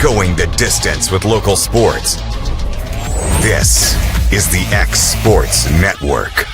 Going the distance with local sports. This is the X Sports Network.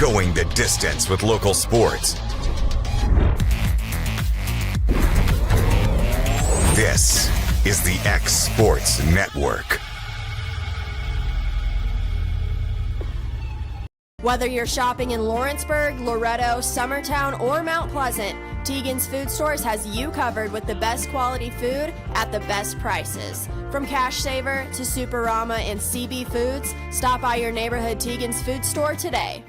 Going the distance with local sports. This is the X Sports Network. Whether you're shopping in Lawrenceburg, Loretto, Summertown, or Mount Pleasant, Tegan's Food Stores has you covered with the best quality food at the best prices. From Cash Saver to Superama and CB Foods, stop by your neighborhood Tegan's Food Store today.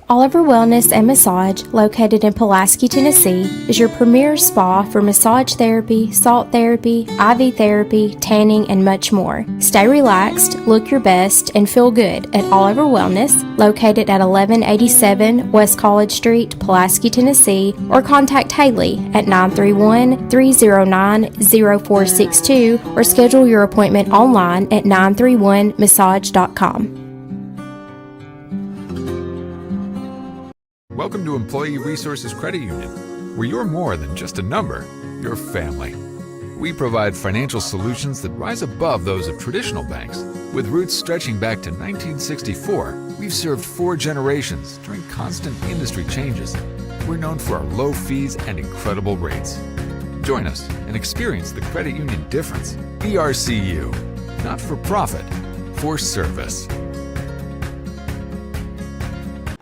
Oliver Wellness and Massage, located in Pulaski, Tennessee, is your premier spa for massage therapy, salt therapy, IV therapy, tanning, and much more. Stay relaxed, look your best, and feel good at Oliver Wellness, located at 1187 West College Street, Pulaski, Tennessee, or contact Haley at 931-309-0462 or schedule your appointment online at 931massage.com. Welcome to Employee Resources Credit Union, where you're more than just a number, you're family. We provide financial solutions that rise above those of traditional banks. With roots stretching back to 1964, we've served 4 generations during constant industry changes. We're known for our low fees and incredible rates. Join us and experience the credit union difference. ERCU, not for profit, for service.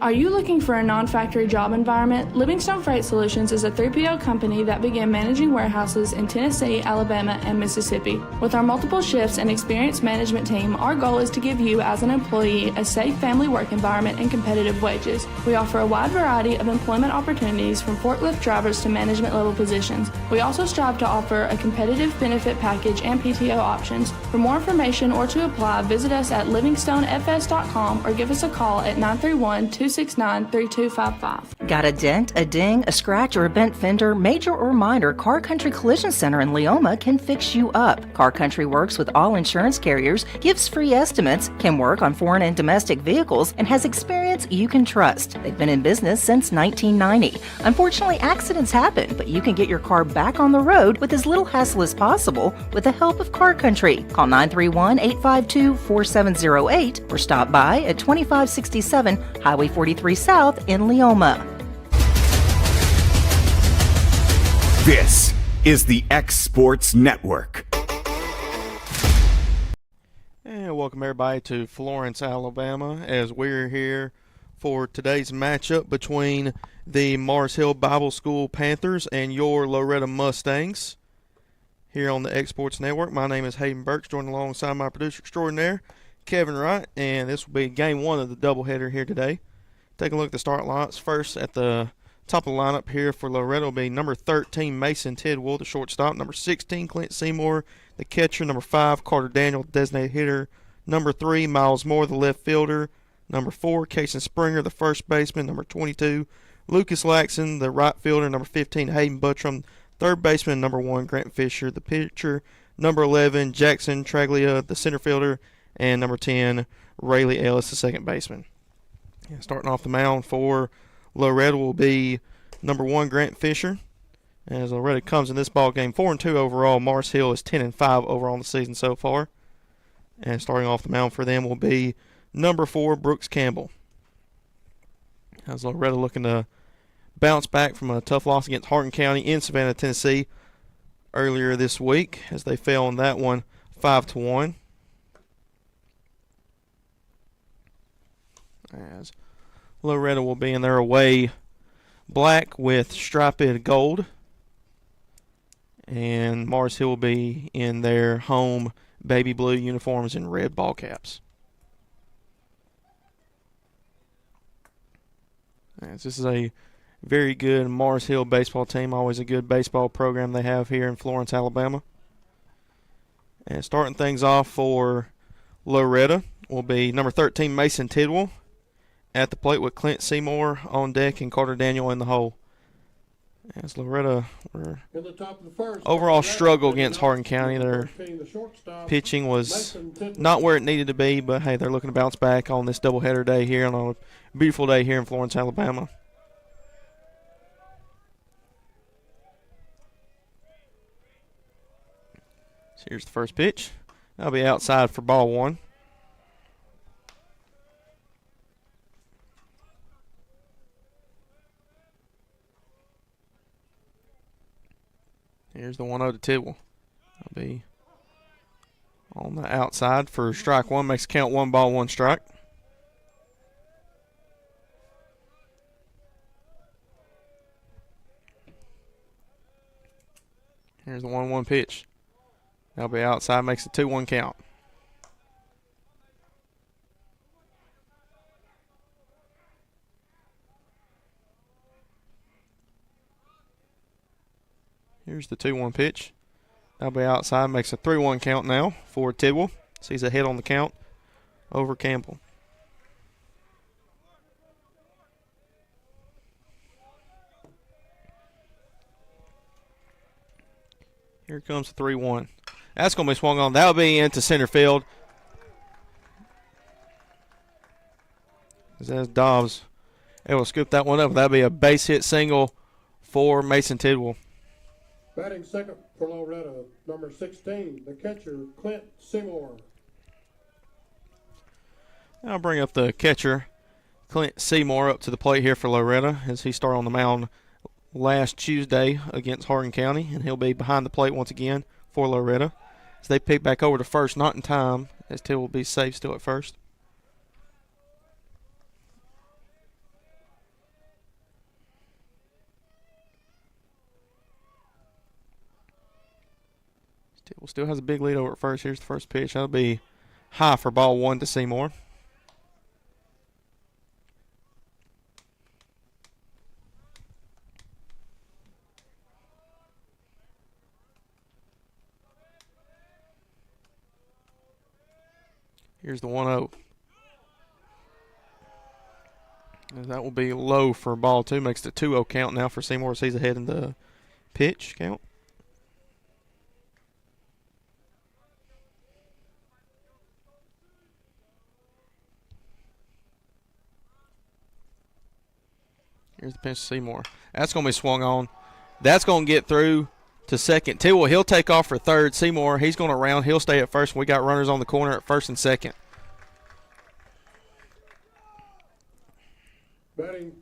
Are you looking for a non-factory job environment? Livingstone Freight Solutions is a 3PL company that began managing warehouses in Tennessee, Alabama, and Mississippi. With our multiple shifts and experienced management team, our goal is to give you as an employee a safe family work environment and competitive wages. We offer a wide variety of employment opportunities from forklift drivers to management level positions. We also strive to offer a competitive benefit package and PTO options. For more information or to apply, visit us at livingstonefs.com or give us a call at 931-269-3255. Got a dent, a ding, a scratch, or a bent fender? Major or minor, Car Country Collision Center in Leoma can fix you up. Car Country works with all insurance carriers, gives free estimates, can work on foreign and domestic vehicles, and has experience you can trust. They've been in business since 1990. Unfortunately, accidents happen, but you can get your car back on the road with as little hassle as possible with the help of Car Country. Call 931-852-4708 or stop by at 2567 Highway 43 South in Leoma. This is the X Sports Network. And welcome everybody to Florence, Alabama, as we're here for today's matchup between the Mars Hill Bible School Panthers and your Loretto Mustangs here on the X Sports Network. My name is Hayden Burks, joined alongside my producer extraordinaire, Kevin Wright, and this will be game one of the doubleheader here today. Take a look at the start lines. First at the Top of the lineup here for Loretto will be number 13, Mason Tidwell, the shortstop. Number 16, Clint Seymour, the catcher. Number 5, Carter Daniel, designated hitter. Number 3, Miles Moore, the left fielder. Number 4, Cason Springer, the first baseman. Number 22, Lucas Laxon, the right fielder. Number 15, Hayden Buttram, third baseman. Number 1, Grant Fisher, the pitcher. Number 11, Jackson Traglia, the center fielder. And number 10, Rayleigh Ellis, the second baseman. Starting off the mound for Loretto will be number 1, Grant Fisher. As Loretto comes in this ball game 4-2 overall, Mars Hill is 10-5 overall in the season so far. And starting off the mound for them will be number 4, Brooks Campbell. As Loretto looking to bounce back from a tough loss against Hardin County in Savannah, Tennessee earlier this week, as they fell in that one 5-1. As Loretto will be in their away black with striped gold, and Mars Hill will be in their home baby blue uniforms and red ball caps. As this is a very good Mars Hill baseball team, always a good baseball program they have here in Florence, Alabama. And starting things off for Loretto will be number 13, Mason Tidwell, at the plate with Clint Seymour on deck and Carter Daniel in the hole. As Loretto were overall struggle against Hardin County. Their pitching was not where it needed to be, but hey, they're looking to bounce back on this doubleheader day here on a beautiful day here in Florence, Alabama. So here's the first pitch. That'll be outside for ball 1. Here's the 1-0 to Tidwell. That'll be on the outside for strike 1. Makes count 1 ball, 1 strike. Here's the 1-1 pitch. That'll be outside. Makes a 2-1 count. Here's the 2-1 pitch. That'll be outside. Makes a 3-1 count now for Tidwell. So he's ahead on the count over Campbell. Here comes the 3-1. That's going to be swung on. That'll be into center field. As Dobbs able to scoop that one up. That'll be a base hit single for Mason Tidwell. Batting second for Loretto, number 16, the catcher, Clint Seymour. I'll bring up the catcher, Clint Seymour, up to the plate here for Loretto as he started on the mound last Tuesday against Hardin County, and he'll be behind the plate once again for Loretto. As they pick back over to first, not in time, as Till will be safe still at first. Still has a big lead over at first. Here's the first pitch. That'll be high for ball 1 to Seymour. Here's the 1-0. That will be low for ball 2. Makes the 2-0 count now for Seymour as he's ahead in the pitch count. Here's the pitch to Seymour. That's going to be swung on. That's going to get through to second. Tidwell, he'll take off for third. Seymour, he's going to round. He'll stay at first. We got runners on the corner at first and second. Batting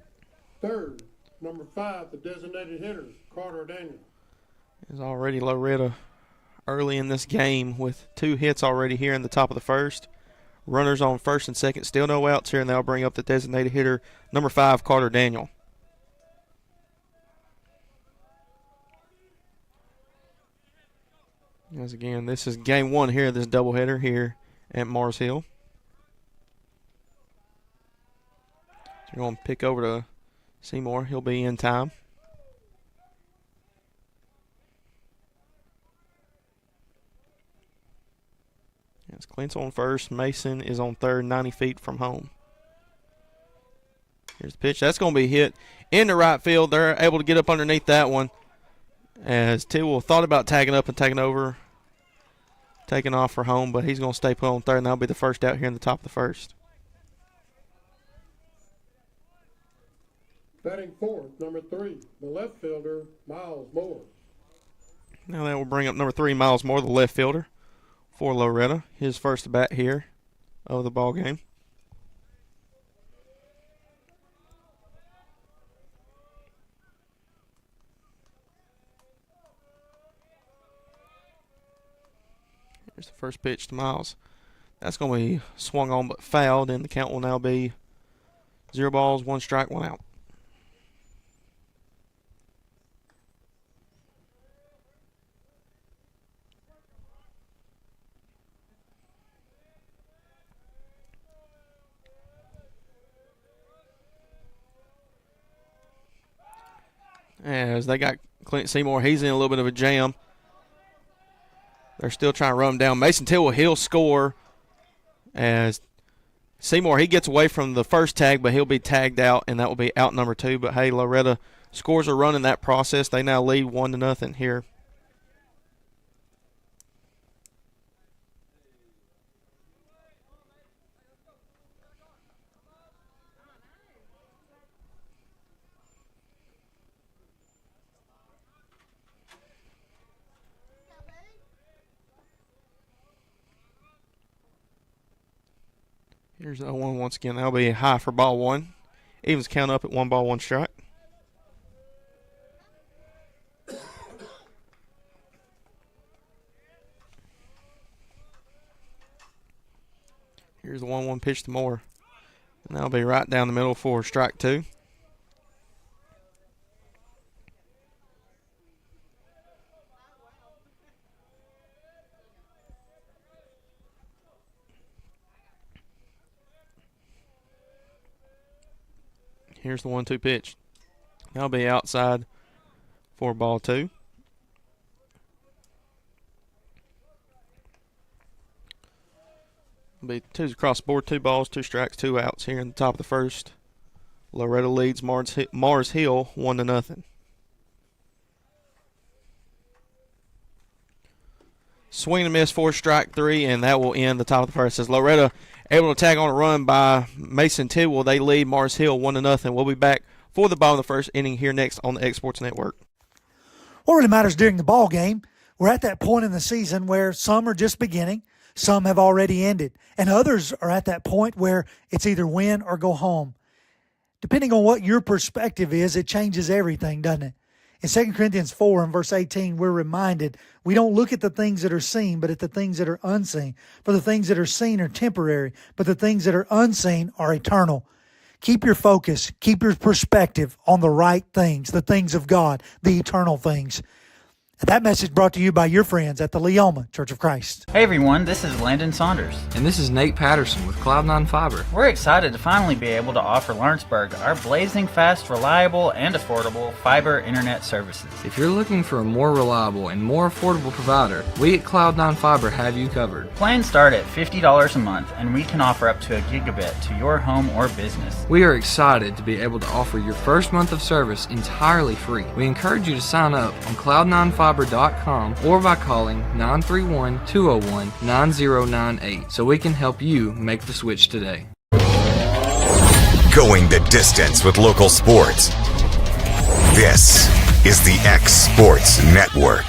third, number 5, the designated hitter, Carter Daniel. Is already Loretto early in this game with 2 hits already here in the top of the first. Runners on first and second. Still no outs here, and they'll bring up the designated hitter, number 5, Carter Daniel. As again, this is game 1 here, this doubleheader here at Mars Hill. So you're going to pick over to Seymour, he'll be in time. As Clint's on first, Mason is on third, 90 feet from home. Here's the pitch. That's going to be hit into right field. They're able to get up underneath that one. As Tidwell thought about tagging up and taking over, taking off for home, but he's going to stay put on third, and that'll be the first out here in the top of the first. Batting fourth, number 3, the left fielder, Miles Moore. Now that will bring up number 3, Miles Moore, the left fielder for Loretto. His first bat here of the ball game. Here's the first pitch to Miles. That's going to be swung on but fouled, and the count will now be 0 balls, 1 strike, 1 out. As they got Clint Seymour, he's in a little bit of a jam. They're still trying to run him down. Mason Tidwell, he'll score as Seymour, he gets away from the first tag, but he'll be tagged out, and that will be out number 2. But, hey, Loretto scores a run in that process. They now lead 1-0 here. Here's the 0-1 once again. That'll be high for ball 1. Evens count up at 1 ball, 1 strike. Here's the 1-1 pitch to Moore. And that'll be right down the middle for strike 2. Here's the 1-2 pitch. That'll be outside for ball 2. It'll be 2s across the board, 2 balls, 2 strikes, 2 outs here in the top of the first. Loretto leads Mars Hill 1-0. Swing and miss for strike 3, and that will end the top of the first. As Loretto able to tag on a run by Mason Tidwell, they lead Mars Hill 1-0. We'll be back for the bottom of the first inning here next on the X Sports Network. What really matters during the ball game, we're at that point in the season where some are just beginning, some have already ended, and others are at that point where it's either win or go home. Depending on what your perspective is, it changes everything, doesn't it? In 2 Corinthians 4 and verse 18, we're reminded we don't look at the things that are seen, but at the things that are unseen. For the things that are seen are temporary, but the things that are unseen are eternal. Keep your focus, keep your perspective on the right things, the things of God, the eternal things. And that message brought to you by your friends at the Leoma Church of Christ. Hey everyone, this is Landon Saunders. And this is Nate Patterson with Cloud9 Fiber. We're excited to finally be able to offer Lawrenceburg our blazing fast, reliable, and affordable fiber internet services. If you're looking for a more reliable and more affordable provider, we at Cloud9 Fiber have you covered. Plans start at $50 a month, and we can offer up to a gigabit to your home or business. We are excited to be able to offer your first month of service entirely free. We encourage you to sign up on Cloud9Fiber.com or by calling 931-201-9098 so we can help you make the switch today. Going the distance with local sports. This is the X Sports Network.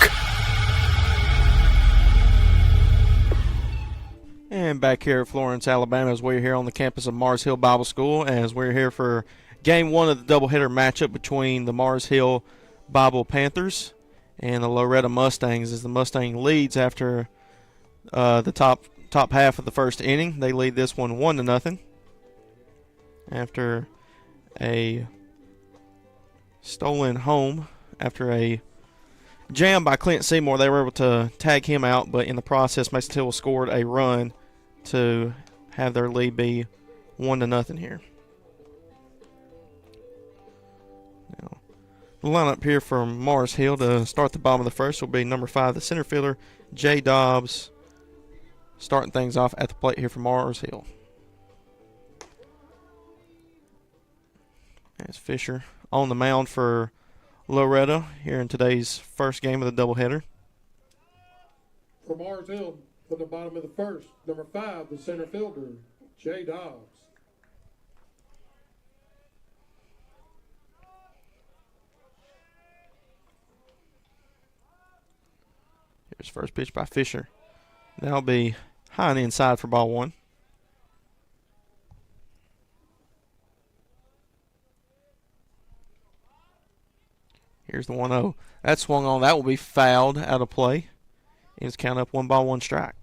And back here at Florence, Alabama, as we're here on the campus of Mars Hill Bible School, as we're here for Game 1 of the doubleheader matchup between the Mars Hill Bible Panthers and the Loretto Mustangs, as the Mustang leads after the top half of the first inning. They lead this one 1-0 after a stolen home, after a jam by Clint Seymour. They were able to tag him out, but in the process, Mason Tidwell scored a run to have their lead be 1-0 here. The lineup here from Mars Hill to start the bottom of the first will be number 5, the center fielder, Jay Dobbs, starting things off at the plate here for Mars Hill. There's Fisher on the mound for Loretto here in today's first game of the doubleheader. For Mars Hill, from the bottom of the first, number 5, the center fielder, Jay Dobbs. Here's first pitch by Fisher. That'll be high and inside for ball 1. Here's the 1-0. That swung on. That will be fouled out of play. It's count up 1-1 strike.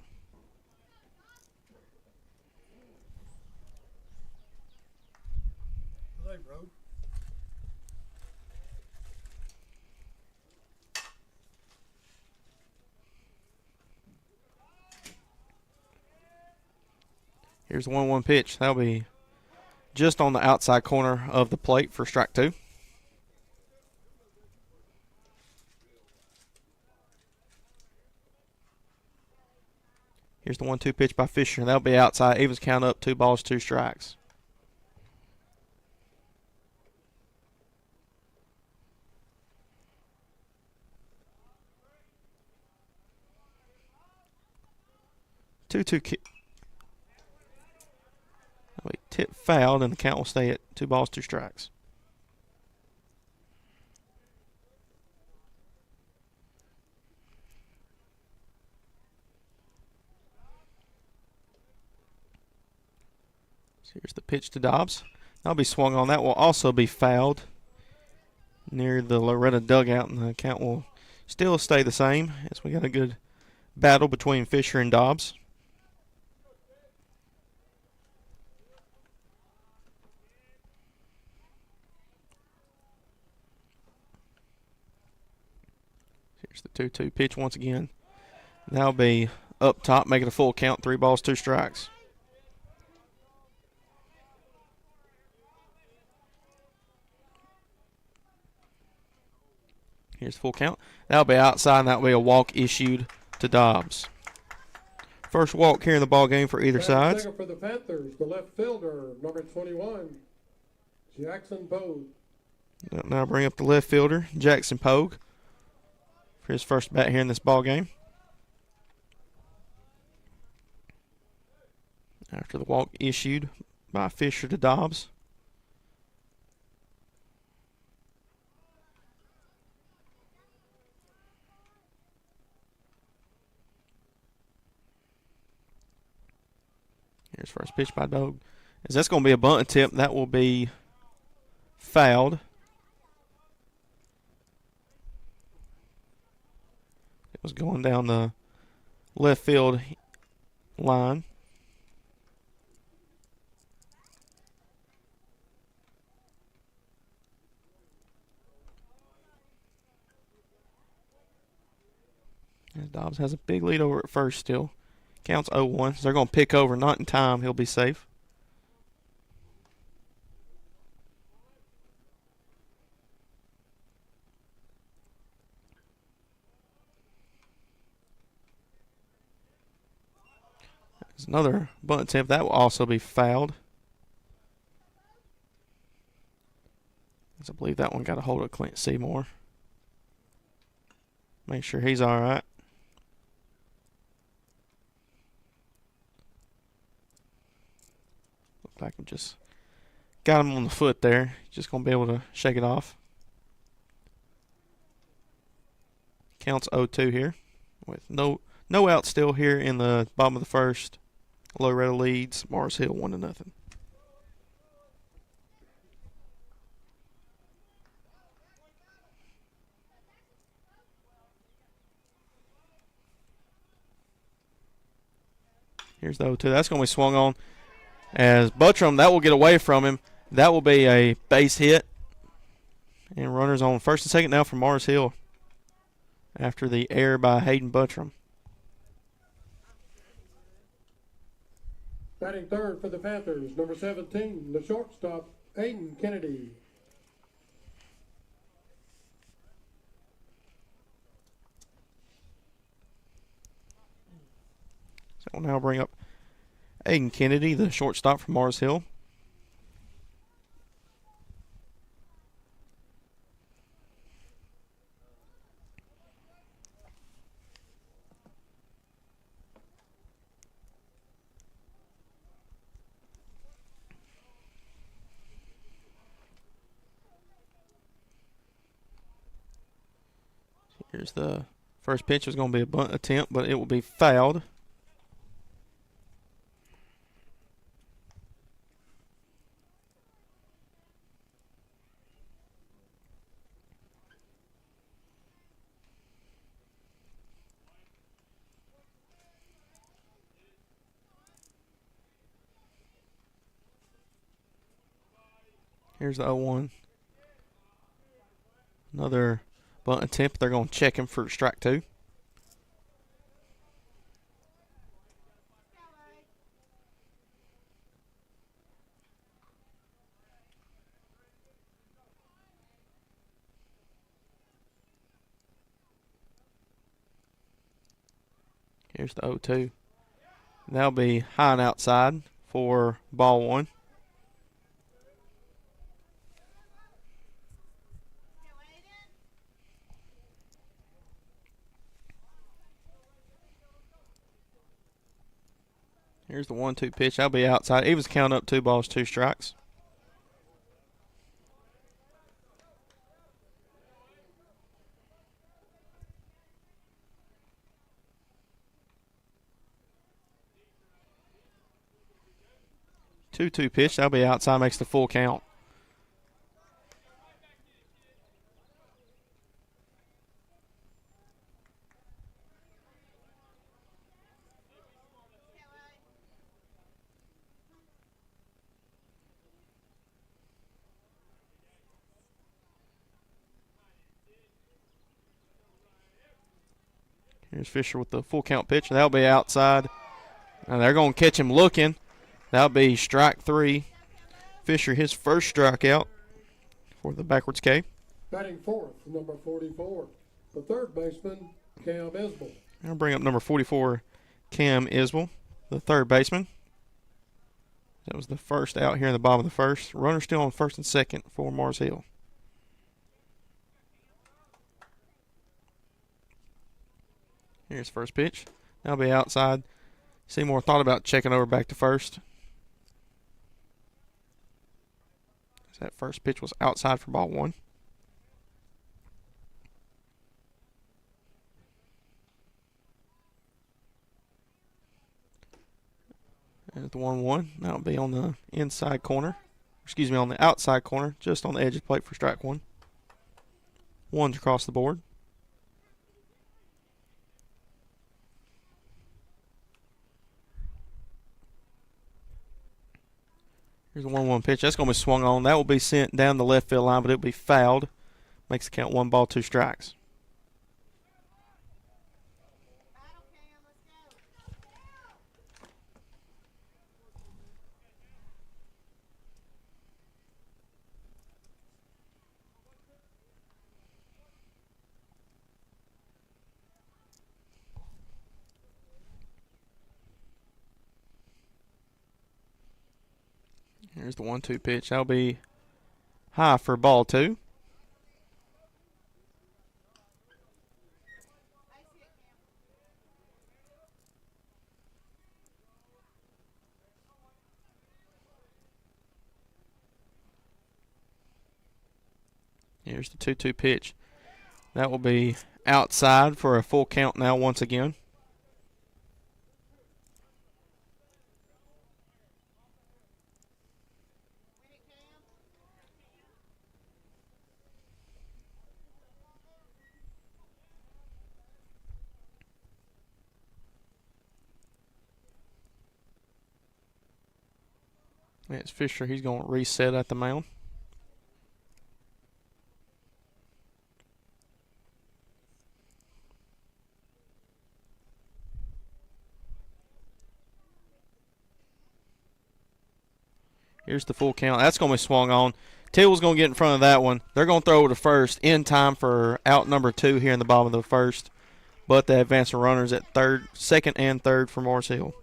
Here's the 1-1 pitch. That'll be just on the outside corner of the plate for strike 2. Here's the 1-2 pitch by Fisher. That'll be outside. Evens count up 2 balls, 2 strikes. Two kick. That'll be tip fouled, and the count will stay at 2 balls, 2 strikes. Here's the pitch to Dobbs. That'll be swung on. That will also be fouled near the Loretto dugout, and the count will still stay the same as we got a good battle between Fisher and Dobbs. Here's the 2-2 pitch once again. That'll be up top, making a full count, 3 balls, 2 strikes. Here's full count. That'll be outside, and that'll be a walk issued to Dobbs. First walk here in the ball game for either side. Second for the Panthers, the left fielder, number 21, Jackson Pogue. Now bring up the left fielder, Jackson Pogue, for his first bat here in this ball game. After the walk issued by Fisher to Dobbs. Here's first pitch by Doug. As that's going to be a bunt attempt, that will be fouled. It was going down the left field line. And Dobbs has a big lead over at first still. Counts 0-1. So they're going to pick over, not in time. He'll be safe. There's another bunt attempt. That will also be fouled. As I believe that one got a hold of Clint Seymour. Make sure he's all right. Looked like we just got him on the foot there. Just going to be able to shake it off. Counts 0-2 here with no out still here in the bottom of the first. Loretto leads Mars Hill 1-0. Here's the 0-2. That's going to be swung on as Buttram. That will get away from him. That will be a base hit. And runners on first and second now for Mars Hill after the error by Hayden Buttram. Batting third for the Panthers, number 17, the shortstop, Aiden Kennedy. So we'll now bring up Aiden Kennedy, the shortstop from Mars Hill. Here's the first pitch. Is going to be a bunt attempt, but it will be fouled. Here's the 0-1. Another bunt attempt. They're going to check him for strike 2. Here's the 0-2. That'll be high and outside for ball 1. Here's the 1-2 pitch. That'll be outside. He was counting up 2 balls, 2 strikes. Two pitch. That'll be outside. Makes the full count. Here's Fisher with the full count pitch. That'll be outside. And they're going to catch him looking. That'll be strike 3. Fisher, his first strikeout for the backwards K. Batting fourth, number 44, the third baseman, Cam Isbell. I'll bring up number 44, Cam Isbell, the third baseman. That was the first out here in the bottom of the first. Runner still on first and second for Mars Hill. Here's first pitch. That'll be outside. Seymour thought about checking over back to first. That first pitch was outside for ball 1. There's the 1-1. That'll be on the inside corner. Excuse me, on the outside corner, just on the edge of the plate for strike 1. 1's across the board. Here's the 1-1 pitch. That's going to be swung on. That will be sent down the left field line, but it will be fouled. Makes the count 1 ball, 2 strikes. Here's the 1-2 pitch. That'll be high for ball 2. Here's the 2-2 pitch. That will be outside for a full count now once again. It's Fisher. He's going to reset at the mound. Here's the full count. That's going to be swung on. Till's going to get in front of that one. They're going to throw it to first in time for out number 2 here in the bottom of the first. but they advance the runners at second and third for Morris Hill.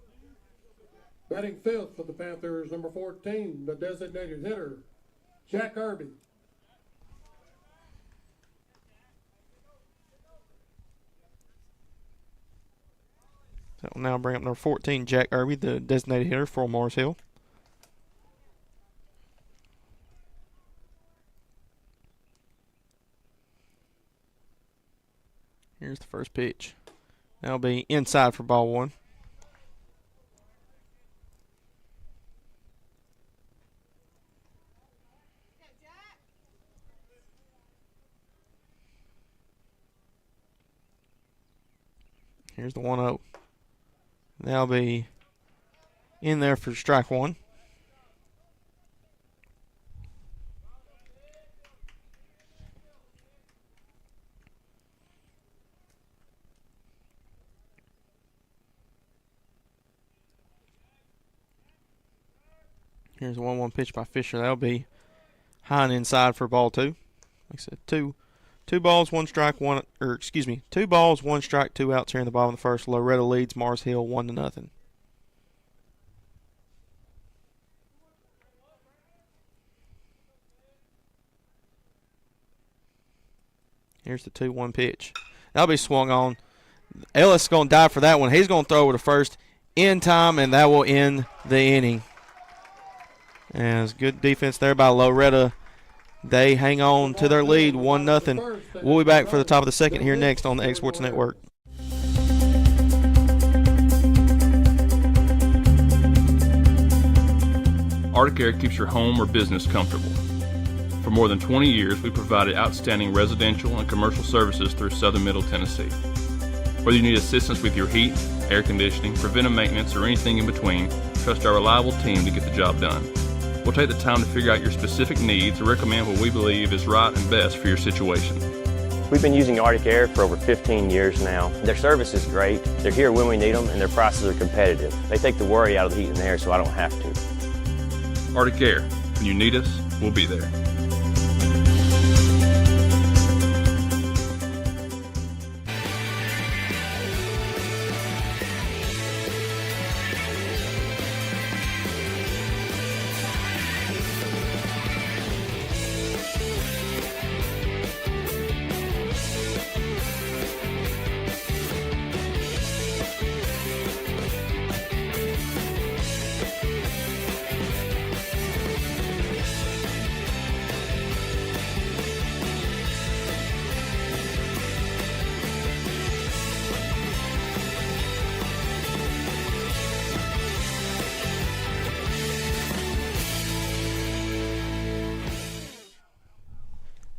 Batting fifth for the Panthers, number 14, the designated hitter, Jack Irby. That will now bring up number 14, Jack Irby, the designated hitter for Morris Hill. Here's the first pitch. That'll be inside for ball one. Here's the 1-0. That'll be in there for strike one. Here's a 1-1 pitch by Fisher. That'll be high and inside for ball two. Like I said, two balls, one strike, two balls, one strike, two outs here in the bottom of the first. Loretto leads Mars Hill 1-0. Here's the 2-1 pitch. That'll be swung on. Ellis is going to dive for that one. He's going to throw over to first in time, and that will end the inning. As good defense there by Loretto. They hang on to their lead 1-0. We'll be back for the top of the second here next on the Egg Sports Network. Arctic Air keeps your home or business comfortable. For more than 20 years, we provided outstanding residential and commercial services through southern Middle Tennessee. Whether you need assistance with your heat, air conditioning, preventive maintenance, or anything in between, trust our reliable team to get the job done. We'll take the time to figure out your specific needs and recommend what we believe is right and best for your situation. We've been using Arctic Air for over 15 years now. Their service is great, they're here when we need them, and their prices are competitive. They take the worry out of the heat and air so I don't have to. Arctic Air, when you need us, we'll be there.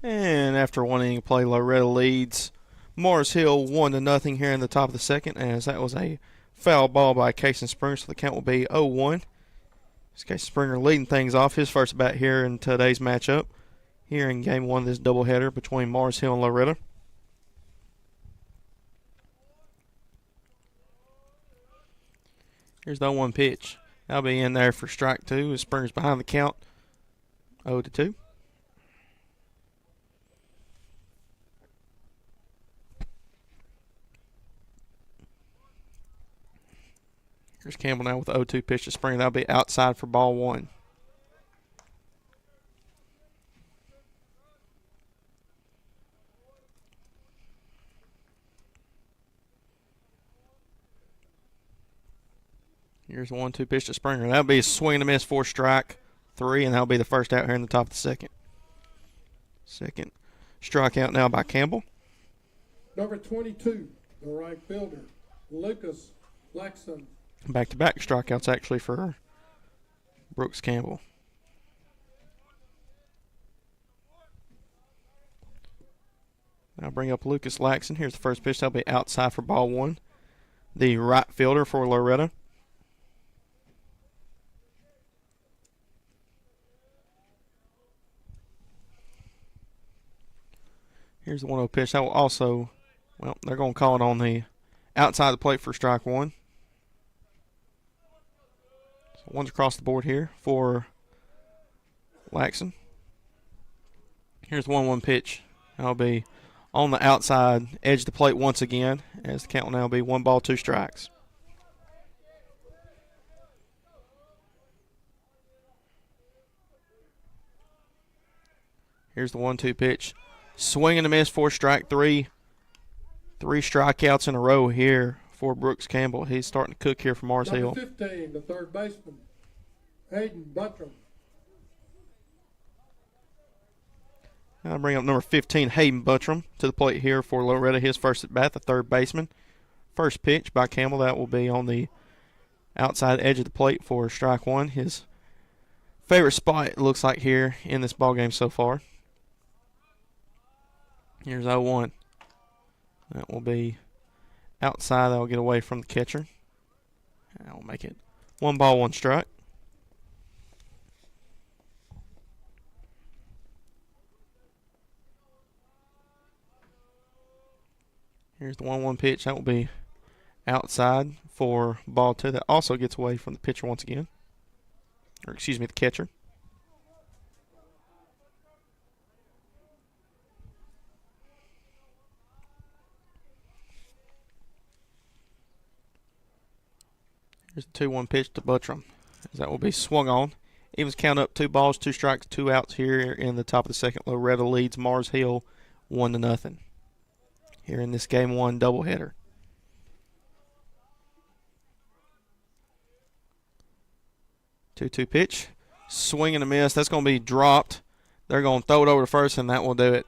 And after one inning of play, Loretto leads Morris Hill 1-0 here in the top of the second, as that was a foul ball by Casey Springer, so the count will be 0-1. This Casey Springer leading things off, his first bat here in today's matchup, here in game one of this doubleheader between Morris Hill and Loretto. Here's the 0-1 pitch. That'll be in there for strike two as Springer's behind the count, 0-2. Here's Campbell now with the 0-2 pitch to Springer. That'll be outside for ball one. Here's the 1-2 pitch to Springer. That'll be a swing and a miss for strike three, and that'll be the first out here in the top of the second. Second strikeout now by Campbell. Number 22, the right fielder, Lucas Laxton. Back-to-back strikeouts actually for Brooks Campbell. Now bring up Lucas Laxton. Here's the first pitch. That'll be outside for ball one. The right fielder for Loretto. Here's the 1-0 pitch. That will also, well, they're going to call it on the outside the plate for strike one. So one's across the board here for Laxton. Here's the 1-1 pitch. That'll be on the outside edge of the plate once again, as the count will now be 1 ball, 2 strikes. Here's the 1-2 pitch. Swing and a miss for strike 3. 3 strikeouts in a row here for Brooks Campbell. He's starting to cook here for Mars Hill. Number 15, the third baseman, Hayden Buttram. I'll bring up number 15, Hayden Buttram, to the plate here for Loretto. His first at bat, the third baseman. First pitch by Campbell. That will be on the outside edge of the plate for strike 1. His favorite spot, it looks like, here in this ball game so far. Here's 0-1. That will be outside. That will get away from the catcher. That will make it 1 ball, 1 strike. Here's the 1-1 pitch. That will be outside for ball 2. That also gets away from the pitcher once again. Or excuse me, the catcher. Here's the 2-1 pitch to Buttram. That will be swung on. Evens count up 2 balls, 2 strikes, 2 outs here in the top of the second. Loretto leads Mars Hill 1-0 here in this Game 1 doubleheader. 2-2 pitch. Swing and a miss. That's going to be dropped. They're going to throw it over to first, and that will do it.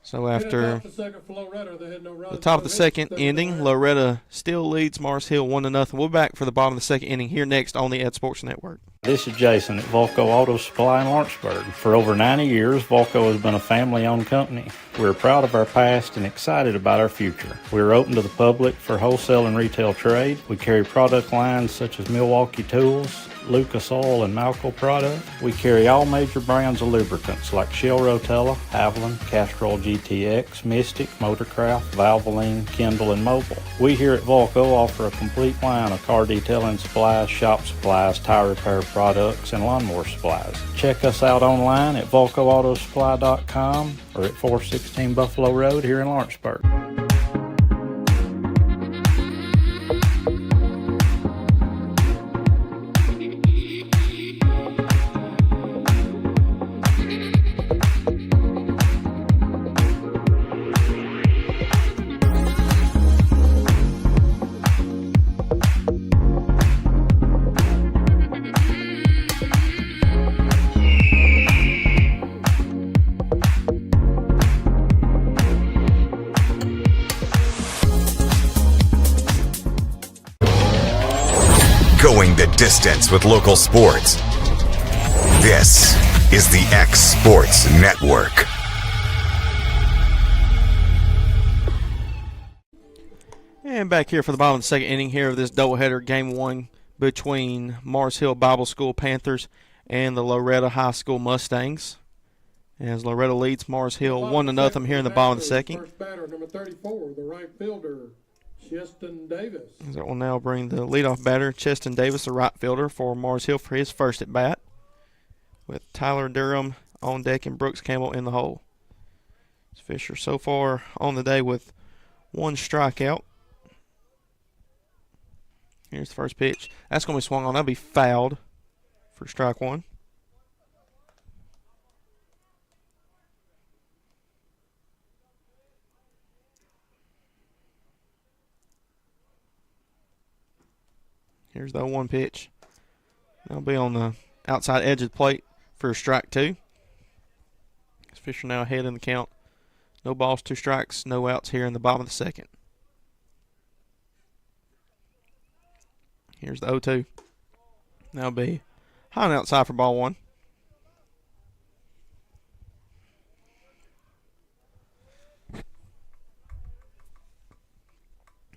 So after the top of the second inning, Loretto still leads Mars Hill 1-0. We'll be back for the bottom of the second inning here next on the Ed Sports Network. This is Jason at Volco Auto Supply in Lawrenceburg. For over 90 years, Volco has been a family-owned company. We're proud of our past and excited about our future. We're open to the public for wholesale and retail trade. We carry product lines such as Milwaukee Tools, Lucas Oil, and Malco products. We carry all major brands of lubricants like Shell Rotella, Haviland, Castrol GTX, Mystic, Motorcraft, Valvoline, Kindle, and Mobil. We here at Volco offer a complete line of car detailing supplies, shop supplies, tire repair products, and lawnmower supplies. Check us out online at VolcoAutosupply.com or at 416 Buffalo Road here in Lawrenceburg. Going the distance with local sports. This is the X Sports Network. And back here for the bottom of the second inning here of this doubleheader, Game 1 between Mars Hill Bible School Panthers and the Loretto High School Mustangs. As Loretto leads Mars Hill 1-0 here in the bottom of the second. First batter, number 34, the right fielder, Cheston Davis. That will now bring the leadoff batter, Cheston Davis, the right fielder for Mars Hill for his first at bat, with Tyler Durham on deck and Brooks Campbell in the hole. Fisher so far on the day with 1 strikeout. Here's the first pitch. That's going to be swung on. That'll be fouled for strike 1. Here's the 0-1 pitch. That'll be on the outside edge of the plate for strike 2. Fisher now ahead in the count. No balls, 2 strikes, no outs here in the bottom of the second. Here's the 0-2. That'll be high and outside for ball 1.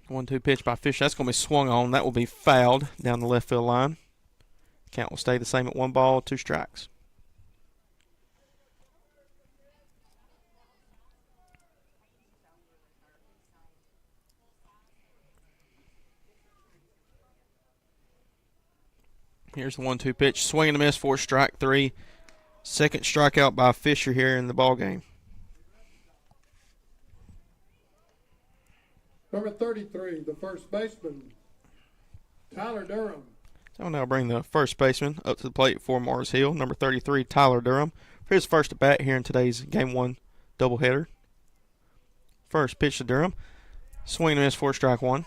One-two pitch by Fisher. That's going to be swung on. That will be fouled down the left field line. Count will stay the same at 1 ball, 2 strikes. Here's the 1-2 pitch. Swing and a miss for strike 3. Second strikeout by Fisher here in the ball game. Number 33, the first baseman, Tyler Durham. So I'll now bring the first baseman up to the plate for Mars Hill, number 33, Tyler Durham, for his first at bat here in today's Game 1 doubleheader. First pitch to Durham. Swing and miss for strike one.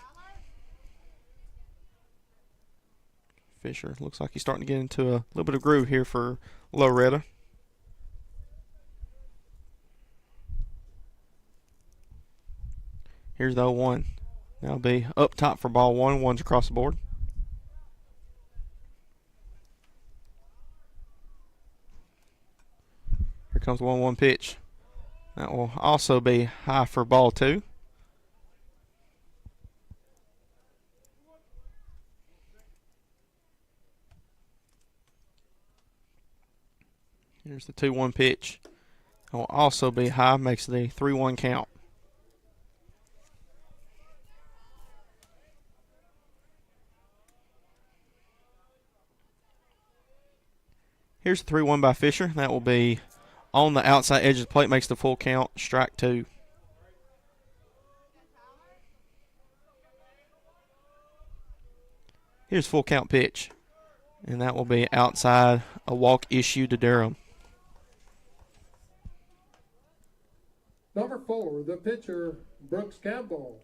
Fisher looks like he's starting to get into a little bit of groove here for Loretto. Here's the 0-1. That'll be up top for ball one. One's across the board. Here comes the 1-1 pitch. That will also be high for ball two. Here's the 2-1 pitch. That will also be high, makes the 3-1 count. Here's the 3-1 by Fisher. That will be on the outside edge of the plate, makes the full count, strike two. Here's full count pitch, and that will be outside, a walk issued to Durham. Number 4, the pitcher, Brooks Campbell.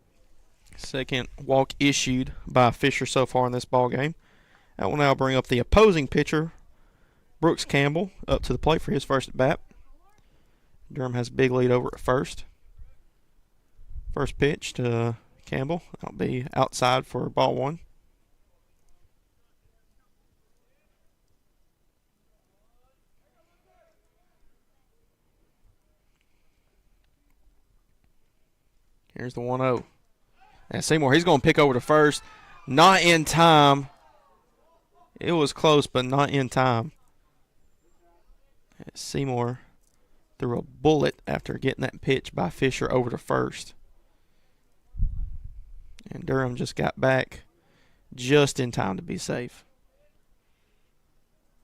Second walk issued by Fisher so far in this ball game. That will now bring up the opposing pitcher, Brooks Campbell, up to the plate for his first at bat. Durham has a big lead over at first. First pitch to Campbell. That'll be outside for ball one. Here's the 1-0. And Seymour, he's going to pick over to first. Not in time. It was close, but not in time. Seymour threw a bullet after getting that pitch by Fisher over to first. And Durham just got back just in time to be safe.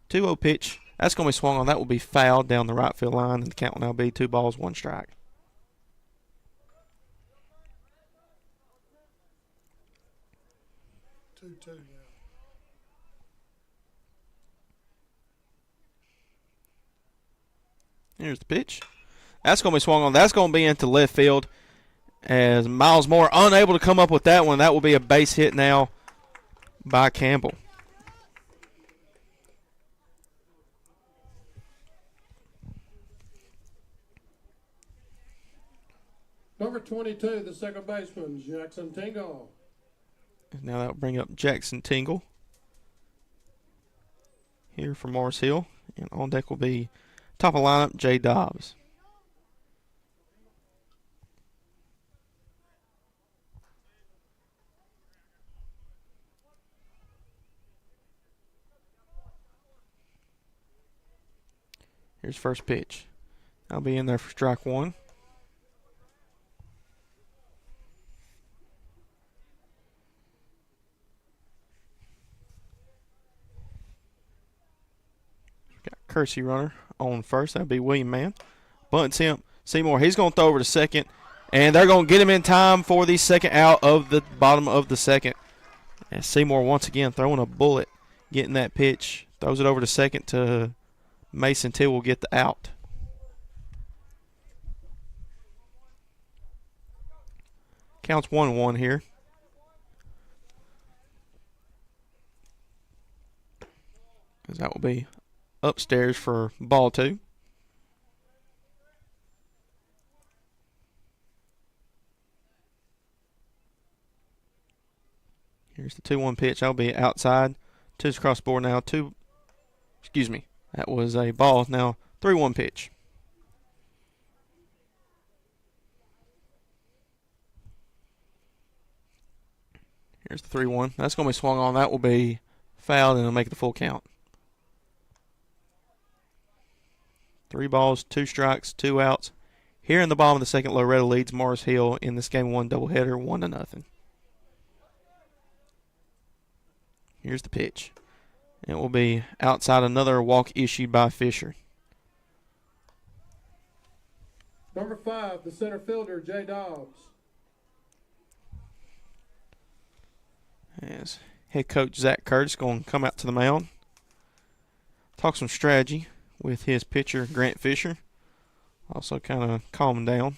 2-0 pitch. That's going to be swung on. That will be fouled down the right field line, and the count will now be 2 balls, 1 strike. Here's the pitch. That's going to be swung on. That's going to be into left field as Miles Moore unable to come up with that one. That will be a base hit now by Campbell. Number 22, the second baseman, Jackson Tingle. Now that will bring up Jackson Tingle here for Mars Hill. And on deck will be top of lineup, Jay Dobbs. Here's first pitch. That'll be in there for strike one. Got Kersey runner on first. That'll be William Mann. Bunts him. Seymour, he's going to throw over to second. And they're going to get him in time for the second out of the bottom of the second. And Seymour once again throwing a bullet, getting that pitch. Throws it over to second to Mason Till will get the out. Counts 1-1 here. As that will be upstairs for ball two. Here's the 2-1 pitch. That'll be outside. Two's across the board now. That was a ball. Now 3-1 pitch. Here's the 3-1. That's going to be swung on. That will be fouled, and it'll make the full count. 3 balls, 2 strikes, 2 outs. Here in the bottom of the second, Loretto leads Mars Hill in this Game 1 doubleheader 1-0. Here's the pitch. It will be outside, another walk issued by Fisher. Number 5, the center fielder, Jay Dobbs. as head coach Zach Curtis going to come out to the mound, talk some strategy with his pitcher Grant Fisher. Also kind of calm him down.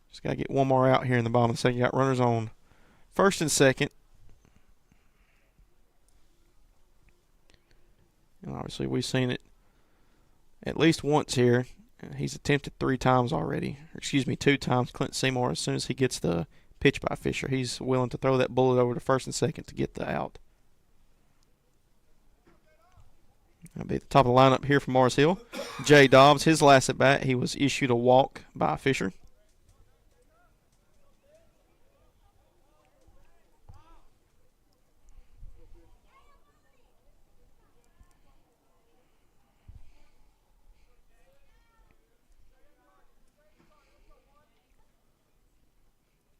Just got to get one more out here in the bottom of the second. Got runners on first and second. And obviously we've seen it at least once here. He's attempted 3 times already. Or excuse me, 2 times. Clint Seymour, as soon as he gets the pitch by Fisher, he's willing to throw that bullet over to first and second to get the out. That'll be at the top of the lineup here for Mars Hill. Jay Dobbs, his last at bat, he was issued a walk by Fisher.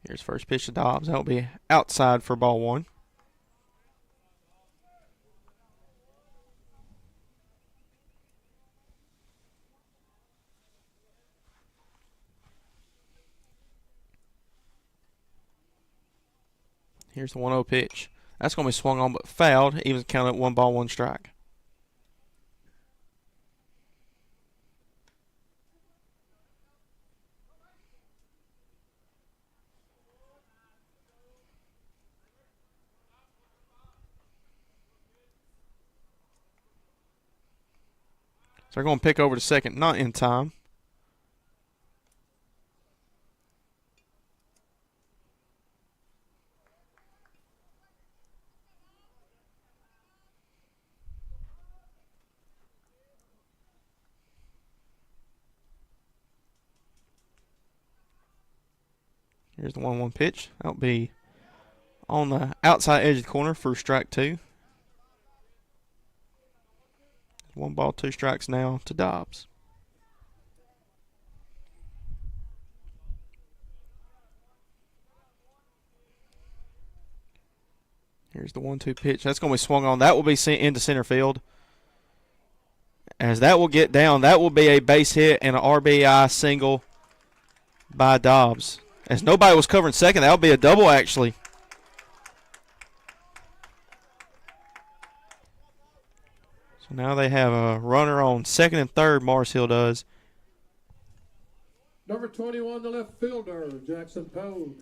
Here's first pitch to Dobbs. That'll be outside for ball 1. Here's the 1-0 pitch. That's going to be swung on but fouled. Even counted 1 ball, 1 strike. So they're going to pick over to second, not in time. Here's the 1-1 pitch. That'll be on the outside edge of the corner for strike 2. 1 ball, 2 strikes now to Dobbs. Here's the 1-2 pitch. That's going to be swung on. That will be sent into center field. As that will get down, that will be a base hit and an RBI single by Dobbs. As nobody was covering second, that will be a double actually. So now they have a runner on second and third, Mars Hill does. Number 21, the left fielder, Jackson Poe.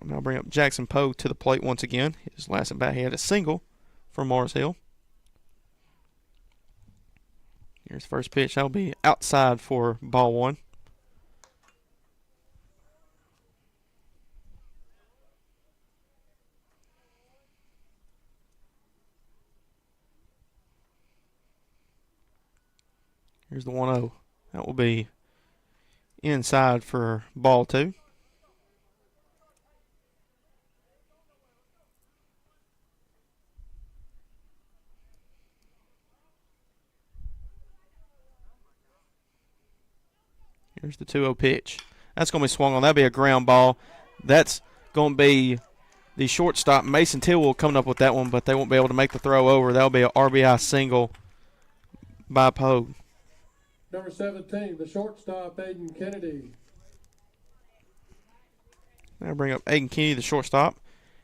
I'll now bring up Jackson Poe to the plate once again. His last at bat, he had a single for Mars Hill. Here's the first pitch. That'll be outside for ball 1. Here's the 1-0. That will be inside for ball 2. Here's the 2-0 pitch. That's going to be swung on. That'll be a ground ball. That's going to be the shortstop, Mason Tillwell, coming up with that one, but they won't be able to make the throw over. That'll be an RBI single by Poe. Number 17, the shortstop, Aiden Kennedy. Now bring up Aiden Kennedy, the shortstop.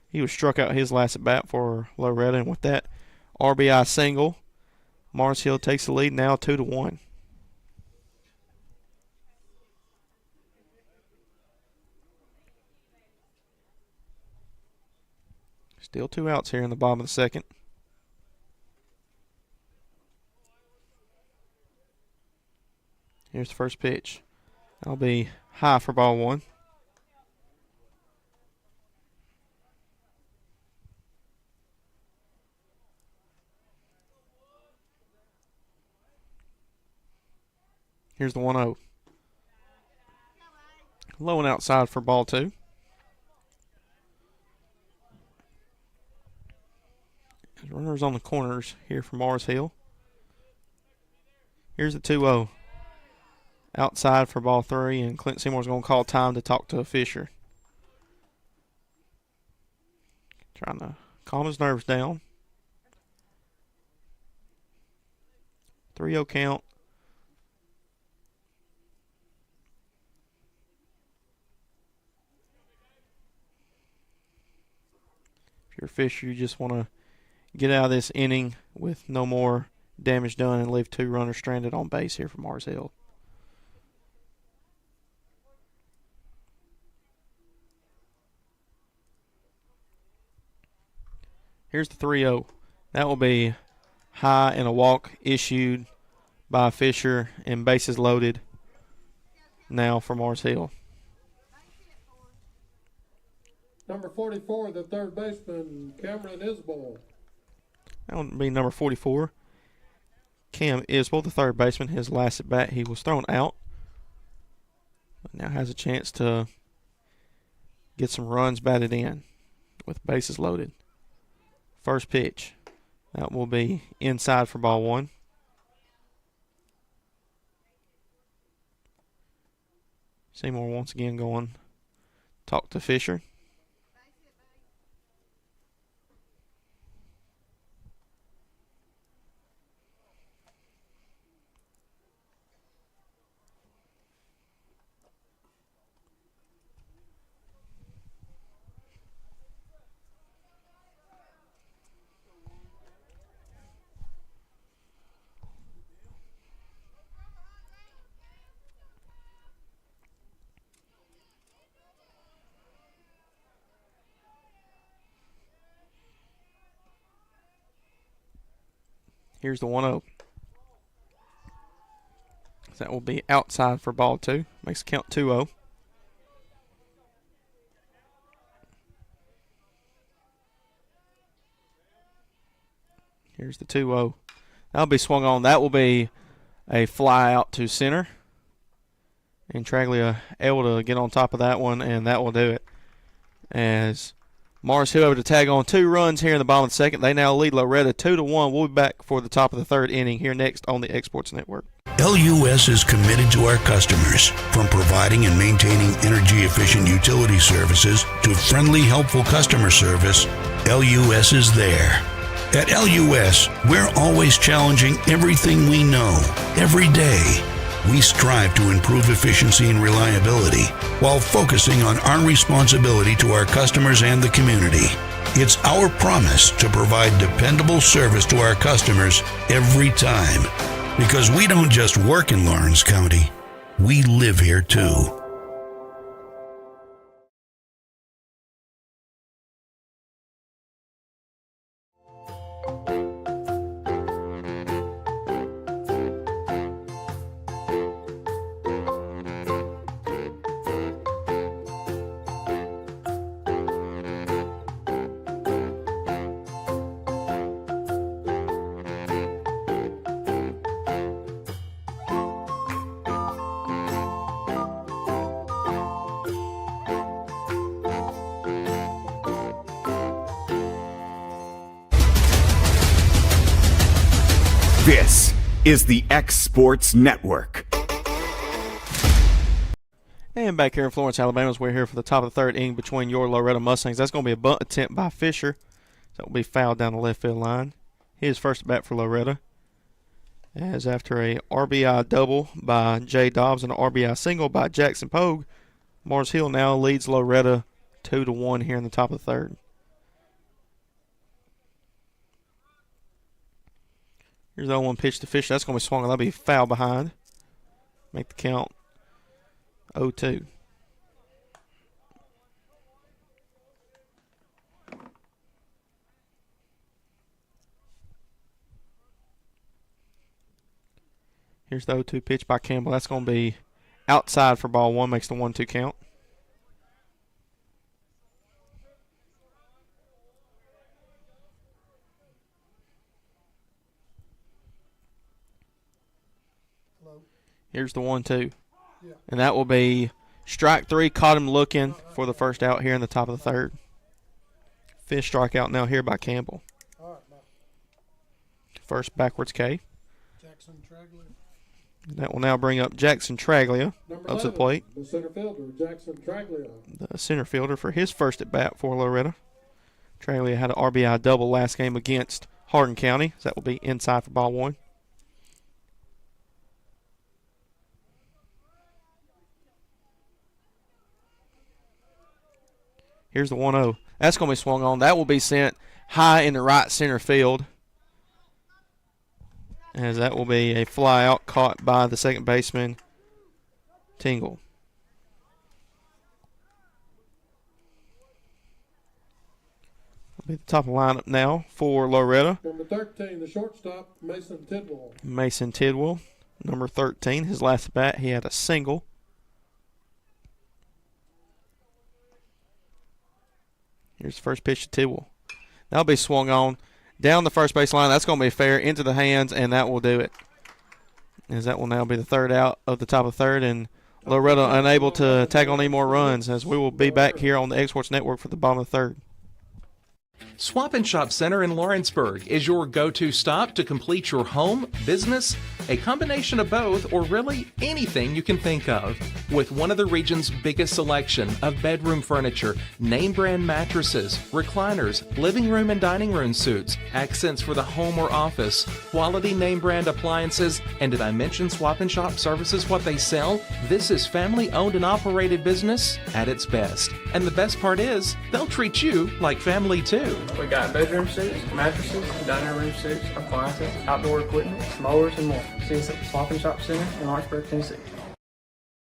He was struck out his last at bat for Loretto, and with that RBI single, Mars Hill takes the lead now 2-1. Still 2 outs here in the bottom of the second. Here's the first pitch. That'll be high for ball 1. Here's the 1-0. Low and outside for ball 2. Runners on the corners here for Mars Hill. Here's the 2-0. Outside for ball 3, and Clint Seymour's going to call time to talk to Fisher. Trying to calm his nerves down. 3-0 count. If you're a Fisher, you just want to get out of this inning with no more damage done and leave 2 runners stranded on base here for Mars Hill. Here's the 3-0. That will be high and a walk issued by Fisher and bases loaded now for Mars Hill. Number 44, the third baseman, Cameron Isbell. That would be number 44. Cam Isbell, the third baseman, his last at bat, he was thrown out. But now has a chance to get some runs batted in with bases loaded. First pitch. That will be inside for ball 1. Seymour once again going talk to Fisher. Here's the 1-0. That will be outside for ball 2. Makes the count 2-0. Here's the 2-0. That'll be swung on. That will be a fly out to center. And Traglia able to get on top of that one, and that will do it. As Mars Hill able to tag on 2 runs here in the bottom of the second. They now lead Loretto 2-1. We'll be back for the top of the 3rd inning here next on the Exports Network. LUS is committed to our customers, from providing and maintaining energy-efficient utility services to friendly, helpful customer service. LUS is there. At LUS, we're always challenging everything we know, every day. We strive to improve efficiency and reliability while focusing on our responsibility to our customers and the community. It's our promise to provide dependable service to our customers every time. Because we don't just work in Lawrence County, we live here too. This is the X Sports Network. And back here in Florence, Alabama, we're here for the top of the 3rd inning between your Loretto Mustangs. That's going to be a bunt attempt by Fisher. That will be fouled down the left field line. His first at bat for Loretto. As after a RBI double by Jay Dobbs and an RBI single by Jackson Pogue, Mars Hill now leads Loretto 2-1 here in the top of the 3rd. Here's the 0-1 pitch to Fisher. That's going to be swung. That'll be foul behind. Make the count 0-2. Here's the 0-2 pitch by Campbell. That's going to be outside for ball 1. Makes the 1-2 count. Here's the 1-2. Yeah. And that will be strike 3. Caught him looking for the first out here in the top of the 3rd. 5th strikeout now here by Campbell. First backwards K. Jackson Traglia. That will now bring up Jackson Traglia up to the plate. The center fielder, Jackson Traglia. The center fielder for his first at bat for Loretto. Traglia had an RBI double last game against Hardin County. So that will be inside for ball 1. Here's the 1-0. That's going to be swung on. That will be sent high in the right center field, as that will be a fly out caught by the second baseman, Tingle. Will be the top of the lineup now for Loretto. Number 13, the shortstop, Mason Tidwell. Mason Tidwell, number 13. His last at bat, he had a single. Here's the first pitch to Tidwell. That'll be swung on down the first base line. That's going to be fair into the hands, and that will do it. As that will now be the third out of the top of the third, and Loretto unable to tag on any more runs, as we will be back here on the X-Sports Network for the bottom of the third. Swap and Shop Center in Lawrenceburg is your go-to stop to complete your home, business, a combination of both, or really anything you can think of. With one of the region's biggest selection of bedroom furniture, name brand mattresses, recliners, living room and dining room suites, accents for the home or office, quality name brand appliances, and did I mention Swap and Shop services what they sell? This is family owned and operated business at its best. And the best part is, they'll treat you like family too. We got bedroom suites, mattresses, dining room suites, appliances, outdoor equipment, mowers, and more. See us at the Swap and Shop Center in Lawrenceburg, Tennessee.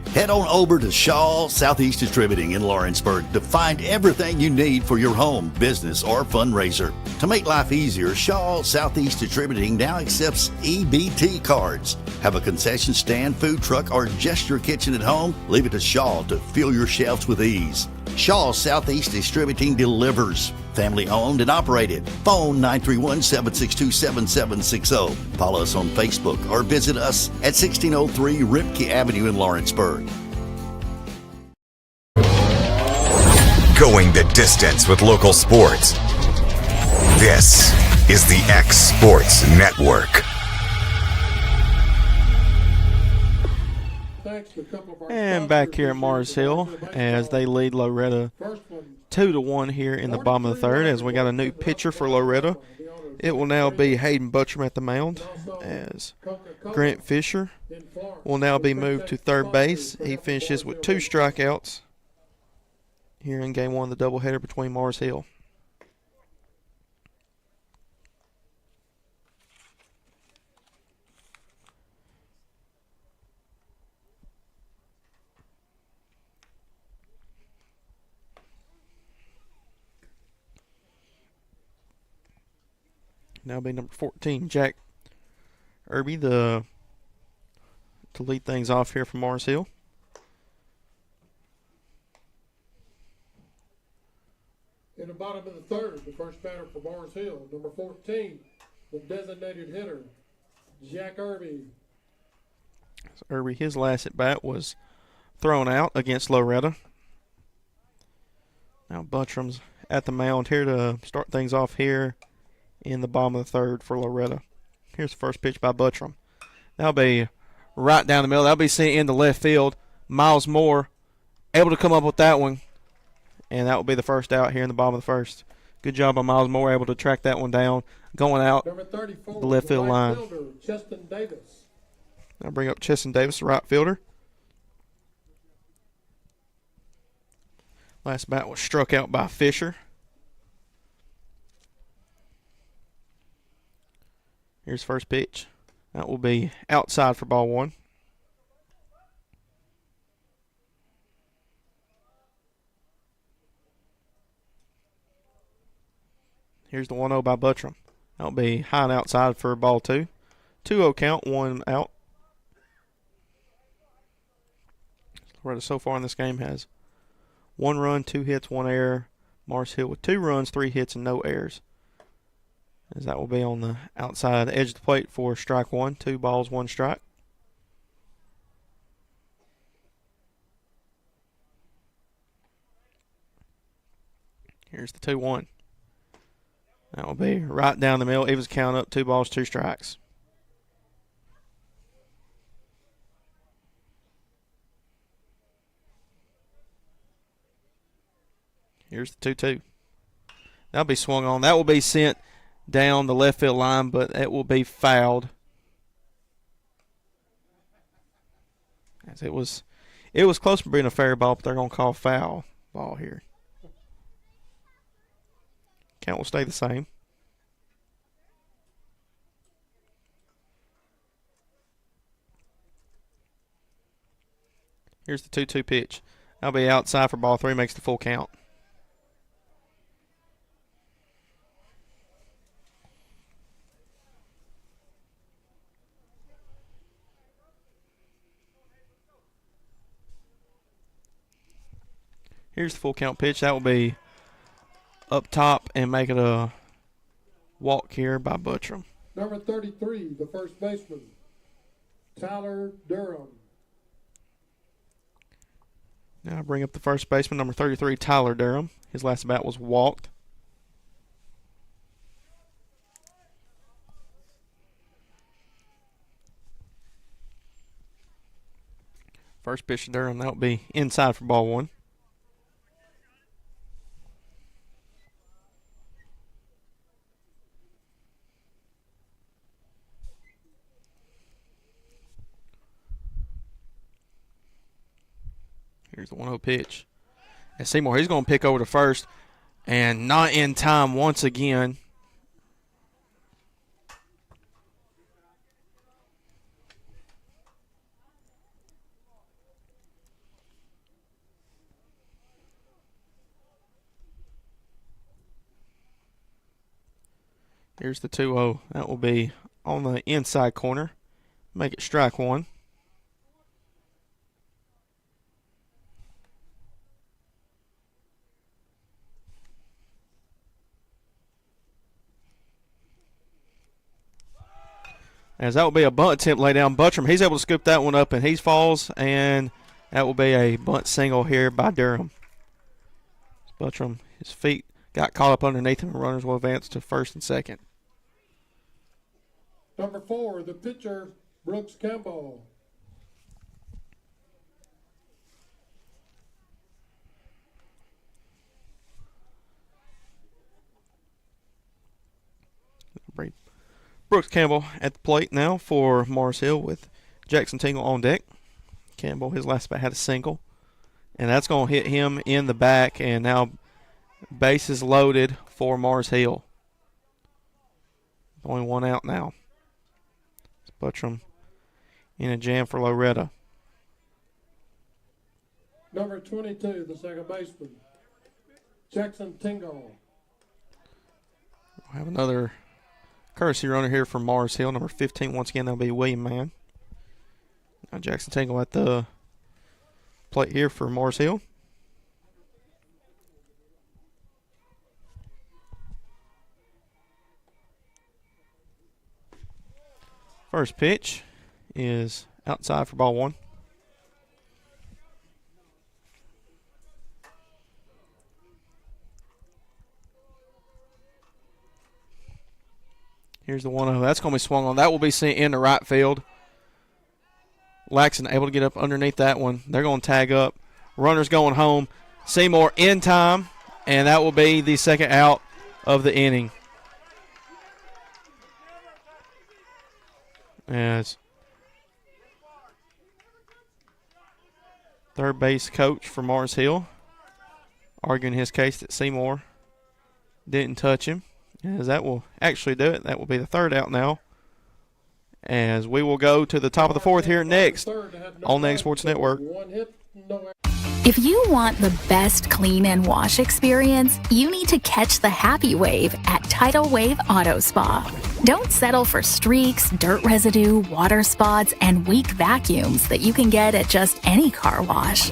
Head on over to Shaw Southeast Distributing in Lawrenceburg to find everything you need for your home, business, or fundraiser. To make life easier, Shaw Southeast Distributing now accepts EBT cards. Have a concession stand, food truck, or just your kitchen at home? Leave it to Shaw to fill your shelves with ease. Shaw Southeast Distributing delivers. Family owned and operated. Phone 931-762-7760. Follow us on Facebook or visit us at 1603 Ripke Avenue in Lawrenceburg. Going the distance with local sports. This is the X Sports Network. And back here at Mars Hill as they lead Loretto 2-1 here in the bottom of the third, as we got a new pitcher for Loretto. It will now be Hayden Buttram at the mound, as Grant Fisher will now be moved to third base. He finishes with 2 strikeouts here in game 1 of the doubleheader between Mars Hill. Now be number 14, Jack Irby, to lead things off here from Mars Hill. In the bottom of the third, the first batter for Mars Hill, number 14, the designated hitter, Jack Irby. So Irby, his last at bat was thrown out against Loretto. Now Buttram's at the mound here to start things off here in the bottom of the third for Loretto. Here's the first pitch by Buttram. That'll be right down the middle. That'll be sent into left field. Miles Moore able to come up with that one, and that will be the first out here in the bottom of the first. Good job by Miles Moore, able to track that one down, going out Number 34, the left field line. fielder, Cheston Davis. Now bring up Cheston Davis, the right fielder. Last bat was struck out by Fisher. Here's first pitch. That will be outside for ball 1. Here's the 1-0 by Buttram. That'll be high and outside for ball 2. 2-0 count, 1 out. Loretto so far in this game has 1 run, 2 hits, 1 error. Mars Hill with 2 runs, 3 hits, and no errors. As that will be on the outside edge of the plate for strike 1. 2 balls, 1 strike. Here's the 2-1. That will be right down the middle. Evans count up, 2 balls, 2 strikes. Here's the 2-2. That'll be swung on. That will be sent down the left field line, but it will be fouled. As it was close to being a fair ball, but they're going to call foul ball here. Count will stay the same. Here's the 2-2 pitch. That'll be outside for ball 3, makes the full count. Here's the full count pitch. That will be up top and make it a walk here by Buttram. Number 33, the first baseman, Tyler Durham. Now I bring up the first baseman, number 33, Tyler Durham. His last at bat was walked. First pitch to Durham, that will be inside for ball 1. Here's the 1-0 pitch. And Seymour, he's going to pick over to first, and not in time once again. Here's the 2-0. That will be on the inside corner. Make it strike 1. As that will be a bunt attempt lay down. Buttram, he's able to scoop that one up, and he falls, and that will be a bunt single here by Durham. Buttram, his feet got caught up underneath him, and runners will advance to first and second. Number 4, the pitcher, Brooks Campbell. Brooks Campbell at the plate now for Mars Hill with Jackson Tingle on deck. Campbell, his last bat had a single, and that's going to hit him in the back, and now bases loaded for Mars Hill. Only one out now. Buttram in a jam for Loretto. Number 22, the second baseman, Jackson Tingle. We'll have another courtesy runner here from Mars Hill. Number 15, once again, that'll be William Mann. Now Jackson Tingle at the plate here for Mars Hill. First pitch is outside for ball 1. Here's the 1-0. That's going to be swung on. That will be sent into right field. Laxton able to get up underneath that one. They're going to tag up. Runners going home. Seymour in time, and that will be the second out of the inning. As third base coach for Mars Hill arguing his case that Seymour didn't touch him. As that will actually do it. That will be the third out now. As we will go to the top of the fourth here next on the Ag Sports Network. If you want the best clean and wash experience, you need to catch the happy wave at Tidal Wave Auto Spa. Don't settle for streaks, dirt residue, water spots, and weak vacuums that you can get at just any car wash.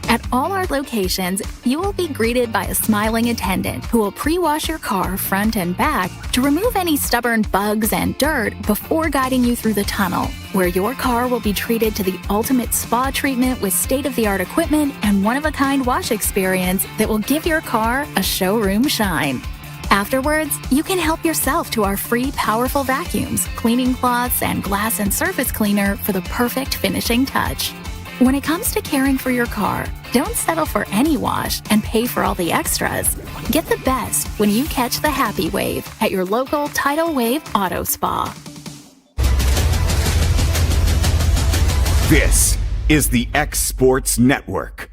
At all our locations, you will be greeted by a smiling attendant who will pre-wash your car front and back to remove any stubborn bugs and dirt before guiding you through the tunnel, where your car will be treated to the ultimate spa treatment with state-of-the-art equipment and one-of-a-kind wash experience that will give your car a showroom shine. Afterwards, you can help yourself to our free powerful vacuums, cleaning cloths, and glass and surface cleaner for the perfect finishing touch. When it comes to caring for your car, don't settle for any wash and pay for all the extras. Get the best when you catch the happy wave at your local Tidal Wave Auto Spa. This is the X Sports Network.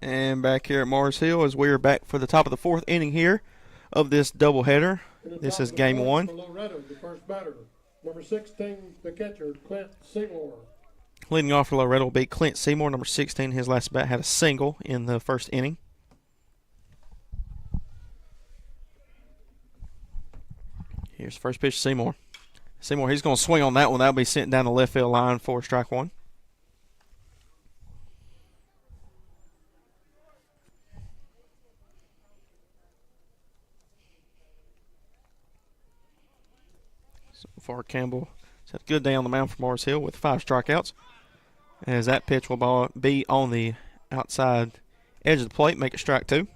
And back here at Mars Hill as we are back for the top of the fourth inning here of this doubleheader. This is game one. For Loretto, the first batter. Number 16, the catcher, Clint Seymour. Leading off for Loretto will be Clint Seymour, number 16. His last bat had a single in the first inning. Here's the first pitch, Seymour. Seymour, he's going to swing on that one. That'll be sent down the left field line for strike one. So far, Campbell has had a good day on the mound for Mars Hill with 5 strikeouts. As that pitch will be on the outside edge of the plate, make it strike 2.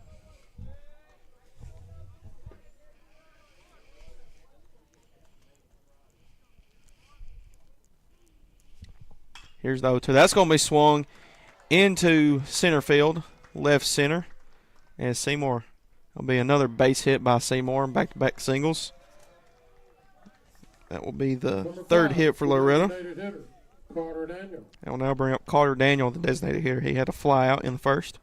Here's the 0-2. That's going to be swung into center field, left center. And Seymour, will be another base hit by Seymour, back-to-back singles. That will be the third hit for Loretto. That will now bring up Carter Daniel, the designated hitter. He had a fly out in the first.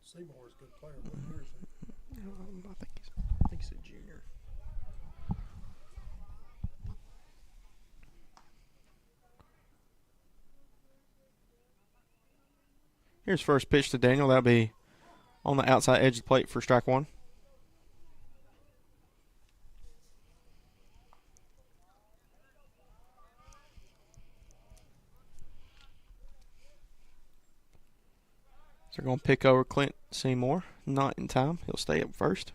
Seymour's a good player. I think he's a junior. Here's first pitch to Daniel. That'll be on the outside edge of the plate for strike 1. So they're going to pick over Clint Seymour. Not in time. He'll stay up first.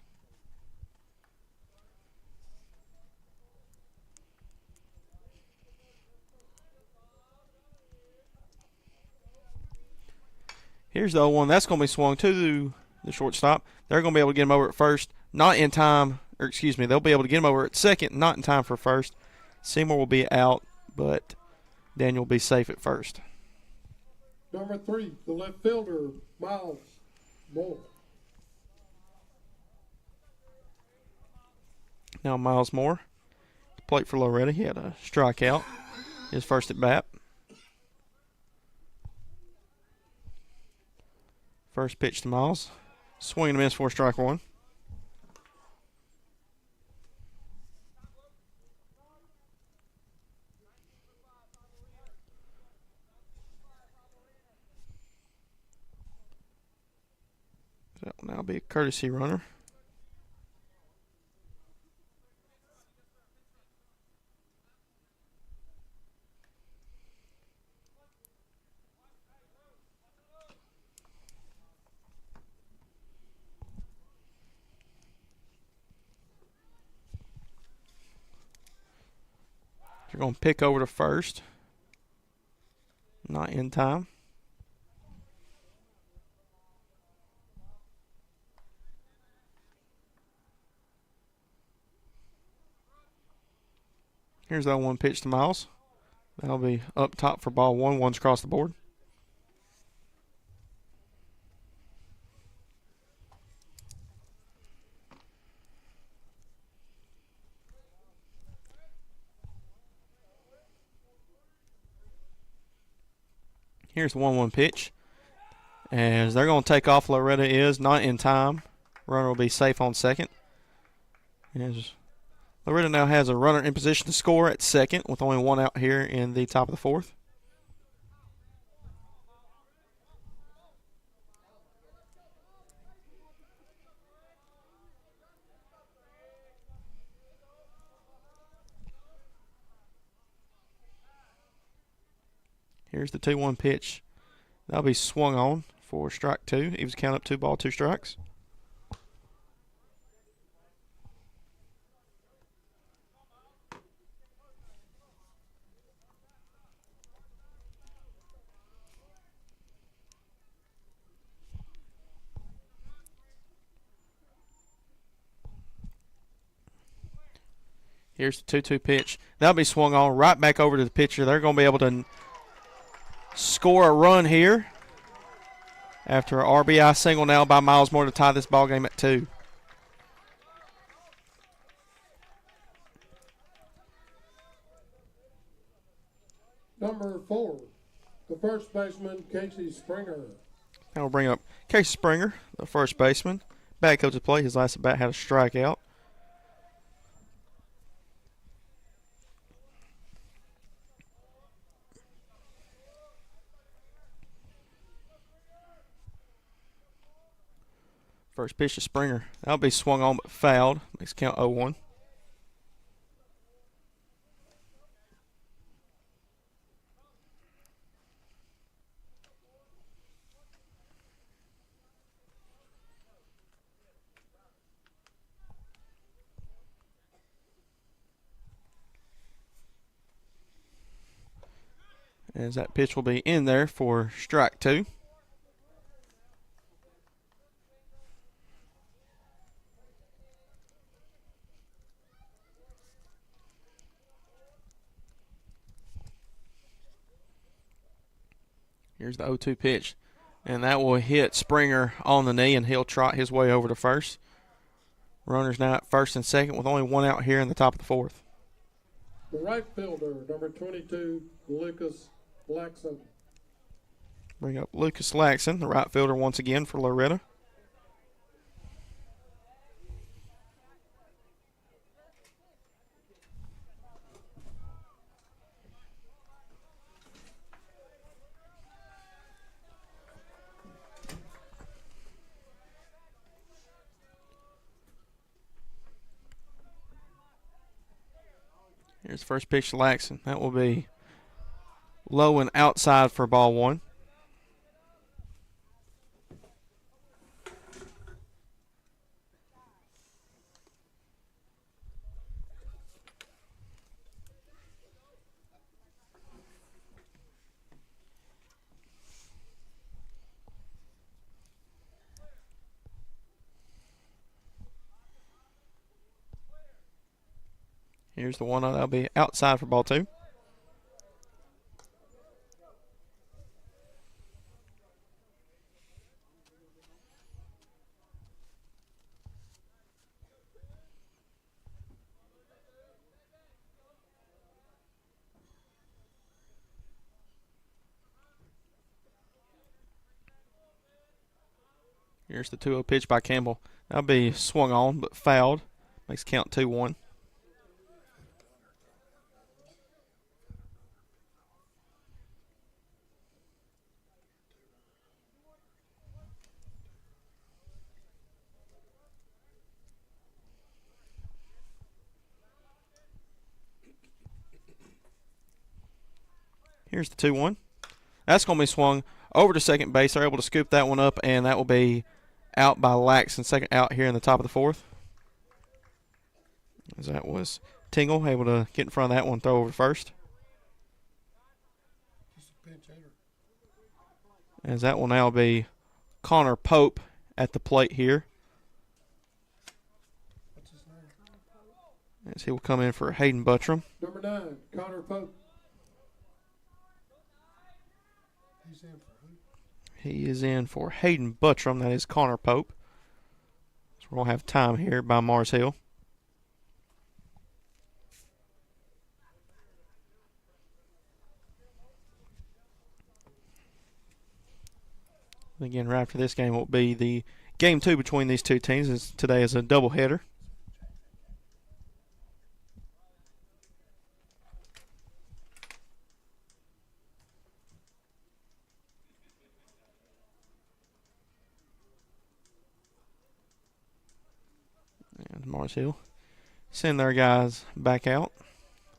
Here's the 0-1. That's going to be swung to the shortstop. They're going to be able to get him over at first. Not in time. Or excuse me, they'll be able to get him over at second. Not in time for first. Seymour will be out, but Daniel will be safe at first. Number 3, the left fielder, Miles Moore. Now Miles Moore, plate for Loretto. He had a strikeout his first at bat. First pitch to Miles. Swing and a miss for strike 1. That will now be a courtesy runner. They're going to pick over to first. Not in time. Here's that 1 pitch to Miles. That'll be up top for ball 1. One's across the board. Here's the 1-1 pitch. As they're going to take off, Loretto is not in time. Runner will be safe on second. As Loretto now has a runner in position to score at second with only 1 out here in the top of the fourth. Here's the 2-1 pitch. That'll be swung on for strike 2. He was counted up 2 ball, 2 strikes. Here's the 2-2 pitch. That'll be swung on right back over to the pitcher. They're going to be able to score a run here after an RBI single now by Miles Moore to tie this ball game at 2. Number 4, The first baseman, Casey Springer. Now we'll bring up Casey Springer, the first baseman. Bad coach to play. His last at bat had a strikeout. First pitch to Springer. That'll be swung on but fouled. Makes count 0-1. As that pitch will be in there for strike 2. Here's the 0-2 pitch. And that will hit Springer on the knee, and he'll trot his way over to first. Runners now at first and second with only one out here in the top of the fourth. The right fielder, number 22, Lucas Laxon. Bring up Lucas Laxon, the right fielder once again for Loretto. Here's the first pitch to Laxon. That will be low and outside for ball 1. Here's the 1-0. That'll be outside for ball 2. Here's the 2-0 pitch by Campbell. That'll be swung on but fouled. Makes count 2-1. Here's the 2-1. That's going to be swung over to second base. They're able to scoop that one up, and that will be out by Laxon. Second out here in the top of the fourth. As that was Tingle able to get in front of that one, throw over first. As that will now be Connor Pope at the plate here. As he will come in for Hayden Buttram. Number 9, Connor Pope. He is in for Hayden Buttram. That is Connor Pope. So we're going to have time here by Mars Hill. Again, right after this game will be the game 2 between these two teams. As today is a doubleheader. And Mars Hill send their guys back out.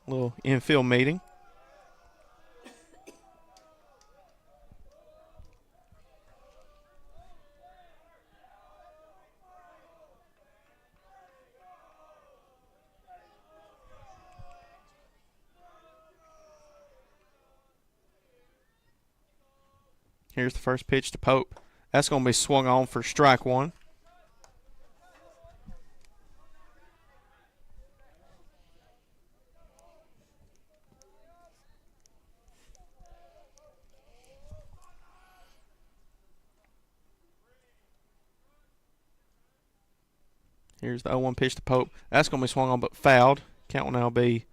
A little infield meeting. Here's the first pitch to Pope. That's going to be swung on for strike 1. Here's the 0-1 pitch to Pope. That's going to be swung on but fouled. Count will now be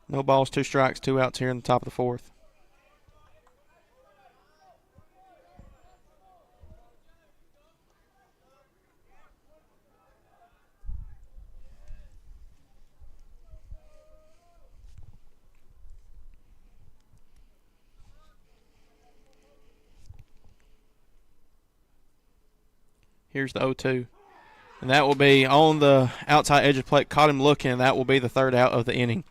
no balls, 2 strikes, 2 outs here in the top of the fourth. Here's the 0-2. And that will be on the outside edge of the plate. Caught him looking, and that will be the third out of the inning.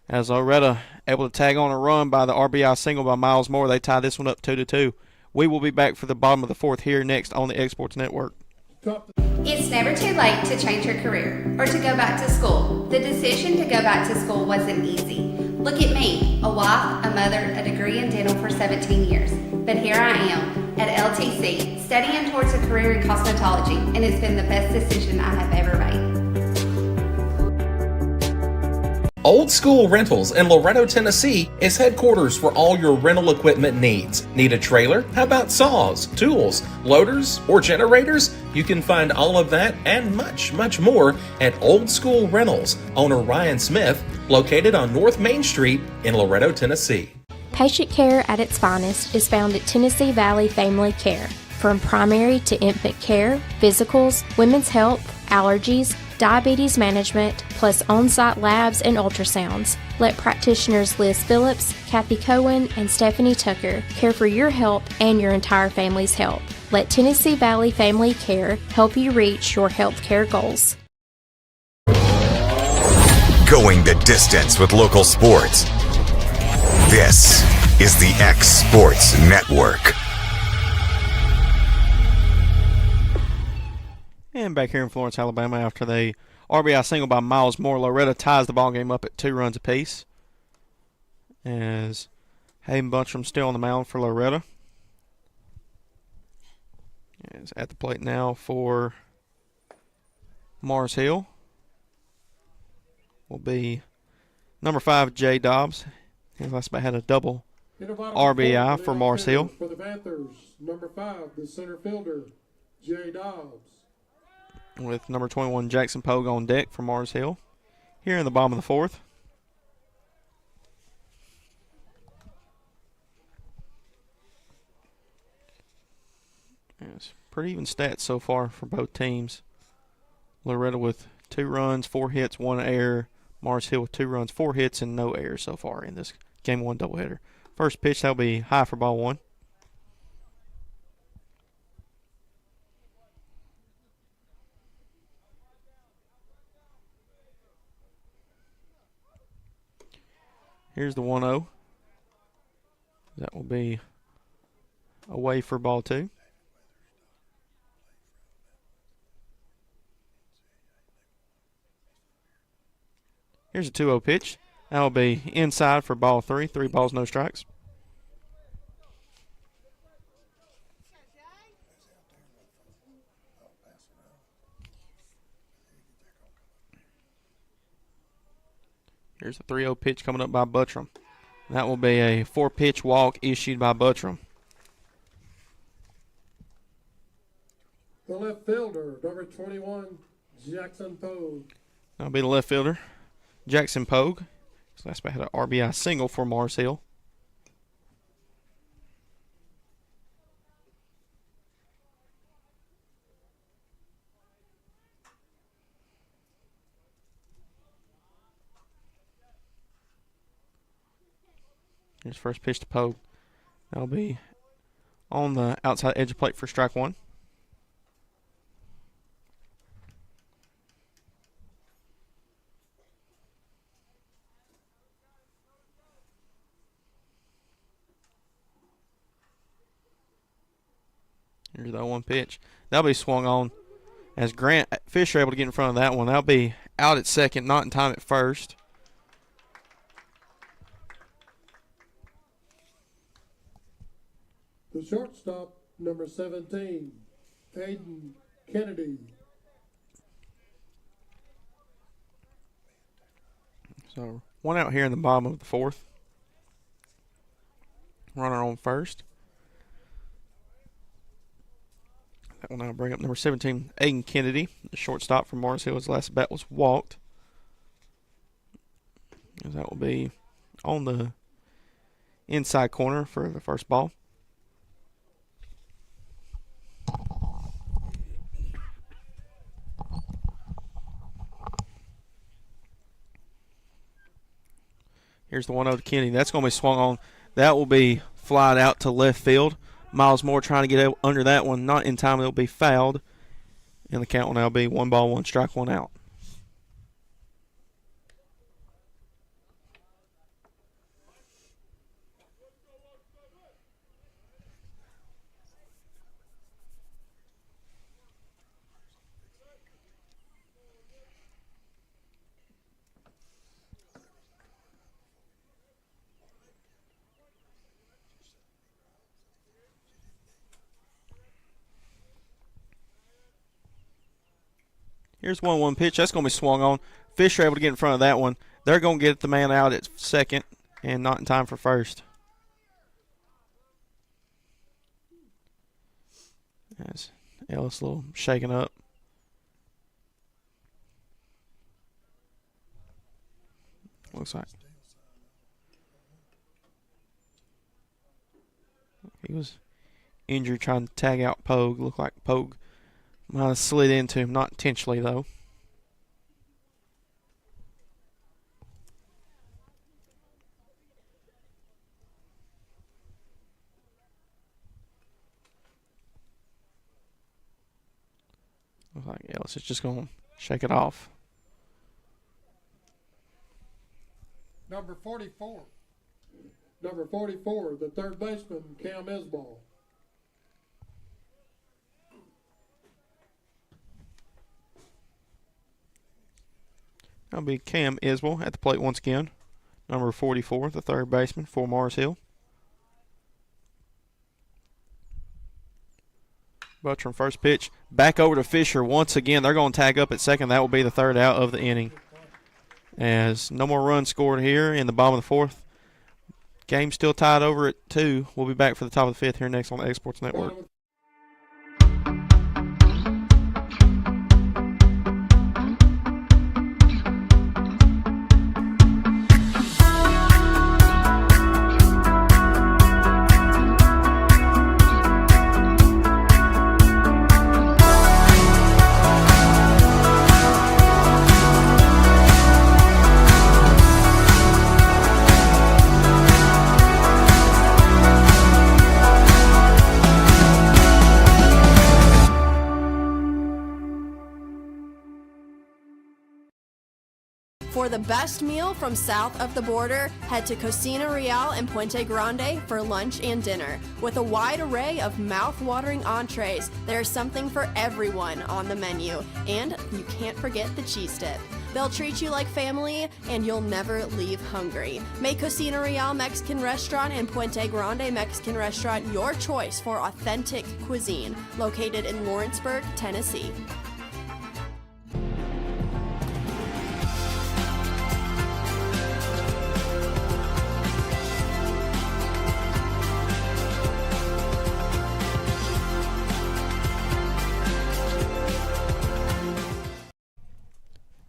As Loretto able to tag on a run by the RBI single by Miles Moore, they tie this one up 2-2. We will be back for the bottom of the fourth here next on the Exports Network. It's never too late to change your career or to go back to school. The decision to go back to school wasn't easy. Look at me, a wife, a mother, a degree in dental for 17 years. But here I am at LTC, studying towards a career in cosmetology, and it's been the best decision I have ever made. Old School Rentals in Loretto, Tennessee is headquarters for all your rental equipment needs. Need a trailer? How about saws, tools, loaders, or generators? You can find all of that and much, much more at Old School Rentals. Owner Ryan Smith, located on North Main Street in Loretto, Tennessee. Patient care at its finest is found at Tennessee Valley Family Care. From primary to infant care, physicals, women's health, allergies, diabetes management, plus on-site labs and ultrasounds. Let practitioners Liz Phillips, Kathy Cohen, and Stephanie Tucker care for your health and your entire family's health. Let Tennessee Valley Family Care help you reach your health care goals. Going the distance with local sports. This is the X Sports Network. And back here in Florence, Alabama, after the RBI single by Miles Moore, Loretto ties the ballgame up at 2 runs apiece. As Hayden Buntram still on the mound for Loretto. Is at the plate now for Mars Hill. Will be number 5, Jay Dobbs. He last bat had a double RBI for Mars Hill. For the Panthers, number 5, the center fielder, Jay Dobbs. With number 21, Jackson Pogue on deck for Mars Hill. Here in the bottom of the fourth. It's pretty even stats so far for both teams. Loretto with 2 runs, 4 hits, 1 error. Mars Hill with 2 runs, 4 hits, and no errors so far in this Game 1 doubleheader. First pitch, that'll be high for ball 1. Here's the 1-0. That will be away for ball 2. Here's a 2-0 pitch. That will be inside for ball 3. 3 balls, no strikes. Here's a 3-0 pitch coming up by Buttram. That will be a 4-pitch walk issued by Buttram. The left fielder, number 21, Jackson Pogue. That'll be the left fielder, Jackson Pogue. His last bat had an RBI single for Mars Hill. Here's first pitch to Pogue. That'll be on the outside edge of plate for strike 1. Here's the 0-1 pitch. That'll be swung on as Grant Fisher able to get in front of that one. That'll be out at second, not in time at first. The shortstop, number 17, Aiden Kennedy. So 1 out here in the bottom of the fourth. Runner on first. That will now bring up number 17, Aiden Kennedy, the shortstop from Mars Hill. His last bat was walked. That will be on the inside corner for the first ball. Here's the 1-0 to Kennedy. That's going to be swung on. That will be flied out to left field. Miles Moore trying to get under that one. Not in time. It'll be fouled And the count will now be 1 ball, 1 strike, 1 out. Here's 1-1 pitch. That's going to be swung on. Fisher able to get in front of that one. They're going to get the man out at second and not in time for first. As Ellis a little shaken up. Looks like he was injured trying to tag out Pogue. Looked like Pogue might have slid into him, not intentionally though. Looks like Ellis is just going to shake it off. Number 44. Number 44, the third baseman, Cam Isball. That'll be Cam Isbell at the plate once again. Number 44, the third baseman for Mars Hill. Buttram first pitch. Back over to Fisher once again. They're going to tag up at second. That will be the third out of the inning. As no more runs scored here in the bottom of the fourth. Game still tied over at 2. We'll be back for the top of the fifth here next on the Exports Network. For the best meal from south of the border, head to Cocina Real in Puente Grande for lunch and dinner. With a wide array of mouth-watering entrees, there's something for everyone on the menu. And you can't forget the cheese dip. They'll treat you like family, and you'll never leave hungry. Make Cocina Real Mexican Restaurant and Puente Grande Mexican Restaurant your choice for authentic cuisine, located in Lawrenceburg, Tennessee.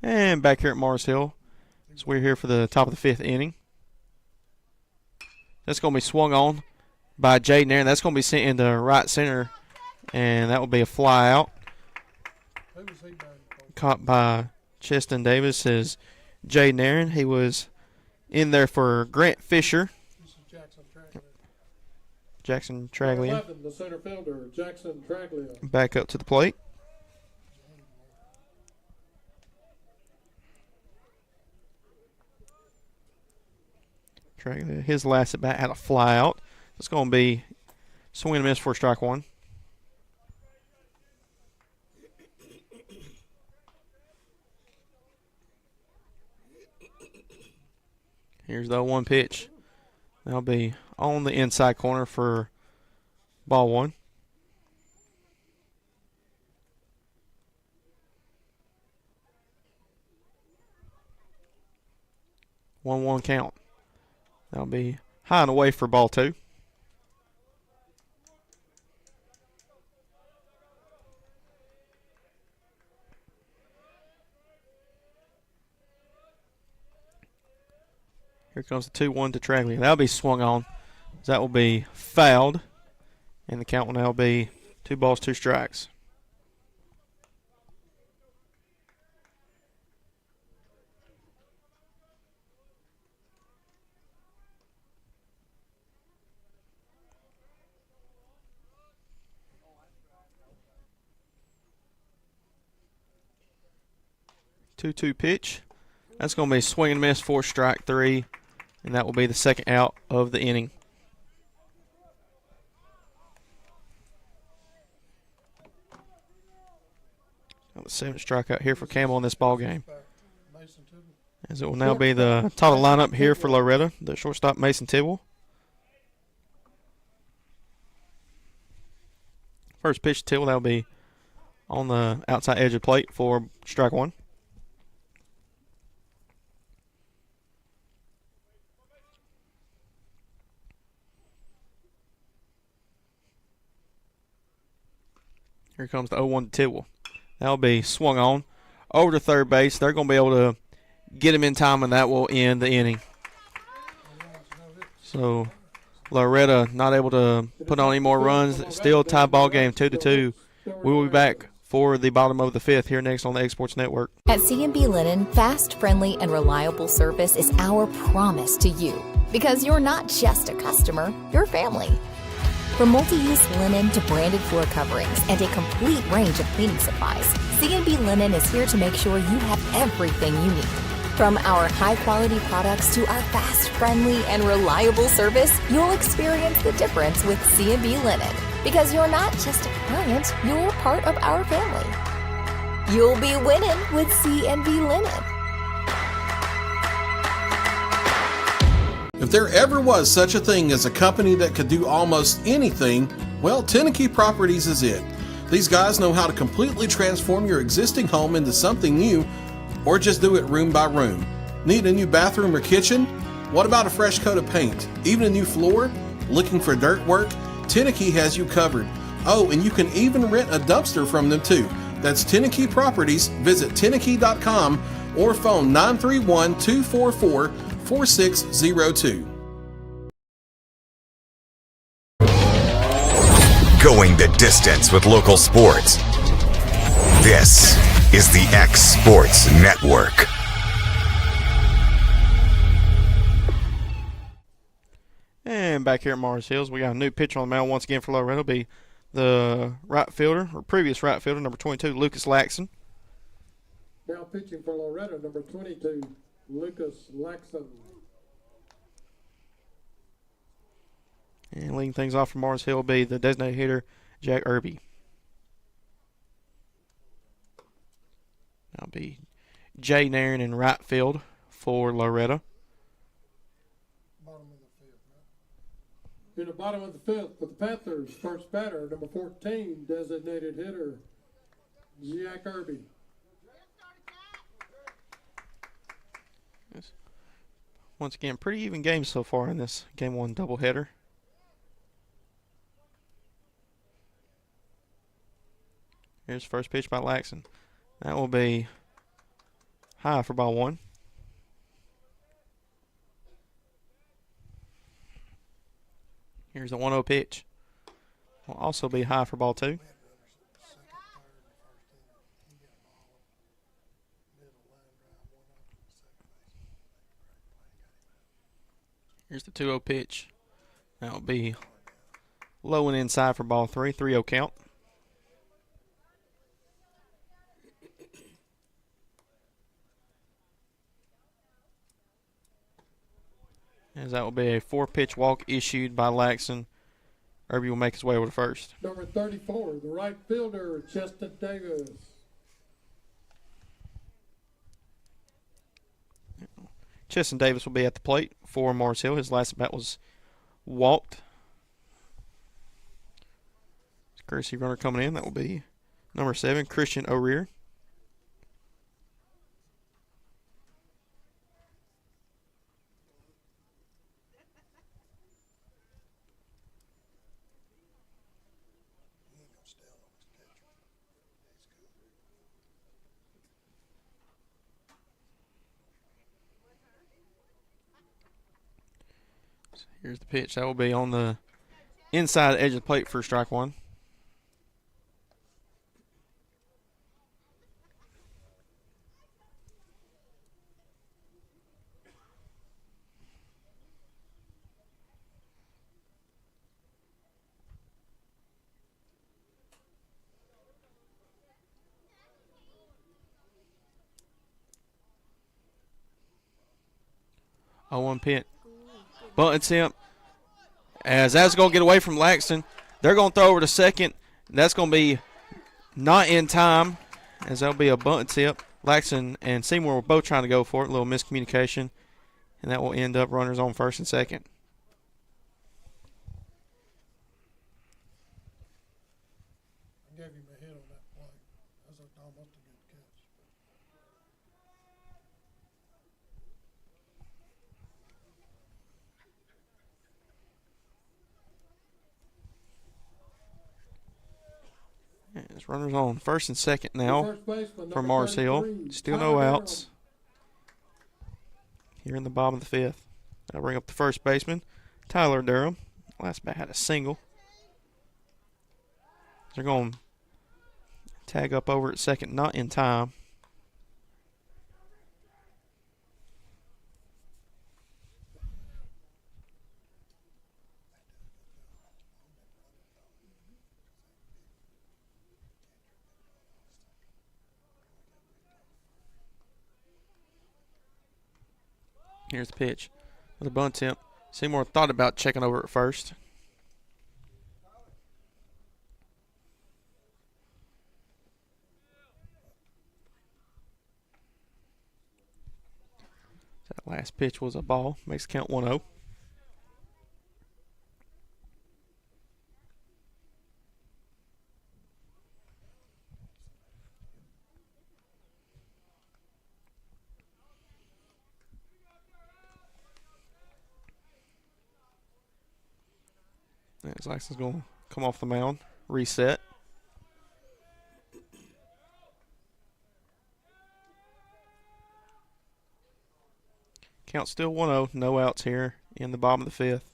And back here at Mars Hill, so we're here for the top of the fifth inning. That's going to be swung on by Jaden Aaron. That's going to be sent into right center, and that will be a fly out. Caught by Cheston Davis as Jaden Aaron. He was in there for Grant Fisher. Jackson Traglia. 11, the center fielder, Jackson Traglia. Back up to the plate. His last at bat had a fly out. It's going to be swing and miss for strike one. Here's the 1 pitch. That'll be on the inside corner for ball one. One count. That'll be high and away for ball two. Here comes the 2-1 to Traglia. That'll be swung on. That will be fouled. And the count will now be 2 balls, 2 strikes. 2-2 pitch. That's going to be swing and miss for strike 3, and that will be the second out of the inning. That was 7th strikeout here for Campbell in this ball game. As it will now be the total lineup here for Loretto, the shortstop Mason Tibble. First pitch to Tibble, that will be on the outside edge of the plate for strike 1. Here comes the 0-1 to Tibble. That'll be swung on over to third base. They're going to be able to get him in time, and that will end the inning. So Loretto not able to put on any more runs. Still a tie ball game, 2-2. We will be back for the bottom of the 5th here next on the Exports Network. At C&B Linen, fast, friendly, and reliable service is our promise to you. Because you're not just a customer, you're family. From multi-use linen to branded floor coverings and a complete range of cleaning supplies, C&B Linen is here to make sure you have everything you need. From our high-quality products to our fast, friendly, and reliable service, you'll experience the difference with C&B Linen. Because you're not just a client, you're part of our family. You'll be winning with C&B Linen. If there ever was such a thing as a company that could do almost anything, well, Tenneke Properties is it. These guys know how to completely transform your existing home into something new, or just do it room by room. Need a new bathroom or kitchen? What about a fresh coat of paint? Even a new floor? Looking for dirt work? Tenneke has you covered. Oh, and you can even rent a dumpster from them too. That's Tenneke Properties. Visit Tenneke.com or phone 931-244-4602. Going the distance with local sports. This is the X Sports Network. And back here at Mars Hills, we got a new pitcher on the mound once again for Loretto. It'll be the right fielder, or previous right fielder, number 22, Lucas Laxon. Now pitching for Loretto, number 22, Lucas Laxon. And leading things off for Mars Hill will be the designated hitter, Jack Irby. That'll be Jay Nairn in right field for Loretto. In the bottom of the 5th for the Panthers, first batter, number 14, designated hitter, Jack Irby. Once again, pretty even game so far in this Game 1 doubleheader. Here's first pitch by Laxon. That will be high for ball 1. Here's the 1-0 pitch. Will also be high for ball 2. Here's the 2-0 pitch. That will be low and inside for ball 3. 3-0 count. As that will be a 4-pitch walk issued by Laxon. Irby will make his way over to first. Number 34, the right fielder, Cheston Davis. Cheston Davis will be at the plate for Mars Hill. His last bat was walked. Courtesy runner coming in. That will be number 7, Christian O'Rear. Here's the pitch. That will be on the inside edge of the plate for strike 1. 0-1 pitch. Bunt attempt. As that's going to get away from Laxton. They're going to throw over to second. That's going to be not in time, as that'll be a bunt attempt. Laxton and Seymour were both trying to go for it. A little miscommunication. And that will end up runners on first and second. I gave him a hit on that play. That was almost a good catch. It's runners on first and second now First baseman, for number Mars Hill. 33, Still Tyler no Darrell. outs here in the bottom of the fifth. I'll bring up the first baseman, Tyler Durham. Last bat had a single. They're going to tag up over at second, not in time. Here's the pitch. Another bunt attempt. Seymour thought about checking over at first. That last pitch was a ball. Makes the count 1-0. As Laxton's going to come off the mound, reset. Count still 1-0, no outs here in the bottom of the fifth.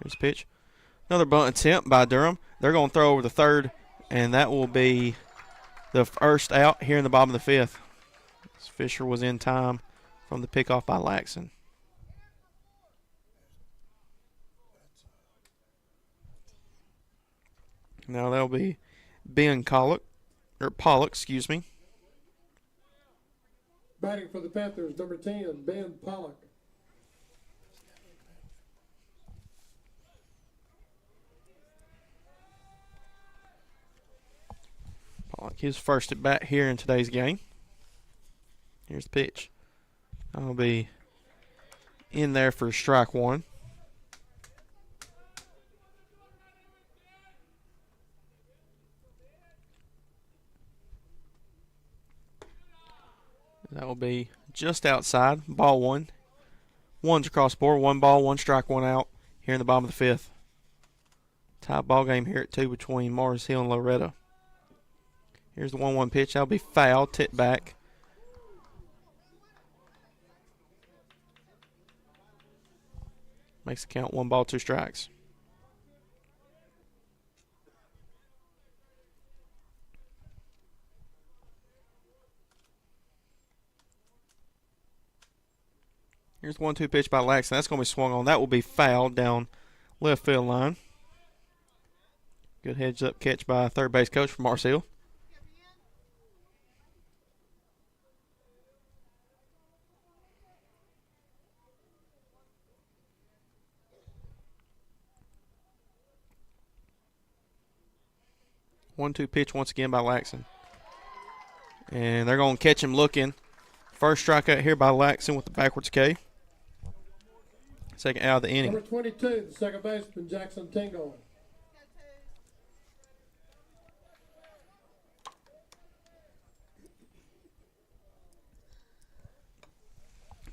Here's the pitch. Another bunt attempt by Durham. They're going to throw over the third, and that will be the first out here in the bottom of the fifth. Fisher was in time from the pickoff by Laxton. Now that'll be Ben Pollock, excuse me. Batting for the Panthers, number 10, Ben Pollock. Pollock, his first at bat here in today's game. Here's the pitch. That'll be in there for strike one. That will be just outside. Ball one. One's across the board. 1 ball, 1 strike, 1 out here in the bottom of the fifth. Tie ball game here at 2 between Mars Hill and Loretto. Here's the 1-1 pitch. That'll be foul. Tip back. Makes the count 1 ball, 2 strikes. Here's the 1-2 pitch by Laxton. That's going to be swung on. That will be fouled down left field line. Good heads up catch by third base coach from Mars Hill. One-two pitch once again by Laxton. And they're going to catch him looking. First strikeout here by Laxton with the backwards K. Second out of the inning. Number 22, the second baseman, Jackson Tingle.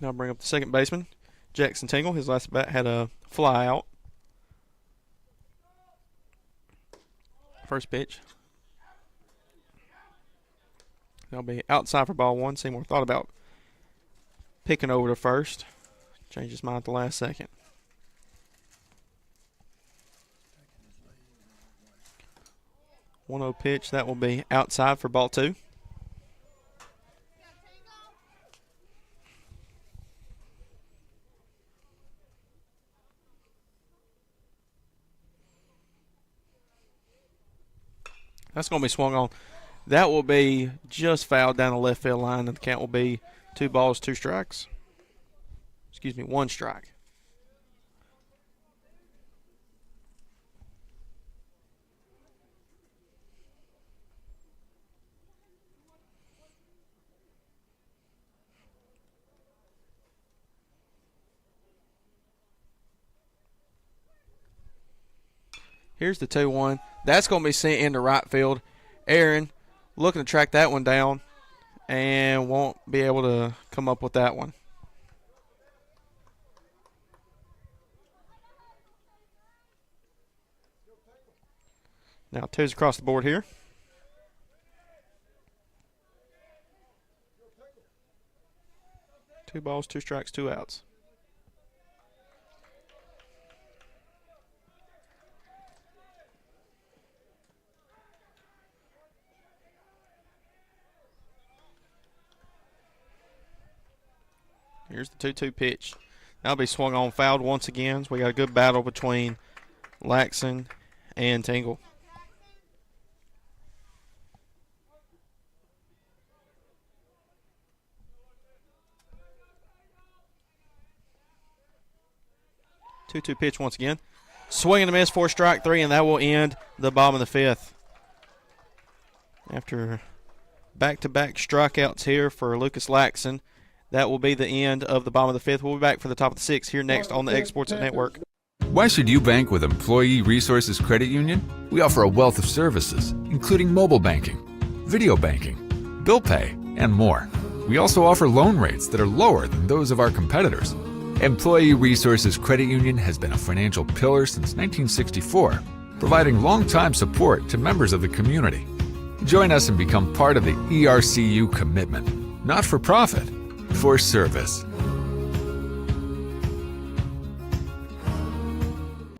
Now bring up the second baseman, Jackson Tingle. His last bat had a fly out. First pitch. That'll be outside for ball one. Seymour thought about picking over to first. Changed his mind at the last second. One-0 pitch. That will be outside for ball two. That's going to be swung on. That will be just fouled down the left field line, and the count will be 2 balls, 2 strikes. Excuse me, 1 strike. Here's the 2-1. That's going to be sent into right field. Aaron looking to track that one down and won't be able to come up with that one. Now 2's across the board here. Two balls, 2 strikes, 2 outs. Here's the 2-2 pitch. That'll be swung on, fouled once again. So we got a good battle between Laxon and Tingle. Two-two pitch once again. Swing and a miss for strike 3, and that will end the bottom of the 5th. After back-to-back strikeouts here for Lucas Laxon, that will be the end of the bottom of the 5th. We'll be back for the top of the 6th here next on the Exports Network. Why should you bank with Employee Resources Credit Union? We offer a wealth of services, including mobile banking, video banking, bill pay, and more. We also offer loan rates that are lower than those of our competitors. Employee Resources Credit Union has been a financial pillar since 1964, providing long-time support to members of the community. Join us and become part of the ERCU commitment, not for profit, for service.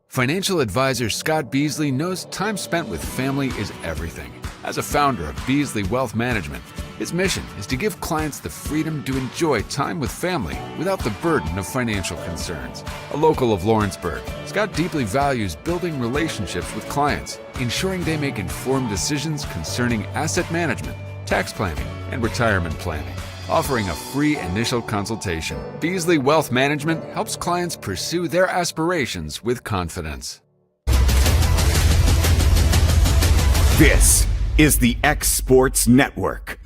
Financial advisor Scott Beasley knows time spent with family is everything. As a founder of Beasley Wealth Management, his mission is to give clients the freedom to enjoy time with family without the burden of financial concerns. A local of Lawrenceburg, Scott deeply values building relationships with clients, ensuring they make informed decisions concerning asset management, tax planning, and retirement planning. Offering a free initial consultation, Beasley Wealth Management helps clients pursue their aspirations with confidence. This is the X Sports Network.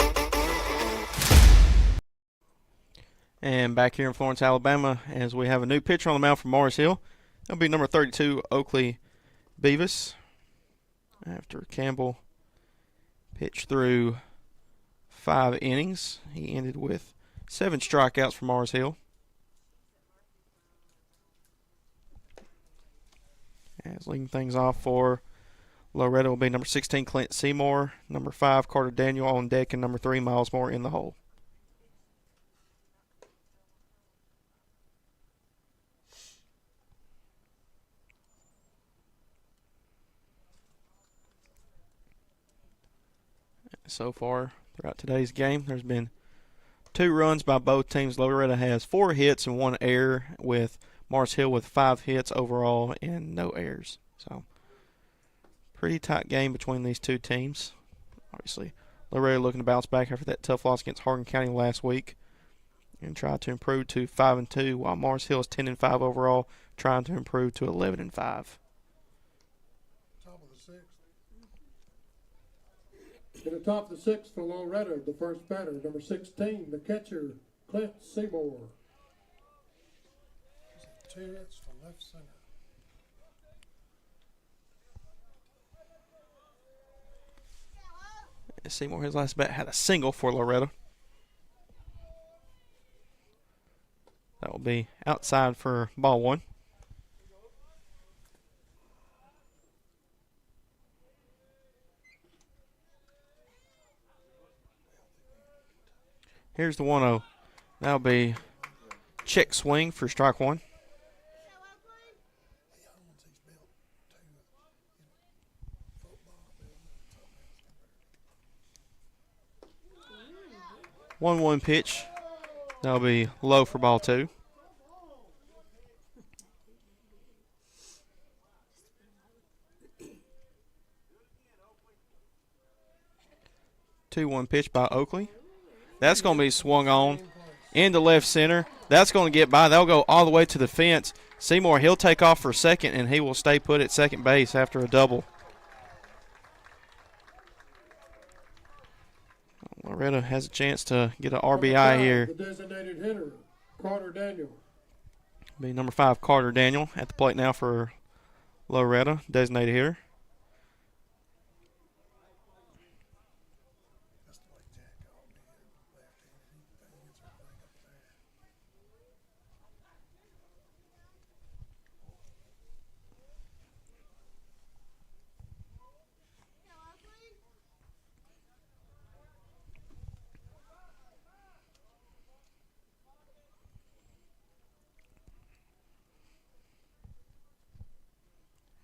And back here in Florence, Alabama, as we have a new pitcher on the mound for Mars Hill. That'll be number 32, Oakley Beavis. After Campbell pitched through 5 innings, he ended with 7 strikeouts for Mars Hill. As leading things off for Loretto will be number 16, Clint Seymour, number 5, Carter Daniel on deck, and number 3, Miles Moore in the hole. So far throughout today's game, there's been 2 runs by both teams. Loretto has 4 hits and 1 error, with Mars Hill with 5 hits overall and no errors. So, pretty tight game between these 2 teams. Obviously, Loretto looking to bounce back after that tough loss against Hardin County last week and try to improve to 5-2, while Mars Hill is 10-5 overall, trying to improve to 11-5. In the top of the 6th for Loretto, the first batter, number 16, the catcher, Clint Seymour. 2 hits to left center. Seymour, his last bat, had a single for Loretto. That will be outside for ball 1. Here's the 1-0. That'll be check swing for strike 1. One pitch. That'll be low for ball 2. 2-1 pitch by Oakley. That's going to be swung on into left center. That's going to get by. That'll go all the way to the fence. Seymour, he'll take off for second, and he will stay put at second base after a double. Loretto has a chance to get an RBI here. The designated hitter, Carter Daniel. Be number 5, Carter Daniel, at the plate now for Loretto, designated hitter.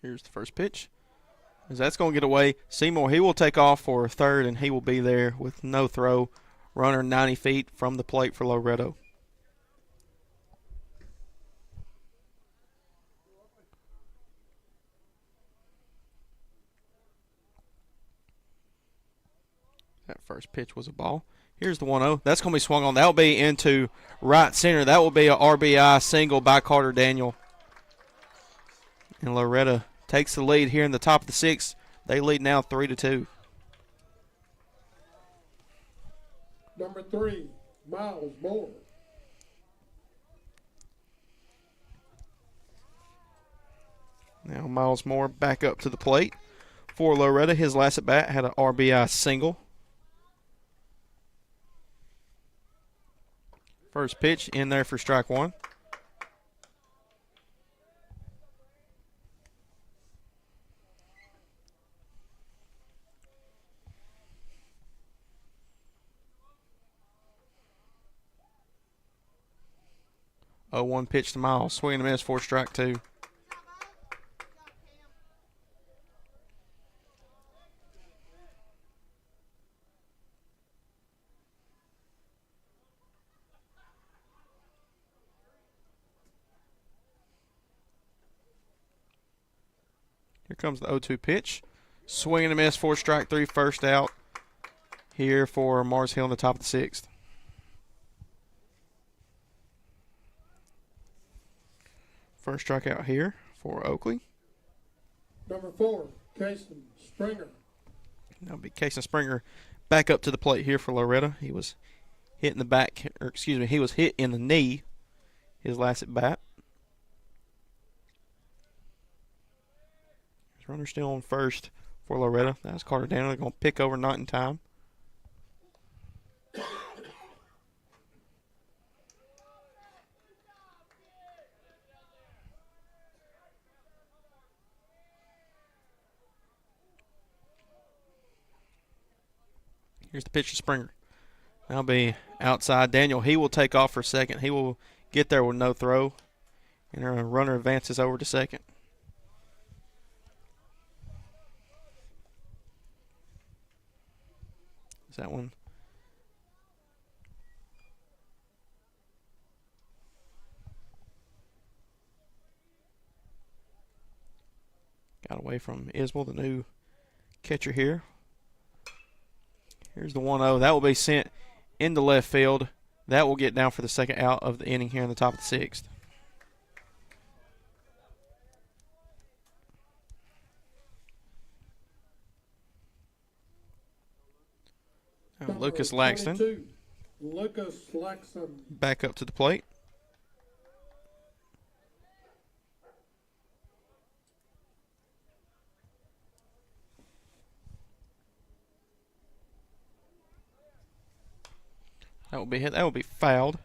Here's the first pitch. As that's going to get away, Seymour, he will take off for third, and he will be there with no throw. Runner 90 feet from the plate for Loretto. That first pitch was a ball. Here's the 1-0. That's going to be swung on. That will be into right center. That will be an RBI single by Carter Daniel. And Loretto takes the lead here in the top of the 6th. They lead now 3-2. Number 3, Miles Moore. Now Miles Moore back up to the plate for Loretto. His last at bat had an RBI single. First pitch in there for strike 1. Oh, 1 pitch to Miles. Swing and a miss for strike 2. Here comes the 0-2 pitch. Swing and a miss for strike 3. First out here for Mars Hill in the top of the 6th. First strikeout here for Oakley. Number 4, Kason Springer. That'll be Kason Springer back up to the plate here for Loretto. He was hit in the back, or excuse me, he was hit in the knee his last at bat. His runner still on first for Loretto. That's Carter Daniel. They're going to pick over, not in time. Here's the pitch to Springer. That'll be outside. Daniel, he will take off for second. He will get there with no throw. And our runner advances over to second. Is that one? Got away from Ismail, the new catcher here. Here's the 1-0. That will be sent into left field. That will get down for the second out of the inning here in the top of the 6th. Now Lucas Laxton. Lucas Laxton. Back up to the plate. That will be hit. That will be fouled.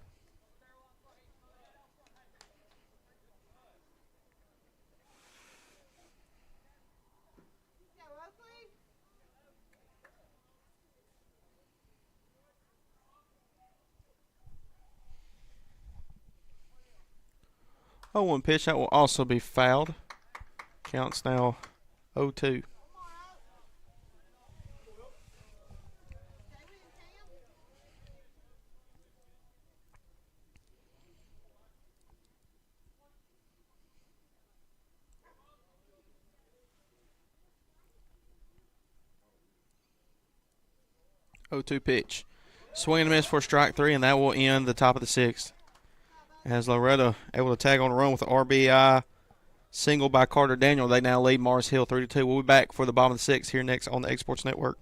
Oh, 1 pitch. That will also be fouled. Counts now 0-2. 0-2 pitch. Swing and a miss for strike 3, and that will end the top of the 6th. As Loretto able to tag on the run with the RBI single by Carter Daniel, they now lead Mars Hill 3-2. We'll be back for the bottom of the 6th here next on the Exports Network.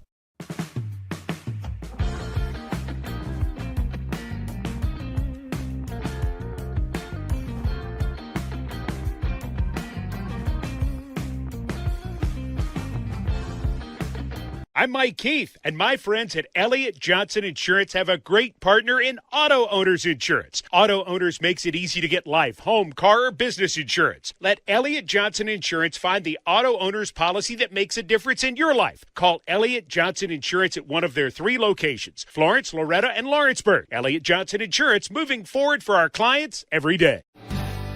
I'm Mike Keith, and my friends at Elliott Johnson Insurance have a great partner in Auto Owners Insurance. Auto Owners makes it easy to get life, home, car, or business insurance. Let Elliott Johnson Insurance find the Auto Owners policy that makes a difference in your life. Call Elliott Johnson Insurance at one of their 3 locations, Florence, Loretto, and Lawrenceburg. Elliott Johnson Insurance, moving forward for our clients every day.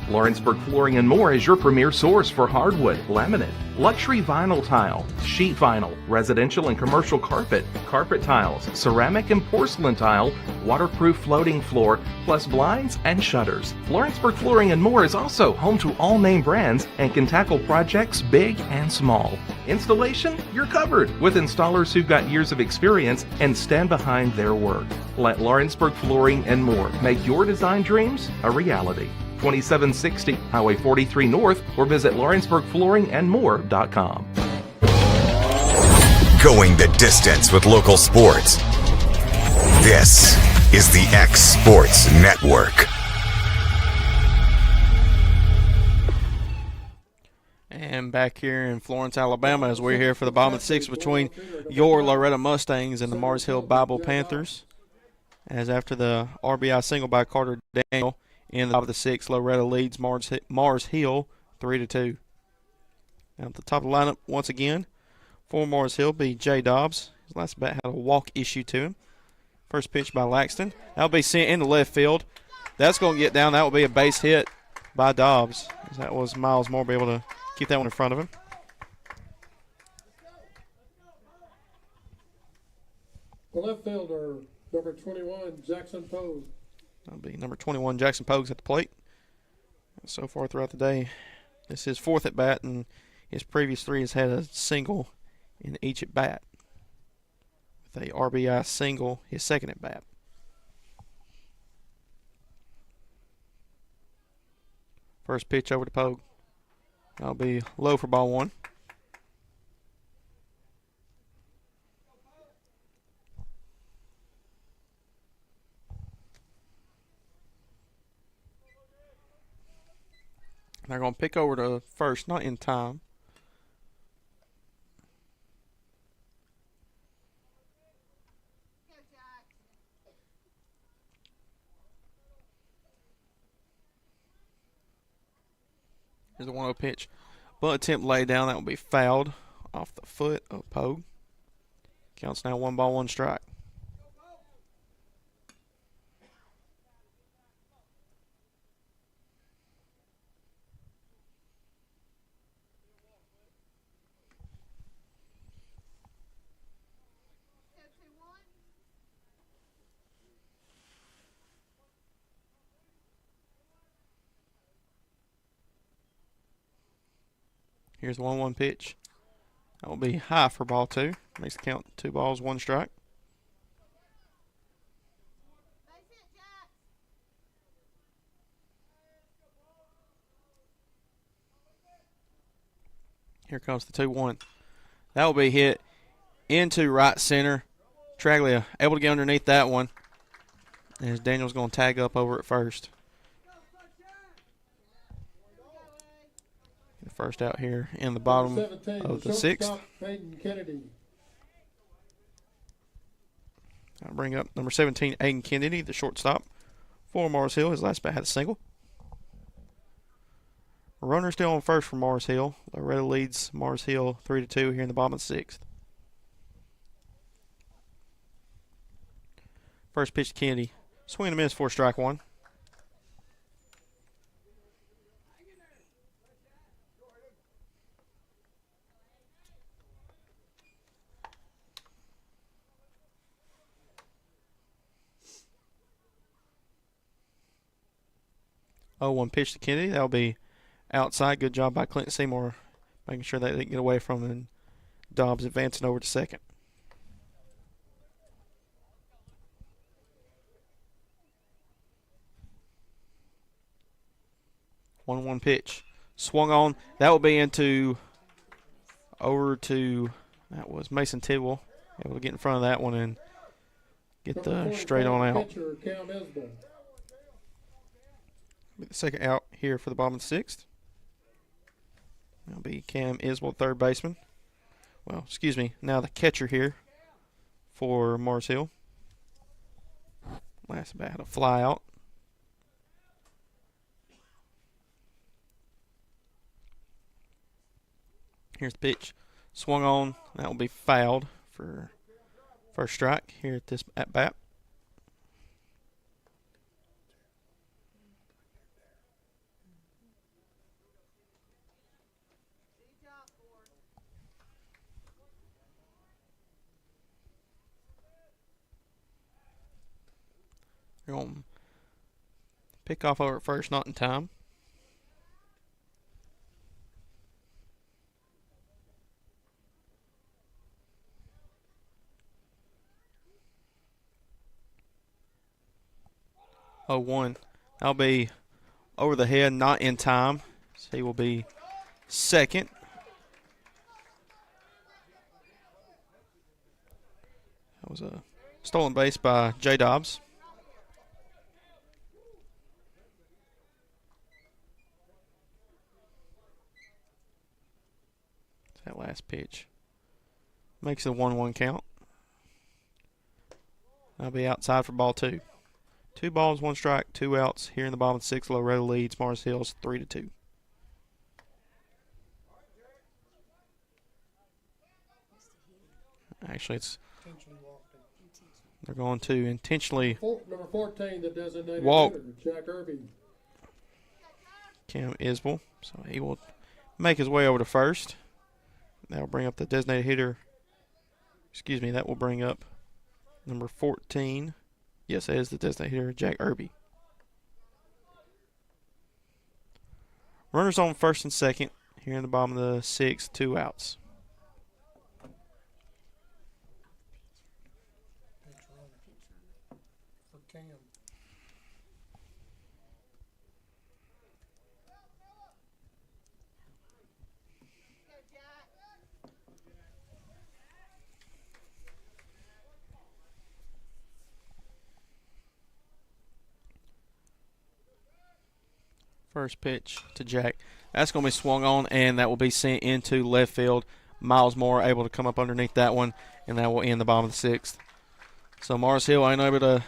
Lawrenceburg Flooring and More is your premier source for hardwood, laminate, luxury vinyl tile, sheet vinyl, residential and commercial carpet, carpet tiles, ceramic and porcelain tile, waterproof floating floor, plus blinds and shutters. Lawrenceburg Flooring and More is also home to all name brands and can tackle projects big and small. Installation, you're covered with installers who've got years of experience and stand behind their work. Let Lawrenceburg Flooring and More make your design dreams a reality. 2760 Highway 43 North, or visit LawrenceburgFlooringandMore.com. Going the distance with local sports. This is the X Sports Network. And back here in Florence, Alabama, as we're here for the bottom of the 6th between your Loretto Mustangs and the Mars Hill Bible Panthers. As after the RBI single by Carter Daniel, in the top of the 6th, Loretto leads Mars Hill 3-2. Now at the top of the lineup once again for Mars Hill be Jay Dobbs. His last bat had a walk issue to him. First pitch by Laxton. That'll be sent into left field. That's going to get down. That will be a base hit by Dobbs. That was Miles Moore be able to keep that one in front of him. The left fielder, number 21, Jackson Poe. That'll be number 21, Jackson Pogues at the plate. So far throughout the day, this is his 4th at bat, and his previous 3 has had a single in each at bat. With a RBI single, his 2nd at bat. First pitch over to Pogue. That'll be low for ball 1. They're going to pick over to first, not in time. Here's the 1-0 pitch. Bunt attempt laid down. That will be fouled off the foot of Pogue. Counts now 1-1 strike. Here's the 1-1 pitch. That will be high for ball 2. Makes the count 2 balls, 1 strike. Here comes the 2-1. That will be hit into right center. Traglia able to get underneath that one. As Daniel's going to tag up over at first. The first out here in the bottom of the 6th. I'll bring up number 17, Aiden Kennedy, the shortstop for Mars Hill. His last bat had a single. Runner still on first for Mars Hill. Loretto leads Mars Hill 3-2 here in the bottom of the 6th. First pitch to Kennedy. Swing and a miss for strike 1. Oh, 1 pitch to Kennedy. That'll be outside. Good job by Clint Seymour making sure that they didn't get away from him. And Dobbs advancing over to second. 1-1 pitch. Swung on. That will be over to, that was Mason Tidwell. Able to get in front of that one and get the straight on out. Pitcher, Cam Isbell. The second out here for the bottom of the sixth. That'll be Cam Isbell, third baseman. Well, excuse me. Now the catcher here for Mars Hill. Last bat had a fly out. Here's the pitch. Swung on. That will be fouled for first strike here at this at bat. They're going to pick off over at first, not in time. Oh, 1. That'll be over the head, not in time. So he will be second. That was a stolen base by Jay Dobbs. That last pitch makes it a 1-1 count. That'll be outside for ball 2. 2 balls, 1 strike, 2 outs. Here in the bottom of the 6th, Loretto leads Mars Hills 3-2. Actually, they're going to intentionally Number 14, the designated walk hitter, Jack Irby. Cam Isbell. So he will make his way over to first. That will bring up the designated hitter. Excuse me, that will bring up number 14. Yes, that is the designated hitter, Jack Irby. Runners on first and second. Here in the bottom of the 6th, 2 outs. For Cam. First pitch to Jack. That's going to be swung on, and that will be sent into left field. Miles Moore able to come up underneath that one, and that will end the bottom of the 6th. So Mars Hill ain't able to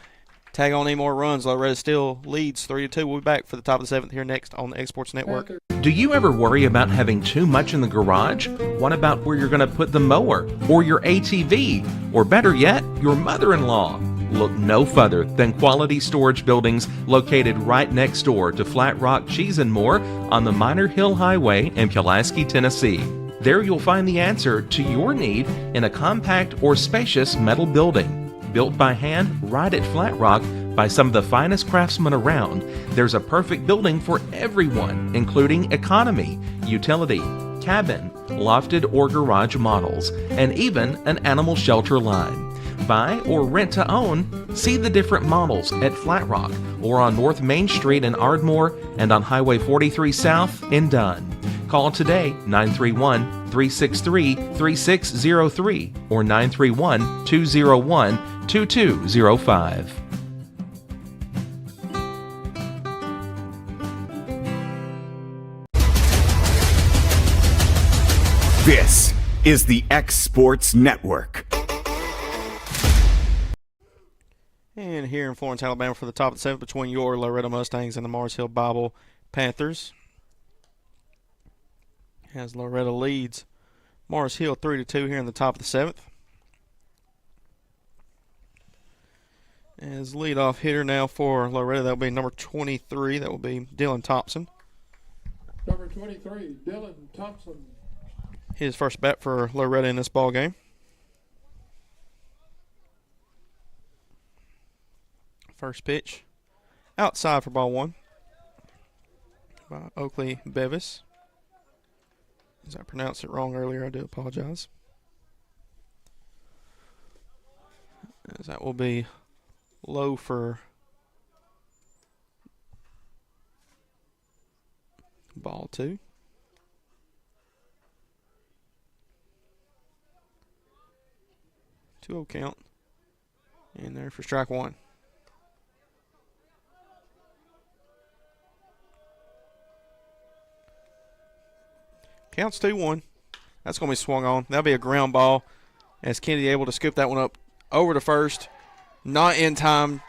tag on any more runs. Loretto still leads 3-2. We'll be back for the top of the 7th here next on the Exports Network. Do you ever worry about having too much in the garage? What about where you're going to put the mower, or your ATV, or better yet, your mother-in-law? Look no further than Quality Storage Buildings located right next door to Flat Rock Cheese and More on the Minor Hill Highway in Pulaski, Tennessee. There you'll find the answer to your need in a compact or spacious metal building. Built by hand right at Flat Rock by some of the finest craftsmen around, there's a perfect building for everyone, including economy, utility, cabin, lofted or garage models, and even an animal shelter line. Buy or rent to own, see the different models at Flat Rock or on North Main Street in Ardmore and on Highway 43 South in Dunn. Call today 931-363-3603 or 931-201-2205. This is the X Sports Network. And here in Florence, Alabama for the top of the 7th between your Loretto Mustangs and the Mars Hill Bible Panthers. As Loretto leads Mars Hill 3-2 here in the top of the 7th. As leadoff hitter now for Loretto, that will be number 23. That will be Dylan Thompson. Number 23, Dylan Thompson. His first bat for Loretto in this ball game. First pitch outside for ball 1 by Oakley Bevis. As I pronounced it wrong earlier, I do apologize. As that will be low for Ball 2. Two-0 count. And there for strike one. Counts 2-1. That's going to be swung on. That'll be a ground ball as Kennedy able to scoop that one up over to first. Not in time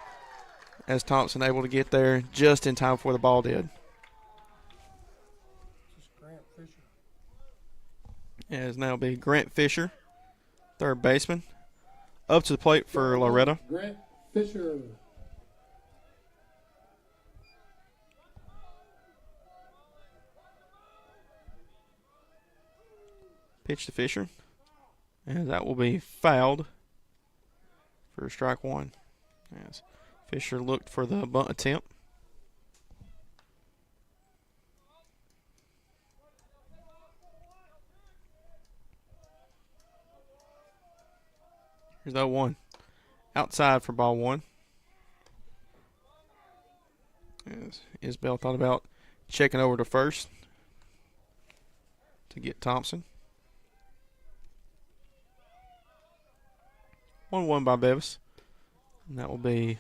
as Thompson able to get there just in time before the ball did. As now be Grant Fisher, third baseman. Up to the plate for Loretto. Grant Fisher. Pitch to Fisher. And that will be fouled for strike one. As Fisher looked for the bunt attempt. Here's that one. Outside for ball one. As Isbell thought about checking over to first to get Thompson. 1-1 by Bevis. And that will be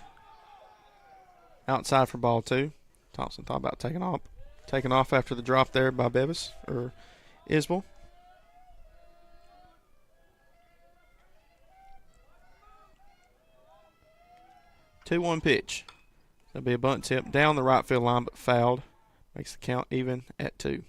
outside for ball two. Thompson thought about taking off after the drop there by Bevis or Isbell. 2-1 pitch. That'll be a bunt tip down the right field line, but fouled. Makes the count even at 2.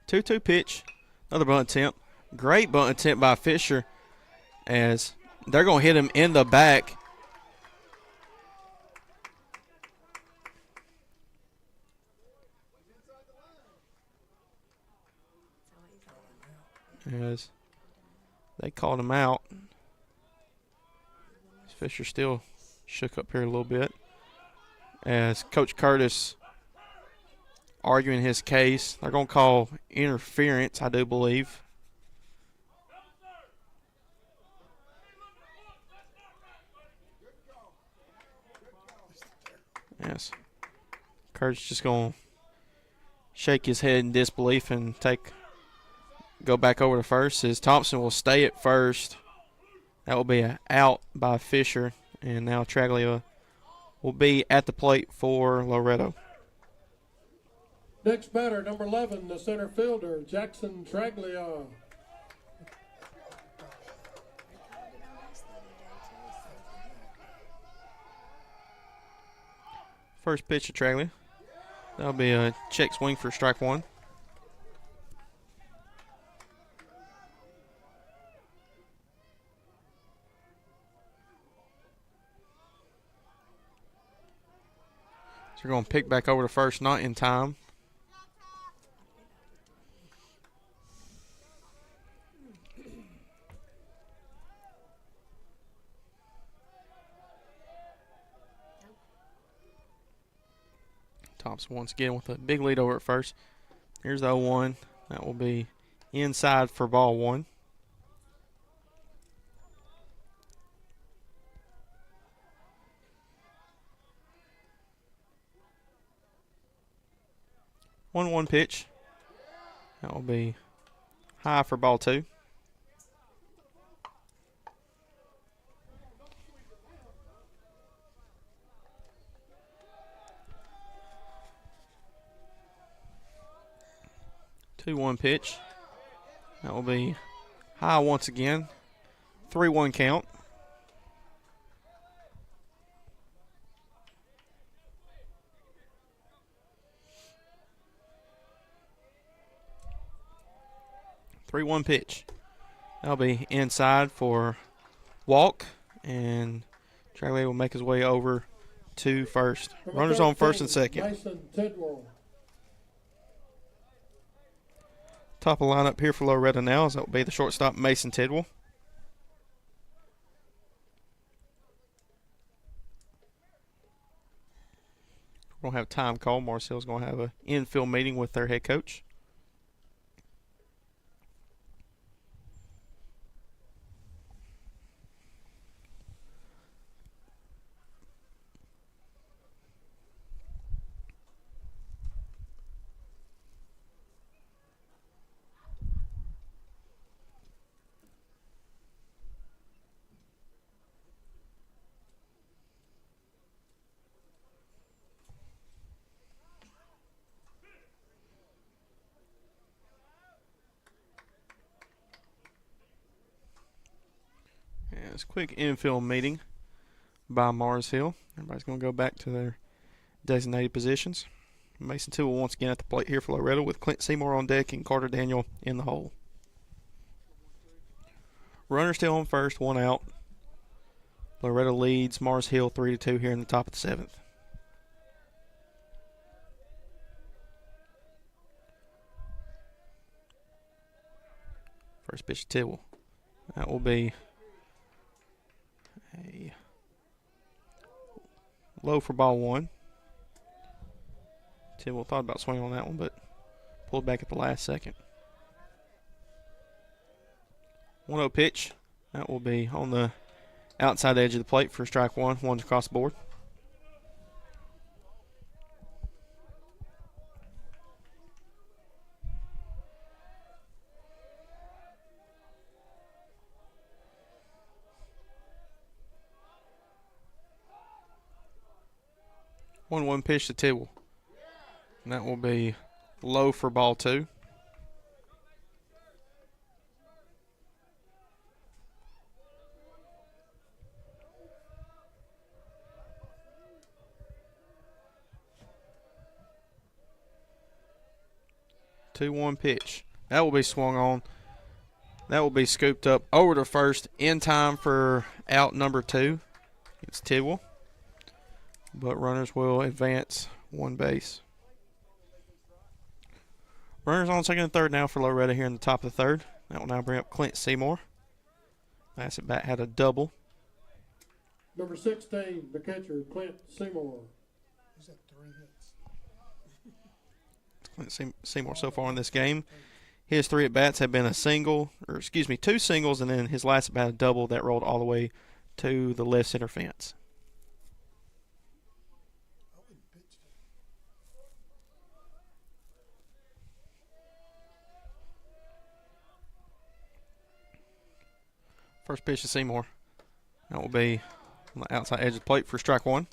Two pitch. Another bunt attempt. Great bunt attempt by Fisher as they're going to hit him in the back. As they called him out. Fisher still shook up here a little bit. As Coach Curtis arguing his case. They're going to call interference, I do believe. Yes. Curtis just going to shake his head in disbelief and go back over to first. As Thompson will stay at first. That will be an out by Fisher. And now Traglia will be at the plate for Loretto. Next batter, number 11, the center fielder, Jackson Traglia. First pitch to Traglia. That'll be a check swing for strike one. So we're going to pick back over to first, not in time. Thompson once again with a big lead over at first. Here's the 0-1. That will be inside for ball one. One pitch. That will be high for ball two. Two-one pitch. That will be high once again. 3-1 count. Three-one pitch. That'll be inside for walk, and Traglia will make his way over to first. Runners on first and second. Mason Tidwell. Top of the lineup here for Loretto now is that will be the shortstop Mason Tidwell. We're going to have a time call. Mars Hill's going to have an infield meeting with their head coach. It's a quick infield meeting by Mars Hill. Everybody's going to go back to their designated positions. Mason Tewell once again at the plate here for Loretto with Clint Seymour on deck and Carter Daniel in the hole. Runner still on first, one out. Loretto leads Mars Hill 3-2 here in the top of the 7th. First pitch to Tewell. That will be a low for ball one. Tewell thought about swinging on that one, but pulled back at the last second. 1-0 pitch. That will be on the outside edge of the plate for strike one. One's across the board. One pitch to Tewell. And that will be low for ball two. Two-one pitch. That will be swung on. That will be scooped up over to first in time for out number two. It's Tewell. But runners will advance one base. Runners on second and third now for Loretto here in the top of the third. That will now bring up Clint Seymour. Last at bat had a double. Number 16, the catcher, Clint Seymour. He's at 3 hits. Clint Seymour so far in this game. His 3 at bats have been two singles, and then his last at bat a double that rolled all the way to the left center fence. First pitch to Seymour. That will be on the outside edge of the plate for strike one.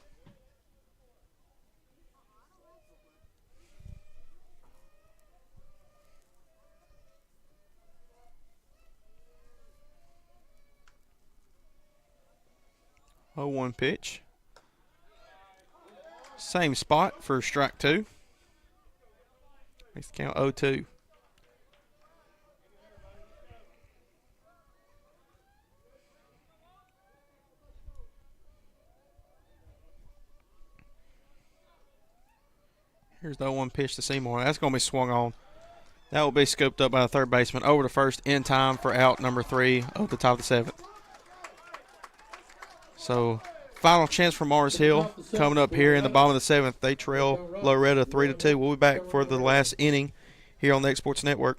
Oh, 1 pitch. Same spot for strike two. Makes the count 0-2. Here's the 0-1 pitch to Seymour. That's going to be swung on. That will be scooped up by the third baseman over to first in time for out number 3 of the top of the 7th. So, final chance for Mars Hill coming up here in the bottom of the 7th. They trail Loretto 3-2. We'll be back for the last inning here on the X Sports Network.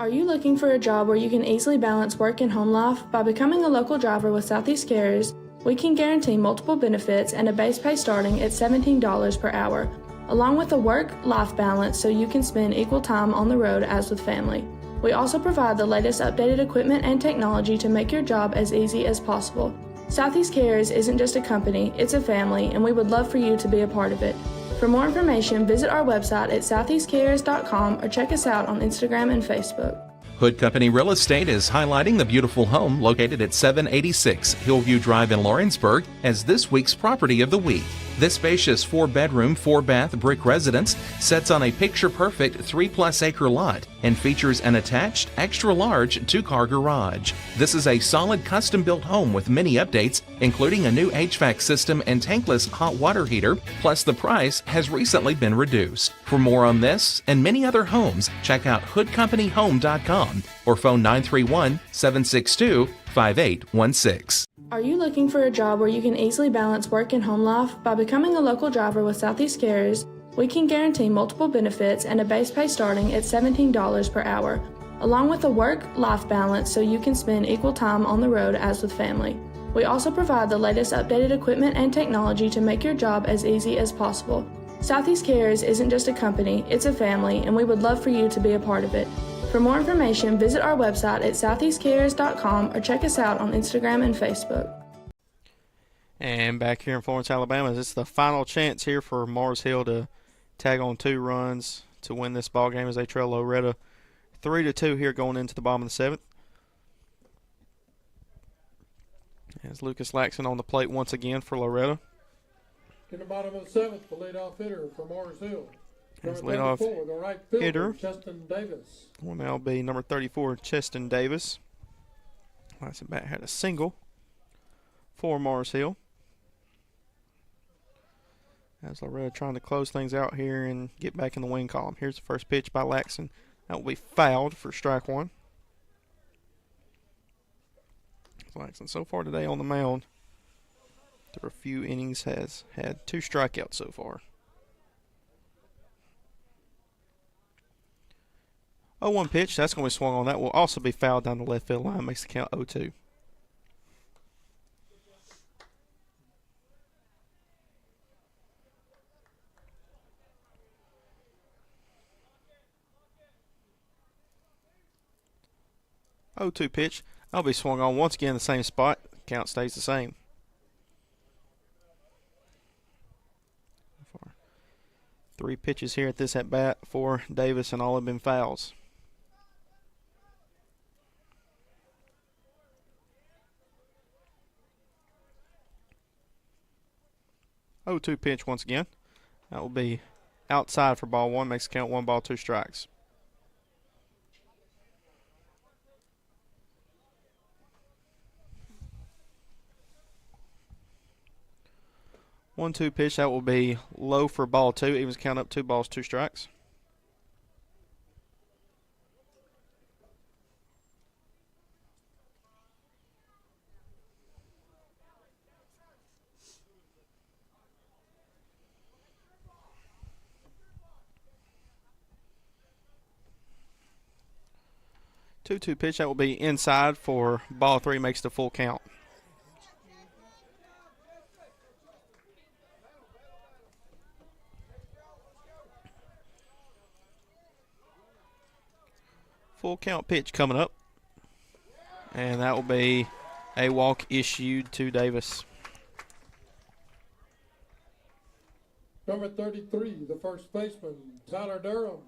Are you looking for a job where you can easily balance work and home life? By becoming a local driver with Southeast Carriers, we can guarantee multiple benefits and a base pay starting at $17 per hour, along with a work-life balance so you can spend equal time on the road as with family. We also provide the latest updated equipment and technology to make your job as easy as possible. Southeast Carriers isn't just a company, it's a family, and we would love for you to be a part of it. For more information, visit our website at southeastcarriers.com or check us out on Instagram and Facebook. Hood Company Real Estate is highlighting the beautiful home located at 786 Hillview Drive in Lawrenceburg as this week's property of the week. This spacious 4-bedroom, 4-bath brick residence sits on a picture-perfect 3+ acre lot and features an attached, extra-large 2-car garage. This is a solid custom-built home with many updates, including a new HVAC system and tankless hot water heater, plus the price has recently been reduced. For more on this and many other homes, check out hoodcompanyhome.com or phone 931-762-5816. Are you looking for a job where you can easily balance work and home life? By becoming a local driver with Southeast Carriers, we can guarantee multiple benefits and a base pay starting at $17 per hour, along with a work-life balance so you can spend equal time on the road as with family. We also provide the latest updated equipment and technology to make your job as easy as possible. Southeast Carriers isn't just a company, it's a family, and we would love for you to be a part of it. For more information, visit our website at southeastcarriers.com or check us out on Instagram and Facebook. And back here in Florence, Alabama, it's the final chance here for Mars Hill to tag on 2 runs to win this ball game as they trail Loretto 3-2 here going into the bottom of the 7th. As Lucas Laxon on the plate once again for Loretto. In the bottom of the 7th, the leadoff hitter for Mars Hill. As Number leadoff 34, the right fielder, hitter Justin Davis. will now be number 34, Cheston Davis. Last at bat had a single for Mars Hill. As Loretto trying to close things out here and get back in the win column. Here's the first pitch by Laxon. That will be fouled for strike 1. Laxon so far today on the mound, through a few innings, has had 2 strikeouts so far. 0-1 pitch, that's going to be swung on. That will also be fouled down the left field line, makes the count 0-2. Oh-2 pitch. That'll be swung on once again in the same spot. Count stays the same. 3 pitches here at this at bat for Davis, and all have been fouls. Oh, 2 pitch once again. That will be outside for ball 1. Makes the count 1 ball, 2 strikes. One-two pitch, that will be low for ball 2. Evens count up 2 balls, 2 strikes. Two-two pitch, that will be inside for ball 3. Makes the full count. Full count pitch coming up. And that will be a walk issued to Davis. Number 33, the first baseman, Tyler Durham.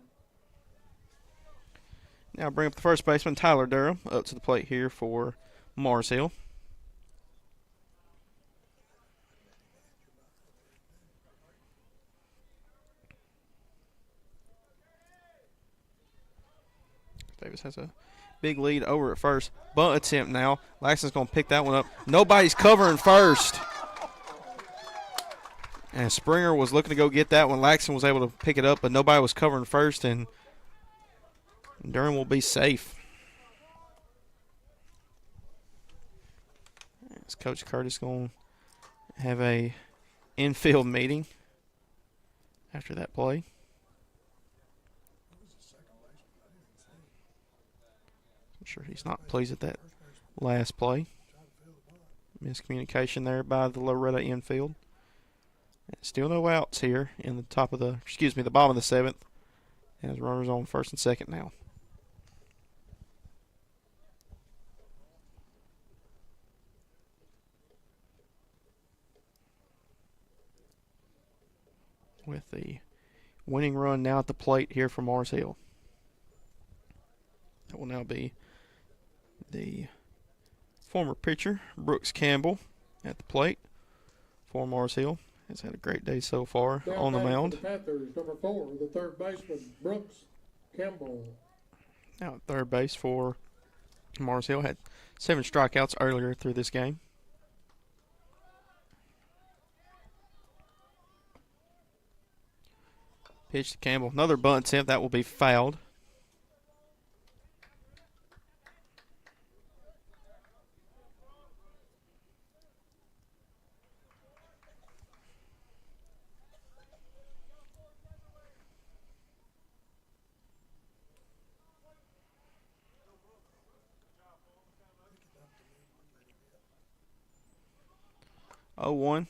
Now bring up the first baseman, Tyler Durham, up to the plate here for Mars Hill. Davis has a big lead over at first. Bunt attempt now. Laxon's going to pick that one up. Nobody's covering first. And Springer was looking to go get that one. Laxon was able to pick it up, but nobody was covering first, and Durham will be safe. As Coach Curtis going to have a infield meeting after that play. I'm sure he's not pleased at that last play. Miscommunication there by the Loretto infield. Still no outs here in the the bottom of the 7th. As runners on first and second now. With the winning run now at the plate here for Mars Hill. That will now be the former pitcher, Brooks Campbell, at the plate for Mars Hill. Has had a great day so far on the mound. The Panthers, number 4, the third baseman, Brooks Campbell. Now at third base for Mars Hill. Had 7 strikeouts earlier through this game. Pitch to Campbell. Another bunt attempt. That will be fouled. 0-1,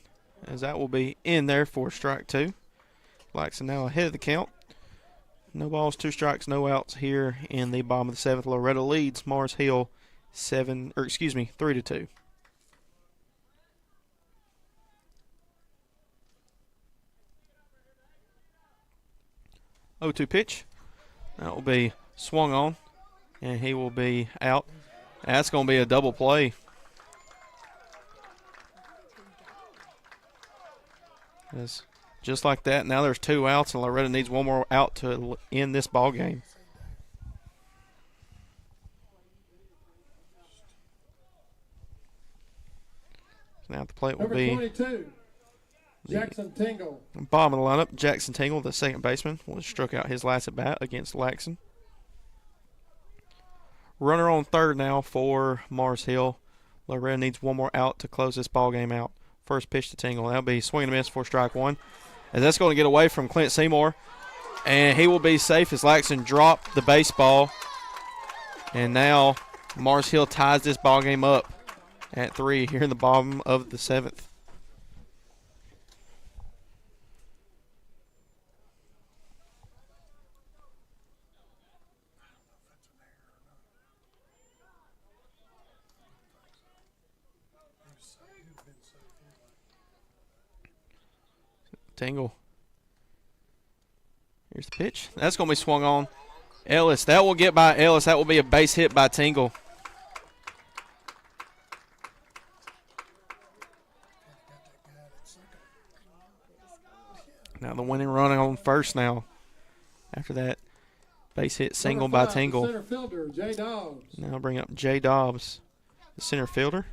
as that will be in there for strike 2. Laxton now ahead of the count. No balls, 2 strikes, no outs here in the bottom of the 7th. Loretto leads Mars Hill 3-2. 0-2 pitch. That will be swung on, and he will be out. That's going to be a double play. That's just like that. Now there's 2 outs, and Loretto needs 1 more out to end this ball game. Now at the plate will Number be 22, Jackson Tingle. Bottom of the lineup, Jackson Tingle, the second baseman, was struck out his last at bat against Laxton. Runner on third now for Mars Hill. Loretto needs 1 more out to close this ball game out. First pitch to Tingle. That'll be swing and a miss for strike 1. And that's going to get away from Clint Seymour. And he will be safe as Laxton dropped the baseball. And now Mars Hill ties this ball game up at 3 here in the bottom of the 7th. Tingle. Here's the pitch. That's going to be swung on. Ellis. That will get by Ellis. That will be a base hit by Tingle. Now the winning run on first now. After that base hit single by Tingle. Center fielder, Jay Dobbs. Now bring up Jay Dobbs, the center fielder.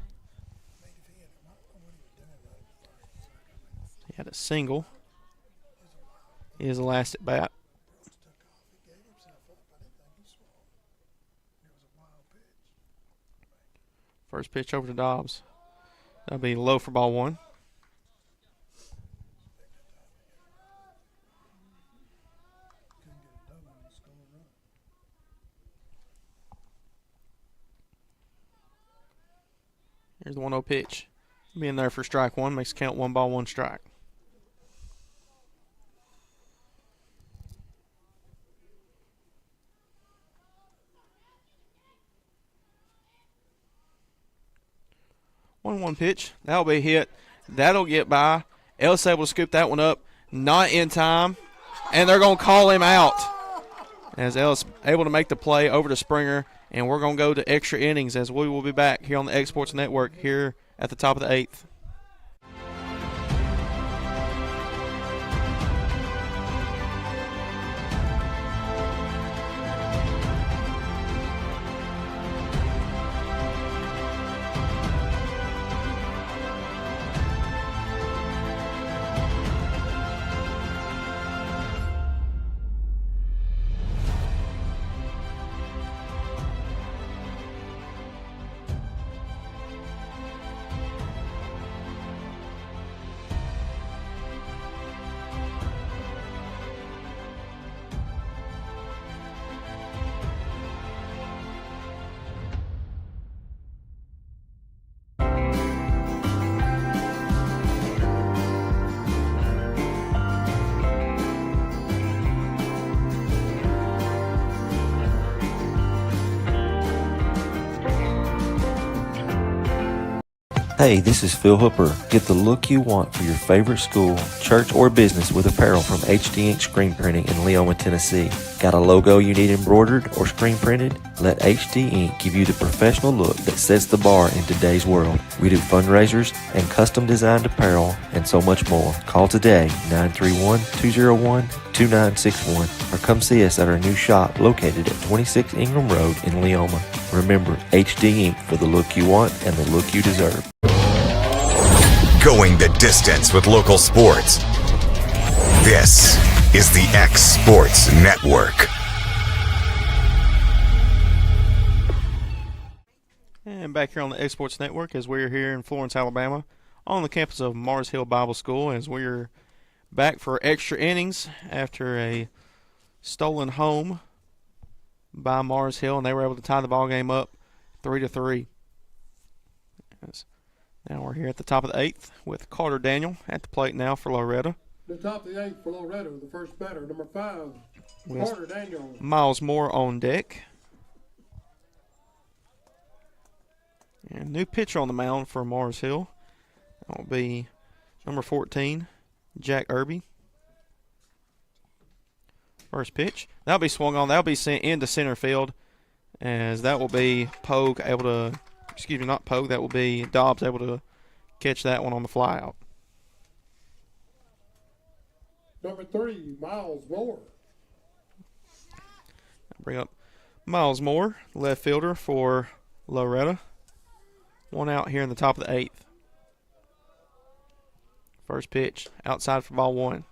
He had a single. He is the last at bat. First pitch over to Dobbs. That'll be low for ball 1. Here's the 1-0 pitch. Being there for strike 1 makes count 1 ball, 1 strike. One pitch. That'll be hit. That'll get by. Ellis able to scoop that one up. Not in time. And they're going to call him out. As Ellis able to make the play over to Springer. And we're going to go to extra innings as we will be back here on the X Sports Network here at the top of the 8th. Hey, this is Phil Hooper. Get the look you want for your favorite school, church, or business with apparel from HD Ink Screen Printing in Leoma, Tennessee. Got a logo you need embroidered or screen printed? Let HD Ink give you the professional look that sets the bar in today's world. We do fundraisers and custom designed apparel and so much more. Call today, 931-201-2961, or come see us at our new shop located at 26 Ingram Road in Leoma. Remember, HD Ink for the look you want and the look you deserve. Going the distance with local sports. This is the X Sports Network. And back here on the X Sports Network as we're here in Florence, Alabama, on the campus of Mars Hill Bible School, as we're back for extra innings after a stolen home by Mars Hill, and they were able to tie the ball game up 3-3. Now we're here at the top of the 8th with Carter Daniel at the plate now for Loretto. The top of the 8th for Loretto, the first batter, number 5, With Carter Daniel. Miles Moore on deck. And new pitcher on the mound for Mars Hill. That will be number 14, Jack Irby. First pitch. That'll be swung on. That'll be sent into center field, as that will be Pogue able to, excuse me, not Pogue, that will be Dobbs able to catch that one on the fly out. Number 3, Miles Moore. Bring up Miles Moore, left fielder for Loretto. One out here in the top of the 8th. First pitch, outside for ball 1.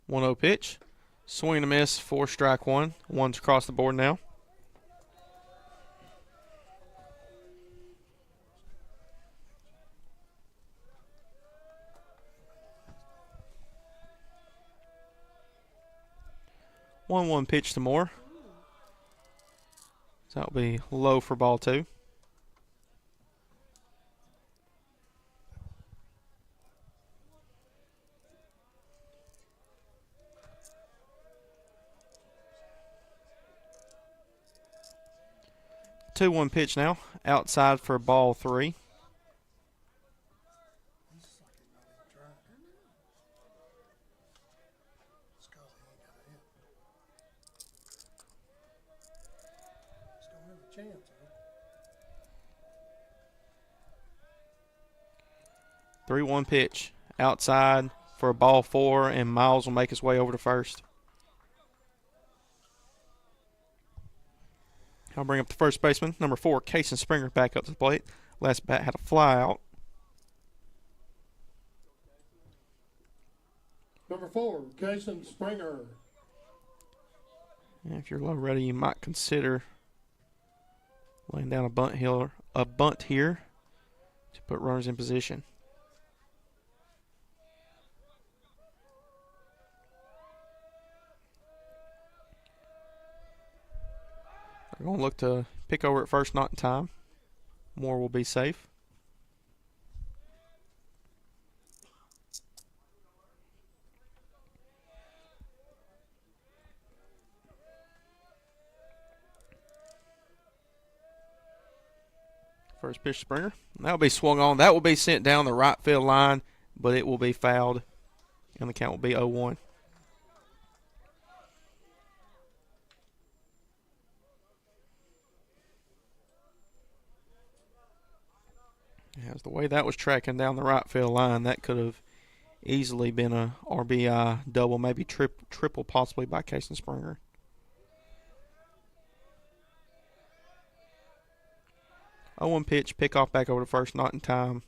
One 0 pitch. Swing and a miss for strike 1. One's across the board now. One pitch to Moore. So that'll be low for ball 2. Two 1 pitch now, outside for ball 3. Three 1 pitch, outside for a ball 4, and Miles will make his way over to first. I'll bring up the first baseman, number 4, Cason Springer, back up to the plate. Last bat had a fly out. Number 4, Cason Springer. And if you're Loretto, you might consider laying down a bunt here to put runners in position. They're going to look to pick over at first, not in time. Moore will be safe. First pitch, Springer. That will be swung on. That will be sent down the right field line, but it will be fouled, and the count will be 0-1. As the way that was tracking down the right field line, that could have easily been a RBI double, maybe triple possibly by Cason Springer. A 1 pitch, pick off back over to first, not in time.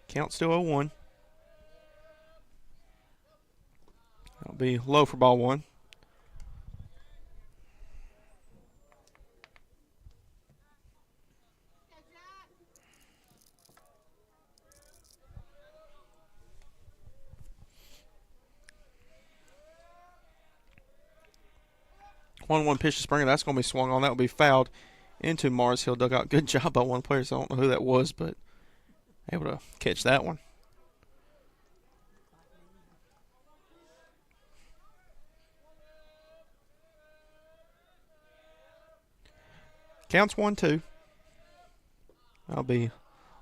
Count still 0-1. That'll be low for ball 1. One pitch to Springer. That's going to be swung on. That will be fouled into Mars Hill dugout. Good job by one player. So I don't know who that was, but able to catch that one. Counts 1-2. That'll be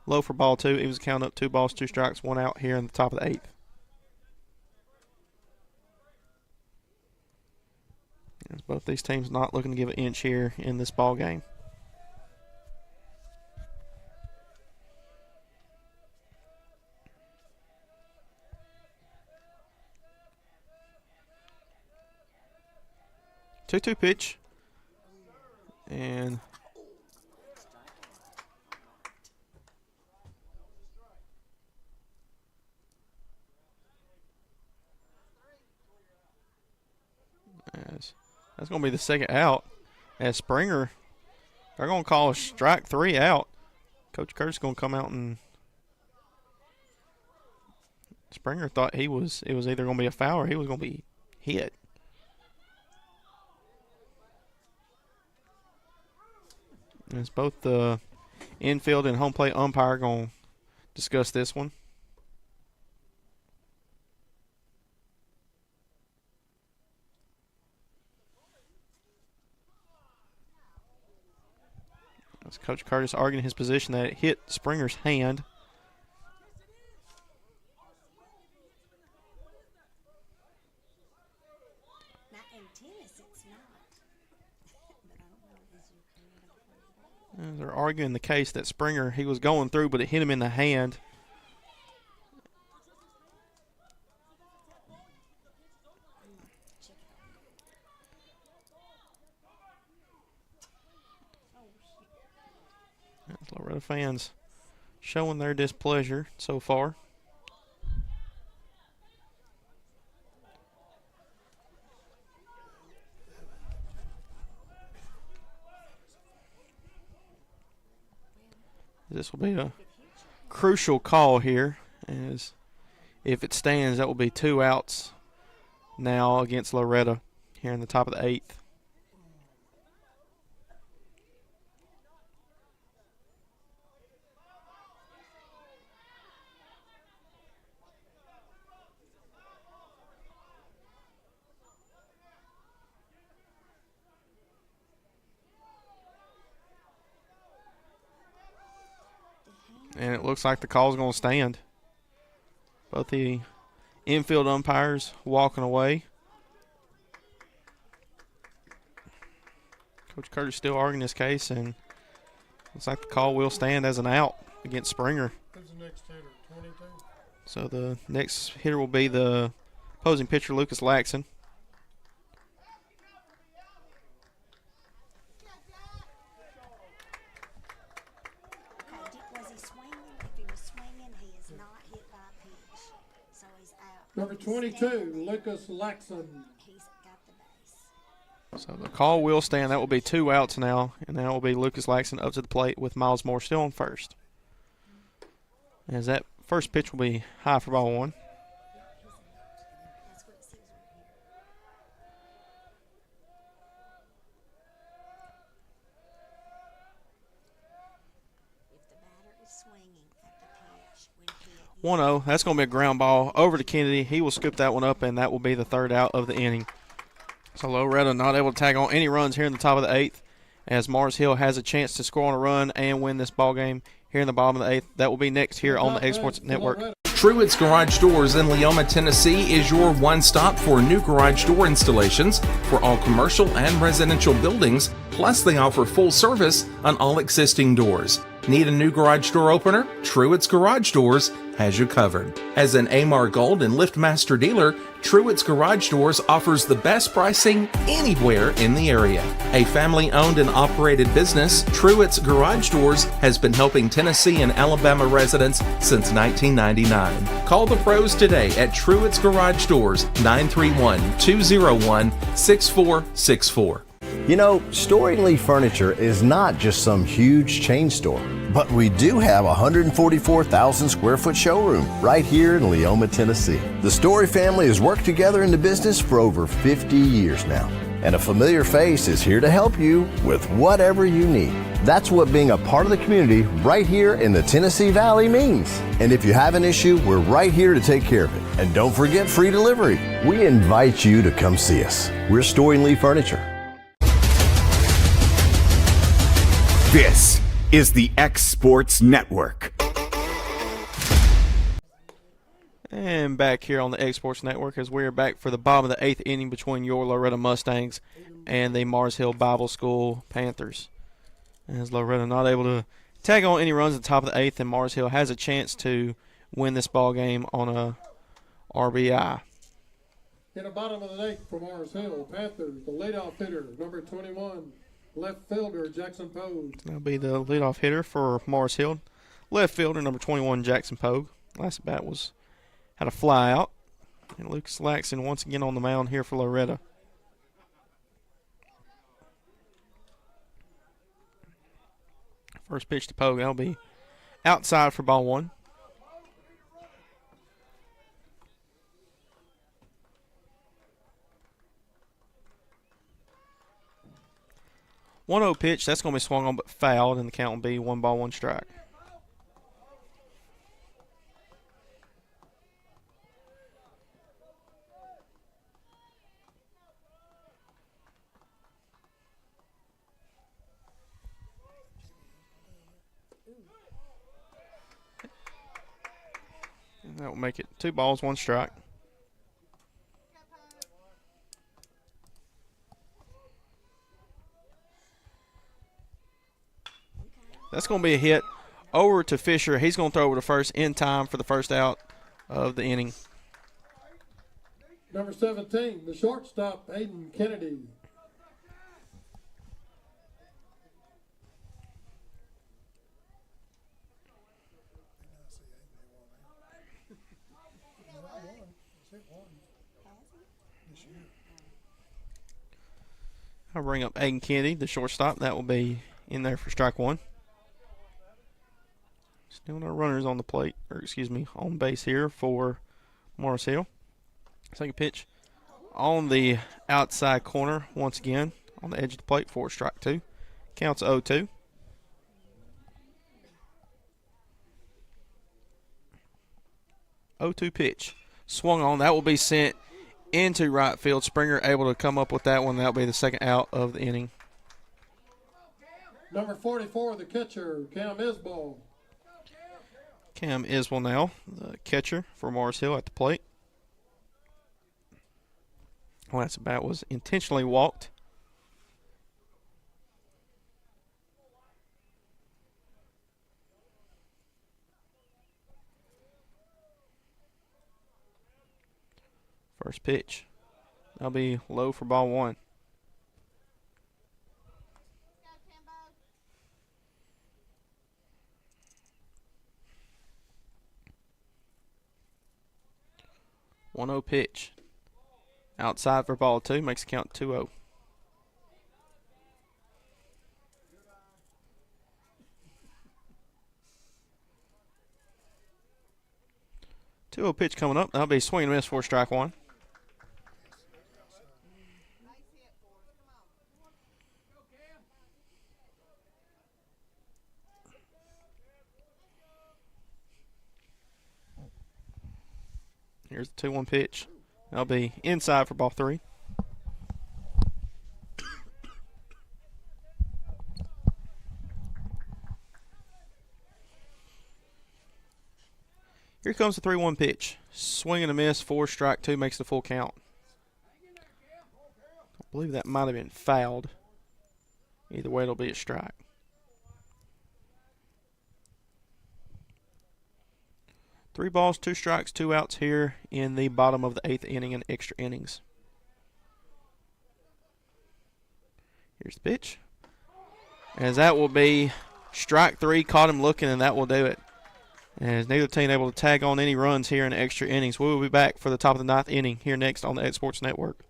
low for ball 2. It was a count up 2 balls, 2 strikes, 1 out here in the top of the 8th. As both these teams not looking to give an inch here in this ball game. Two pitch, and That's going to be the second out. As Springer, they're going to call a strike 3 out. Coach Curtis going to come out, and Springer thought it was either going to be a foul or he was going to be hit. And it's both the infield and home plate umpire going to discuss this one. As Coach Curtis arguing his position that it hit Springer's hand. And they're arguing the case that Springer, he was going through, but it hit him in the hand. Loretto fans showing their displeasure so far. This will be a crucial call here, as if it stands, that will be 2 outs now against Loretto here in the top of the 8th. And it looks like the call's going to stand. Both the infield umpires walking away. Coach Curtis still arguing his case, and looks like the call will stand as an out against Springer. Who's the next hitter? 22? So the next hitter will be the opposing pitcher, Lucas Laxon. Number 22, Lucas Laxon. So the call will stand. That will be 2 outs now, and that will be Lucas Laxon up to the plate with Miles Moore still on first. As that first pitch will be high for ball 1. One 1-0. That's going to be a ground ball over to Kennedy. He will scoop that one up, and that will be the 3rd out of the inning. So Loretto not able to tag on any runs here in the top of the 8th, as Mars Hill has a chance to score on a run and win this ball game here in the bottom of the 8th. That will be next here on the Egg Sports Network. Truett's Garage Doors in Leoma, Tennessee is your one-stop for new garage door installations for all commercial and residential buildings, plus they offer full service on all existing doors. Need a new garage door opener? Truett's Garage Doors has you covered. As an Amar Gold and LiftMaster dealer, Truett's Garage Doors offers the best pricing anywhere in the area. A family-owned and operated business, Truett's Garage Doors has been helping Tennessee and Alabama residents since 1999. Call the pros today at Truett's Garage Doors, 931-201-6464. You know, Storing Lee Furniture is not just some huge chain store, but we do have a 144,000 square foot showroom right here in Leoma, Tennessee. The Story family has worked together in the business for over 50 years now, and a familiar face is here to help you with whatever you need. That's what being a part of the community right here in the Tennessee Valley means. And if you have an issue, we're right here to take care of it. And don't forget free delivery. We invite you to come see us. We're Storing Lee Furniture. This is the X Sports Network. And back here on the Egg Sports Network as we're back for the bottom of the 8th inning between your Loretto Mustangs and the Mars Hill Bible School Panthers. As Loretto not able to tag on any runs at the top of the 8th, and Mars Hill has a chance to win this ball game on a RBI. In the bottom of the 8th for Mars Hill Panthers, the leadoff hitter, number 21, left fielder Jackson Pogue. That'll be the leadoff hitter for Mars Hill. Left fielder number 21, Jackson Pogue. Last at bat had a fly out. And Lucas Laxon once again on the mound here for Loretto. First pitch to Pogue. That'll be outside for ball one. One 0 pitch. That's going to be swung on but fouled, and the count will be 1 ball, 1 strike. And that will make it 2 balls, 1 strike. That's going to be a hit over to Fisher. He's going to throw over to first in time for the first out of the inning. Number 17, the shortstop, Aiden Kennedy. I'll bring up Aiden Kennedy, the shortstop. That will be in there for strike 1. Still no runners on the plate, or excuse me, on base here for Morris Hill. Second pitch on the outside corner once again on the edge of the plate for strike 2. Counts 0-2. Pitch. Swung on. That will be sent into right field. Springer able to come up with that one. That will be the second out of the inning. Number 44, the catcher, Cam Isbell. Cam Isbell now, the catcher for Morris Hill at the plate. Last bat was intentionally walked. First pitch. That'll be low for ball 1. One 0 pitch. Outside for ball 2. Makes the count 2-0. Pitch coming up. That'll be swing and miss for strike 1. Here's the 2-1 pitch. That'll be inside for ball 3. Here comes the 3-1 pitch. Swing and a miss for strike 2 makes the full count. I believe that might have been fouled. Either way, it'll be a strike. Three balls, 2 strikes, 2 outs here in the bottom of the 8th inning and extra innings. Here's the pitch. As that will be strike 3, caught him looking, and that will do it. As neither team able to tag on any runs here in the extra innings. We will be back for the top of the 9th inning here next on the Ed Sports Network.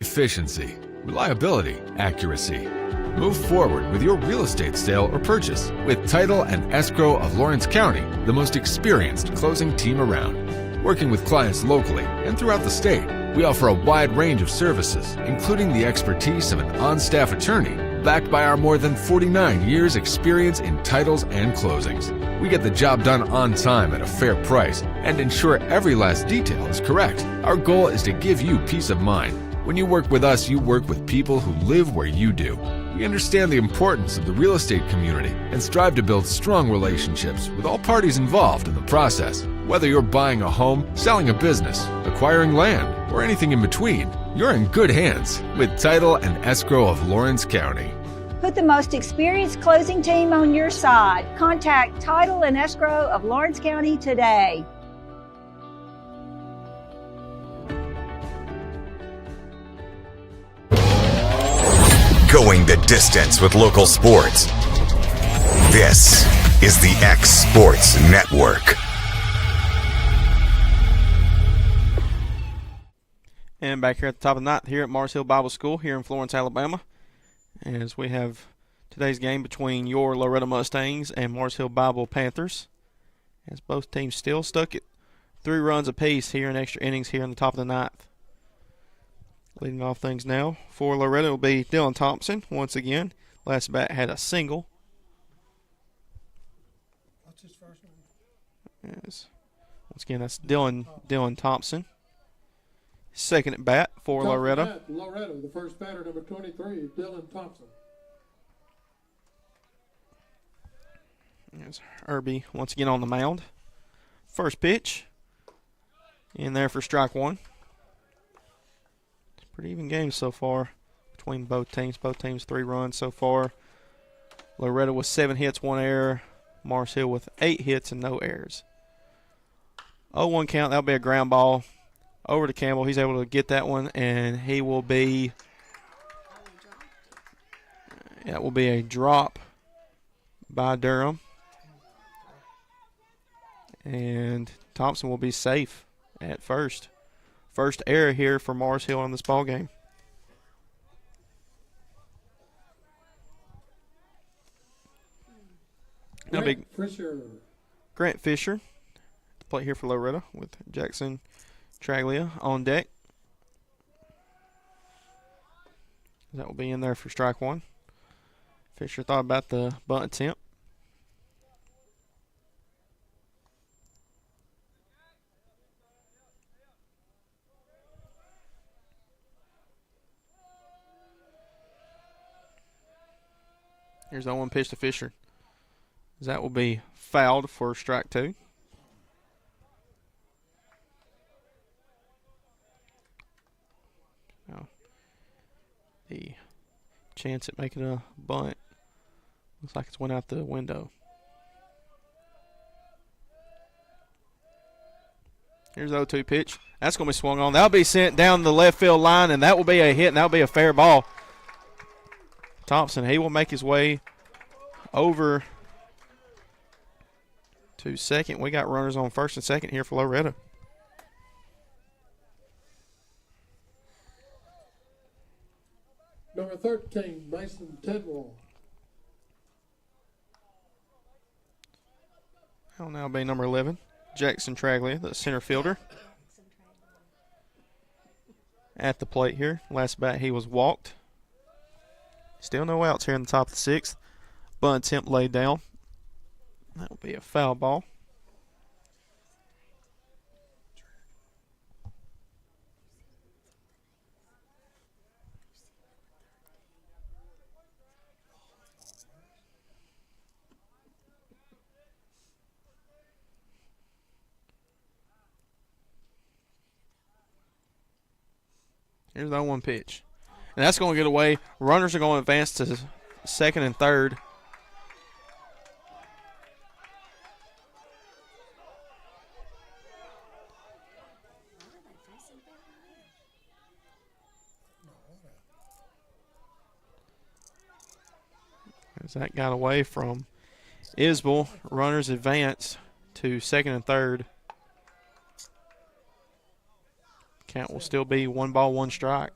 Efficiency, reliability, accuracy. Move forward with your real estate sale or purchase with Title and Escrow of Lawrence County, the most experienced closing team around. Working with clients locally and throughout the state, we offer a wide range of services, including the expertise of an on-staff attorney, backed by our more than 49 years experience in titles and closings. We get the job done on time at a fair price and ensure every last detail is correct. Our goal is to give you peace of mind. When you work with us, you work with people who live where you do. We understand the importance of the real estate community and strive to build strong relationships with all parties involved in the process. Whether you're buying a home, selling a business, acquiring land, or anything in between, you're in good hands with Title and Escrow of Lawrence County. Put the most experienced closing team on your side. Contact Title and Escrow of Lawrence County today. Going the distance with local sports. This is the X Sports Network. And back here at the top of the night here at Mars Hill Bible School here in Florence, Alabama. As we have today's game between your Loretto Mustangs and Mars Hill Bible Panthers, as both teams still stuck at 3 runs apiece here in extra innings here in the top of the ninth. Leading off things now for Loretto will be Dylan Thompson once again. Last bat had a single. What's his first name? Yes. Once again, that's Dylan Thompson. Second at bat for Loretto. Loretto, the first batter, number 23, Dylan Thompson. There's Irby once again on the mound. First pitch in there for strike one. It's a pretty even game so far between both teams. Both teams 3 runs so far. Loretto with 7 hits, 1 error. Mars Hill with 8 hits and no errors. 0-1 count. That'll be a ground ball over to Campbell. He's able to get that one, and he will be. That will be a drop by Durham. And Thompson will be safe at first. First error here for Mars Hill in this ball game. Grant Fisher to play here for Loretto with Jackson Traglia on deck. That will be in there for strike one. Fisher thought about the bunt attempt. Here's the 1 pitch to Fisher. That will be fouled for strike 2. Now, the chance at making a bunt looks like it's went out the window. Here's the 0-2 pitch. That's going to be swung on. That'll be sent down the left field line, and that will be a hit, and that'll be a fair ball. Thompson, he will make his way over to second. We got runners on first and second here for Loretto. Number 13, Mason Tidwell. That'll now be number 11, Jackson Traglia, the center fielder. At the plate here. Last bat he was walked. Still no outs here in the top of the 6th. Bunt attempt laid down. That will be a foul ball. Here's that 1 pitch. And that's going to get away. Runners are going to advance to second and third. As that got away from Isbell, runners advance to second and third. Count will still be 1 ball, 1 strike.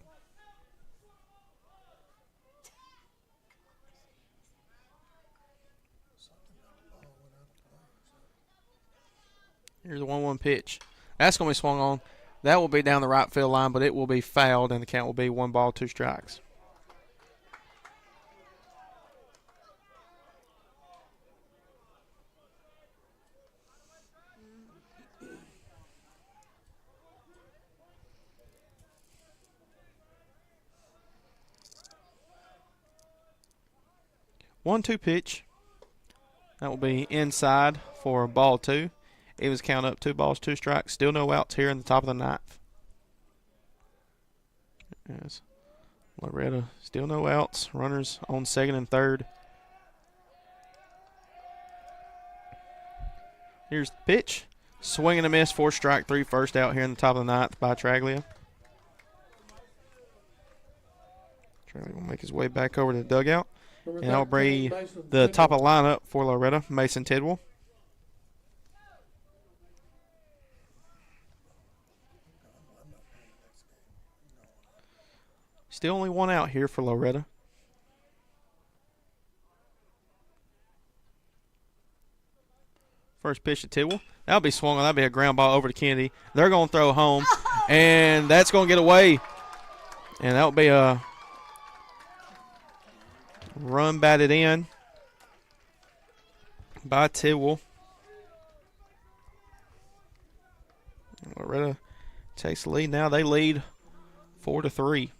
Here's the 1-1 pitch. That's going to be swung on. That will be down the right field line, but it will be fouled, and the count will be 1 ball, 2 strikes. One-two pitch. That will be inside for ball 2. It was count up 2 balls, 2 strikes. Still no outs here in the top of the 9th. Yes. Loretto still no outs. Runners on second and third. Here's the pitch. Swing and a miss for strike 3. First out here in the top of the 9th by Traglia. Traglia will make his way back over to the dugout. And that'll bring the top of the lineup for Loretto, Mason Tidwell. Still only 1 out here for Loretto. First pitch to Tidwell. That'll be swung on. That'll be a ground ball over to Kennedy. They're going to throw home, and that's going to get away. And that'll be a run batted in by Tidwell. Loretto takes the lead. Now they lead 4-3.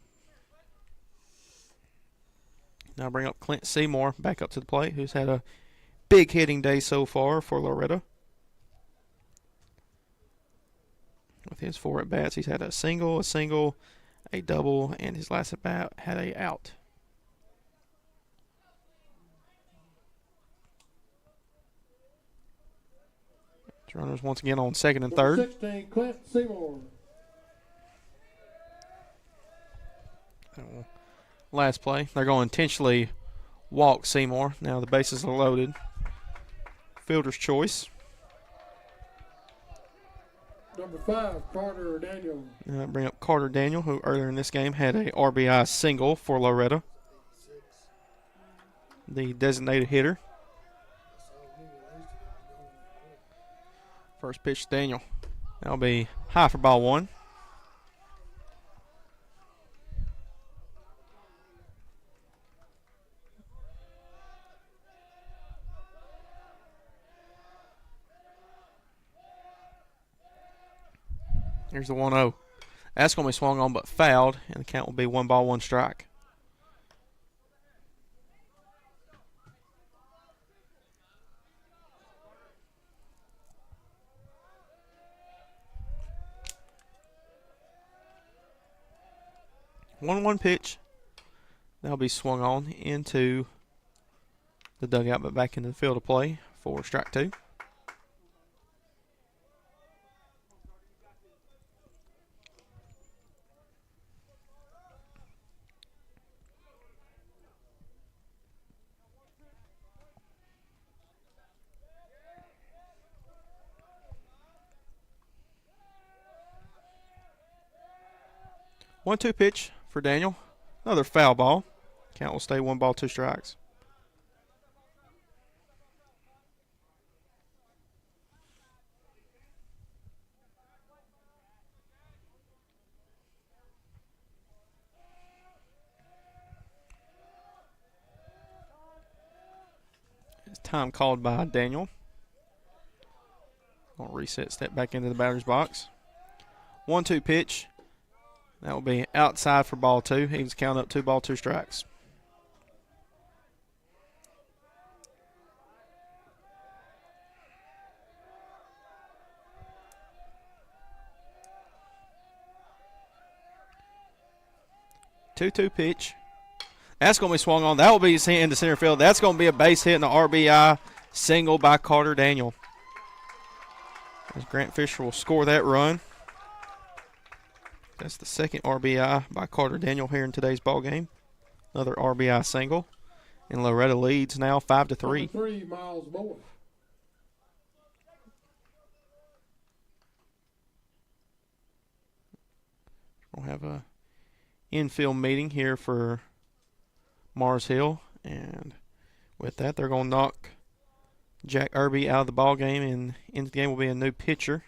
Now bring up Clint Seymour back up to the plate, who's had a big hitting day so far for Loretto. With his 4 at-bats, he's had a single, a double, and his last at-bat had a out. Runners once again on second and third. 16, Clint Seymour. Last play, they're going to intentionally walk Seymour. Now the bases are loaded. Fielder's choice. Number 5, Carter Daniel. Bring up Carter Daniel, who earlier in this game had a RBI single for Loretto. The designated hitter. First pitch to Daniel. That'll be high for ball 1. Here's the 1-0. That's going to be swung on but fouled, and the count will be 1 ball, 1 strike. One pitch. That'll be swung on into the dugout, but back into the field of play for strike 2. One-two pitch for Daniel. Another foul ball. Count will stay 1 ball, 2 strikes. It's time called by Daniel. I'll reset, step back into the batter's box. 1-2 pitch. That will be outside for ball 2. He's counting up 2 ball, 2 strikes. Two pitch. That's going to be swung on. That will be into center field. That's going to be a base hit and an RBI single by Carter Daniel. As Grant Fisher will score that run. That's the second RBI by Carter Daniel here in today's ball game. Another RBI single. And Loretto leads now 5-3. 3 Miles Moore. We'll have a infield meeting here for Mars Hill. And with that, they're going to knock Jack Irby out of the ball game. And into the game will be a new pitcher.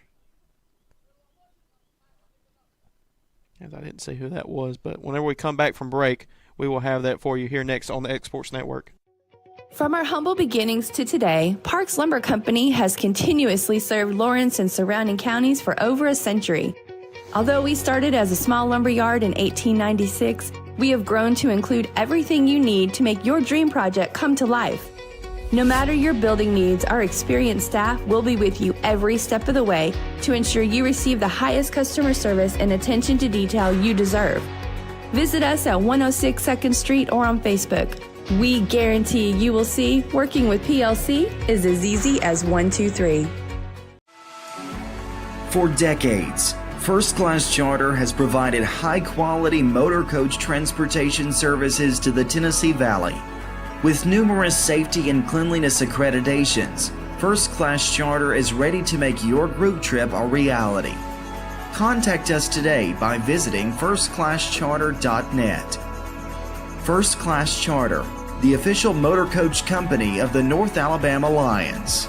As I didn't see who that was, but whenever we come back from break, we will have that for you here next on the Exports Network. From our humble beginnings to today, Parks Lumber Company has continuously served Lawrence and surrounding counties for over a century. Although we started as a small lumber yard in 1896, we have grown to include everything you need to make your dream project come to life. No matter your building needs, our experienced staff will be with you every step of the way to ensure you receive the highest customer service and attention to detail you deserve. Visit us at 106 2nd Street or on Facebook. We guarantee you will see working with PLC is as easy as 1, 2, 3. For decades, First Class Charter has provided high-quality motor coach transportation services to the Tennessee Valley. With numerous safety and cleanliness accreditations, First Class Charter is ready to make your group trip a reality. Contact us today by visiting firstclasscharter.net. First Class Charter, the official motor coach company of the North Alabama Lions.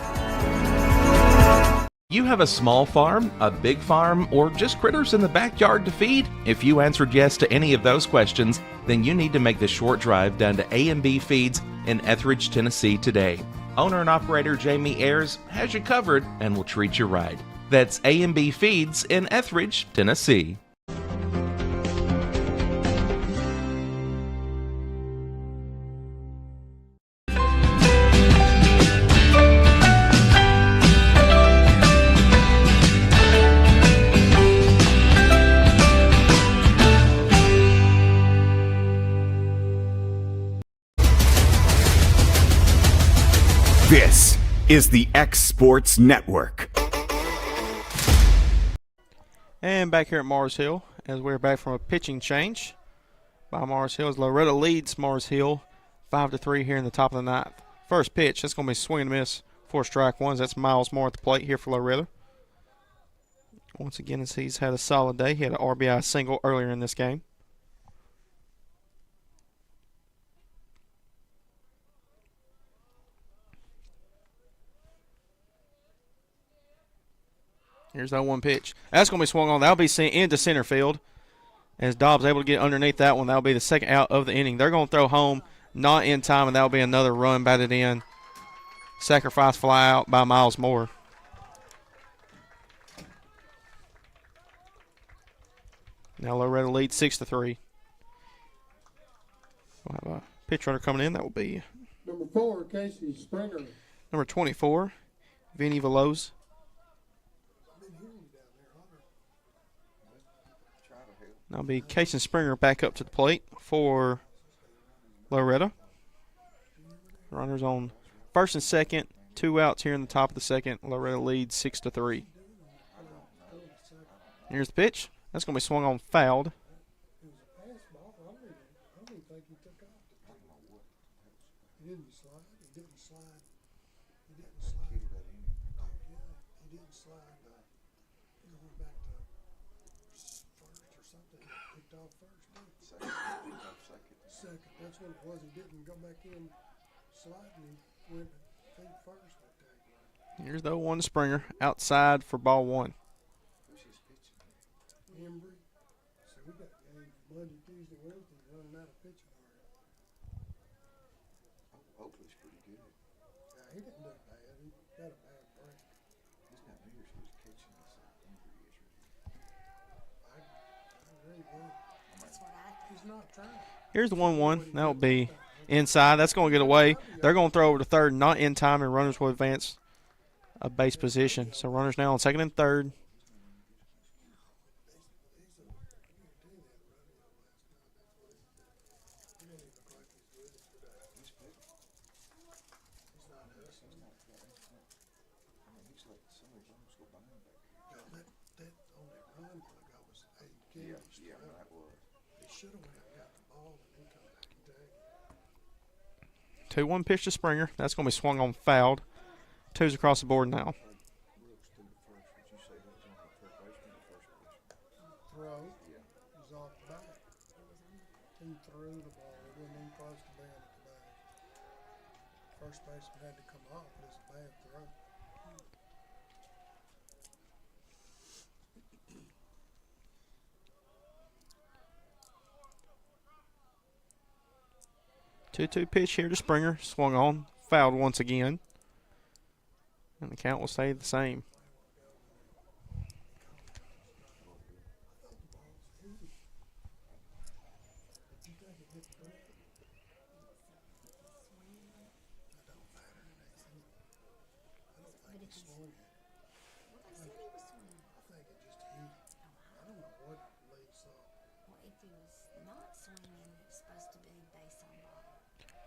You have a small farm, a big farm, or just critters in the backyard to feed? If you answered yes to any of those questions, then you need to make the short drive down to A&B Feeds in Etheridge, Tennessee today. Owner and operator Jamie Ayers has you covered and will treat you right. That's A&B Feeds in Etheridge, Tennessee. This is the X Sports Network. And back here at Mars Hill, as we're back from a pitching change by Mars Hill, as Loretto leads Mars Hill 5-3 here in the top of the ninth. First pitch, that's going to be swing and miss for strike ones. That's Miles Moore at the plate here for Loretto. Once again, as he's had a solid day, he had an RBI single earlier in this game. Here's that one pitch. That's going to be swung on. That'll be sent into center field. As Dobbs able to get underneath that one, that'll be the second out of the inning. They're going to throw home, not in time, and that'll be another run batted in. Sacrifice fly out by Miles Moore. Now Loretto leads 6-3. We'll have a pitch runner coming in. That will be Number 4, Casey Springer. number 24, Vinny Veloz. That'll be Casey Springer back up to the plate for Loretto. Runners on first and second, 2 outs here in the top of the second. Loretto leads 6-3. Here's the pitch. That's going to be swung on, fouled. That's what it was. He didn't go back in sliding. He went feet first. Here's the 0-1 to Springer. Outside for ball one. Embry. So we got games Monday, Tuesday, Wednesday running out of pitching already. Oakley's pretty good. Yeah, he didn't do bad. He got a bad break. He's not near as good as catching as Embry is. I agree, man. That's what he's not trying. Here's the 1-1. That'll be inside. That's going to get away. They're going to throw over to third, not in time, and runners will advance a base position. So runners now on second and third. Yeah, 2-1 pitch to Springer. That's going to be swung on, fouled. 2's across the board now. Throw. He's off the bat. He threw the ball. It wasn't even close to being at the bat. First baseman had to come off. It was a bad throw. 2-2 pitch here to Springer. Swung on, fouled once again. And the count will stay the same.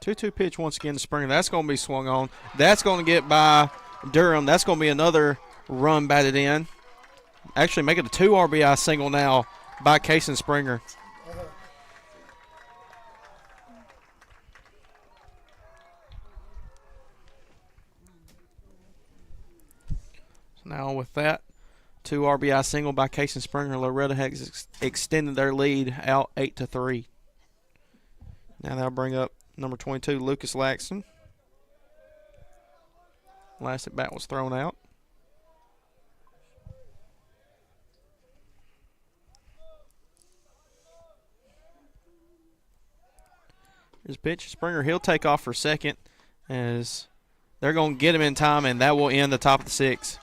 Two pitch once again to Springer. That's going to be swung on. That's going to get by Durham. That's going to be another run batted in. Actually, make it a 2 RBI single now by Casey Springer. So now with that 2 RBI single by Casey Springer, Loretto has extended their lead out 8-3. Now that'll bring up number 22, Lucas Laxton. Last at bat was thrown out. Here's a pitch. Springer, he'll take off for second as they're going to get him in time, and that will end the top of the 6th.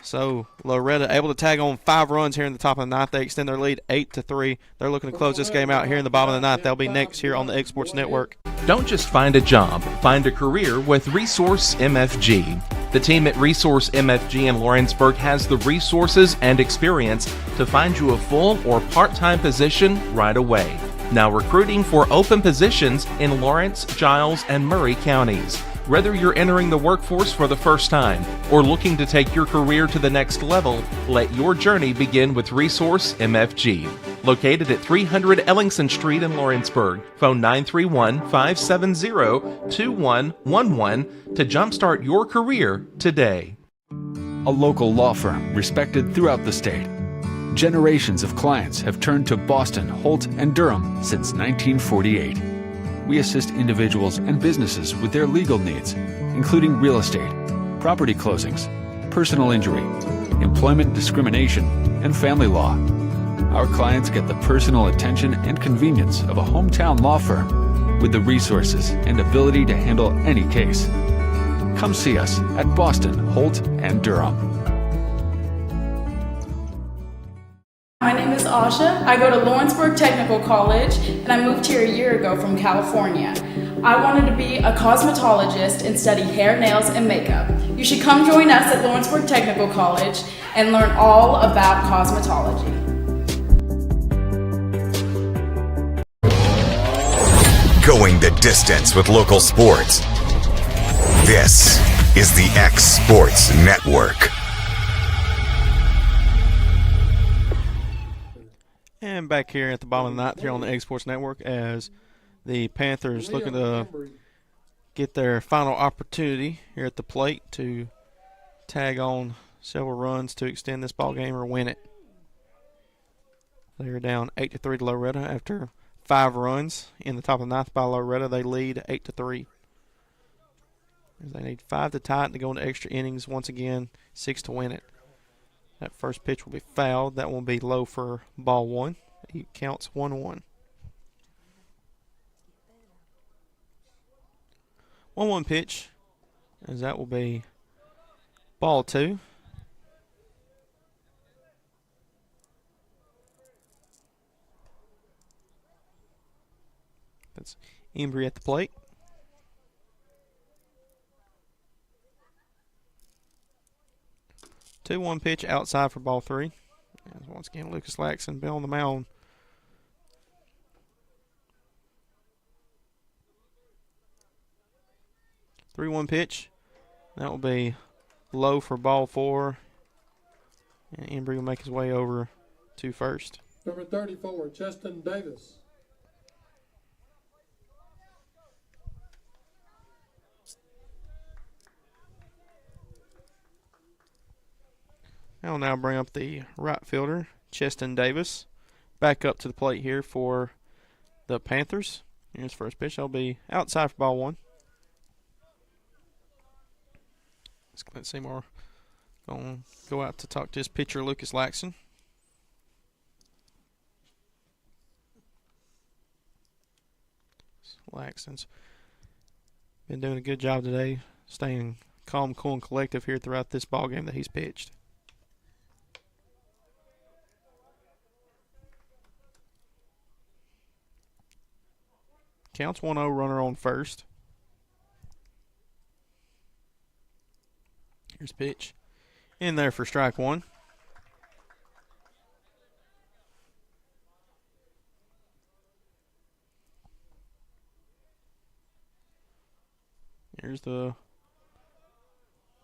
So Loretto able to tag on 5 runs here in the top of the 9th. They extend their lead 8-3. They're looking to close this game out here in the bottom of the 9th. They'll be next here on the X Sports Network. Don't just find a job, find a career with Resource MFG. The team at Resource MFG in Lawrenceburg has the resources and experience to find you a full or part-time position right away. Now recruiting for open positions in Lawrence, Giles, and Murray counties. Whether you're entering the workforce for the first time or looking to take your career to the next level, let your journey begin with Resource MFG. Located at 300 Ellingson Street in Lawrenceburg. Phone 931-570-2111 to jumpstart your career today. A local law firm respected throughout the state. Generations of clients have turned to Boston, Holt, and Durham since 1948. We assist individuals and businesses with their legal needs, including real estate, property closings, personal injury, employment discrimination, and family law. Our clients get the personal attention and convenience of a hometown law firm with the resources and ability to handle any case. Come see us at Boston, Holt, and Durham. My name is Asha. I go to Lawrenceburg Technical College, and I moved here a year ago from California. I wanted to be a cosmetologist and study hair, nails, and makeup. You should come join us at Lawrenceburg Technical College and learn all about cosmetology. Going the distance with local sports. This is the X Sports Network. And back here at the bottom of the 9th here on the X Sports Network as the Panthers looking to get their final opportunity here at the plate to tag on several runs to extend this ball game or win it. They are down 8-3 to Loretto after 5 runs in the top of the 9th by Loretto. They lead 8-3. They need 5 to tie it and to go into extra innings once again, 6 to win it. That first pitch will be fouled. That will be low for ball 1. It counts 1-1. 1-1 pitch, as that will be ball 2. That's Embry at the plate. Two-one pitch outside for ball 3. And once again, Lucas Laxon been on the mound. 3-1 pitch. That will be low for ball 4. And Embry will make his way over to first. Number 34, Justin Davis. I'll now bring up the right fielder, Cheston Davis, back up to the plate here for the Panthers. Here's the first pitch. That'll be outside for ball 1. Clint Seymour going to go out to talk to his pitcher, Lucas Laxon. Laxon's been doing a good job today, staying calm, cool, and collective here throughout this ball game that he's pitched. Counts 1-0, runner on first. Here's pitch. In there for strike 1. Here's the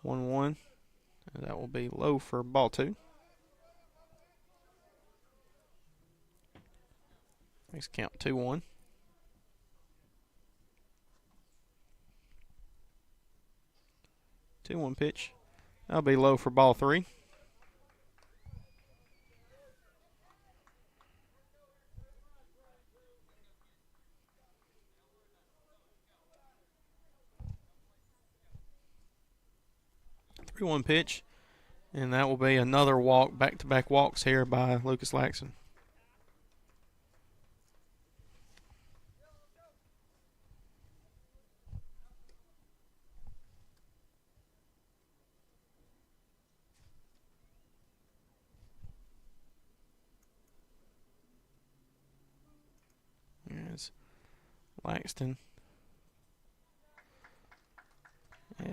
1-1. And that will be low for ball 2. Makes count 2-1. 2-1 pitch. That'll be low for ball 3. Three-one pitch, and that will be another walk, back-to-back walks here by Lucas Laxon. Langston.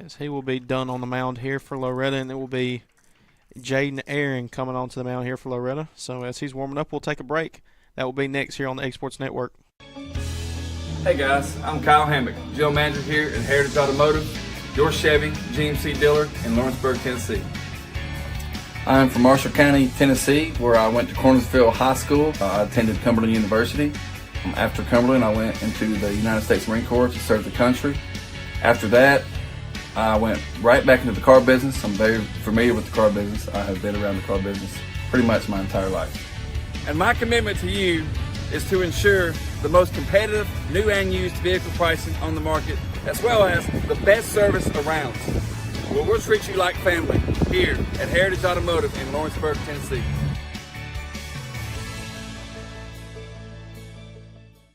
As he will be done on the mound here for Loretto, and it will be Jaden Aaron coming onto the mound here for Loretto. So as he's warming up, we'll take a break. That will be next here on the Exports Network. Hey guys, I'm Kyle Hammock, General Manager here at Heritage Automotive, your Chevy GMC dealer in Lawrenceburg, Tennessee. I'm from Marshall County, Tennessee, where I went to Cornersville High School. I attended Cumberland University. After Cumberland, I went into the United States Marine Corps to serve the country. After that, I went right back into the car business. I'm very familiar with the car business. I have been around the car business pretty much my entire life. And my commitment to you is to ensure the most competitive new and used vehicle pricing on the market, as well as the best service around. Well, we'll treat you like family here at Heritage Automotive in Lawrenceburg, Tennessee.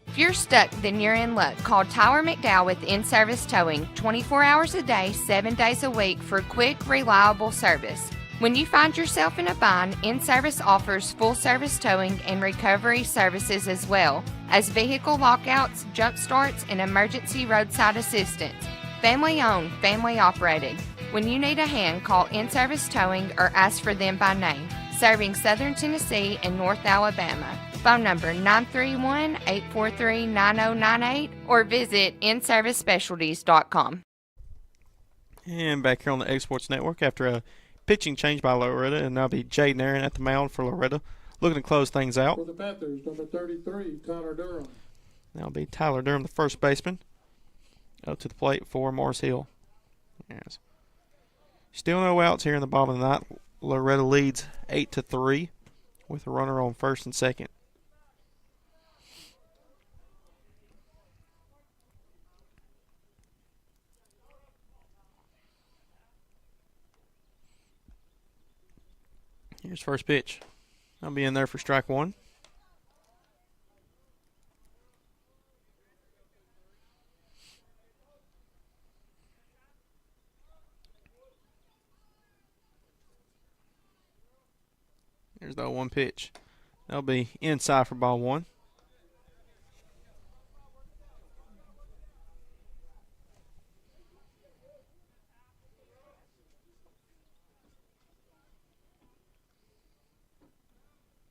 If you're stuck, then you're in luck. Call Tyler McDowell with In-Service Towing 24 hours a day, 7 days a week for quick, reliable service. When you find yourself in a bind, In-Service offers full-service towing and recovery services as well as vehicle lockouts, jump starts, and emergency roadside assistance. Family-owned, family-operated. When you need a hand, call In-Service Towing or ask for them by name. Serving Southern Tennessee and North Alabama. Phone number 931-843-9098 or visit inservicespecialties.com. And back here on the Exports Network after a pitching change by Loretto, and now be Jaden Aaron at the mound for Loretto, looking to close things out. For the Panthers, number 33, Tyler Durham. That'll be Tyler Durham, the first baseman, up to the plate for Morris Hill. Yes. Still no outs here in the bottom of the ninth. Loretto leads 8-3 with a runner on first and second. Here's first pitch. I'll be in there for strike one. Here's the 0-1 pitch. That'll be inside for ball one.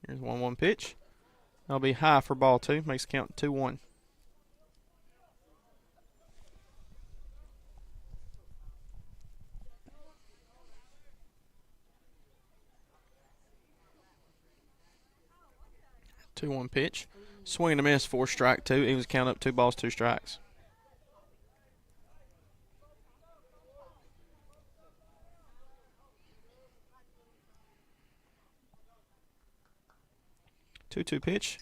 Here's 1-1 pitch. That'll be high for ball two. Makes the count 2-1. Two-one pitch. Swing and a miss for strike two. He was count up 2 balls, 2 strikes. Two-two pitch.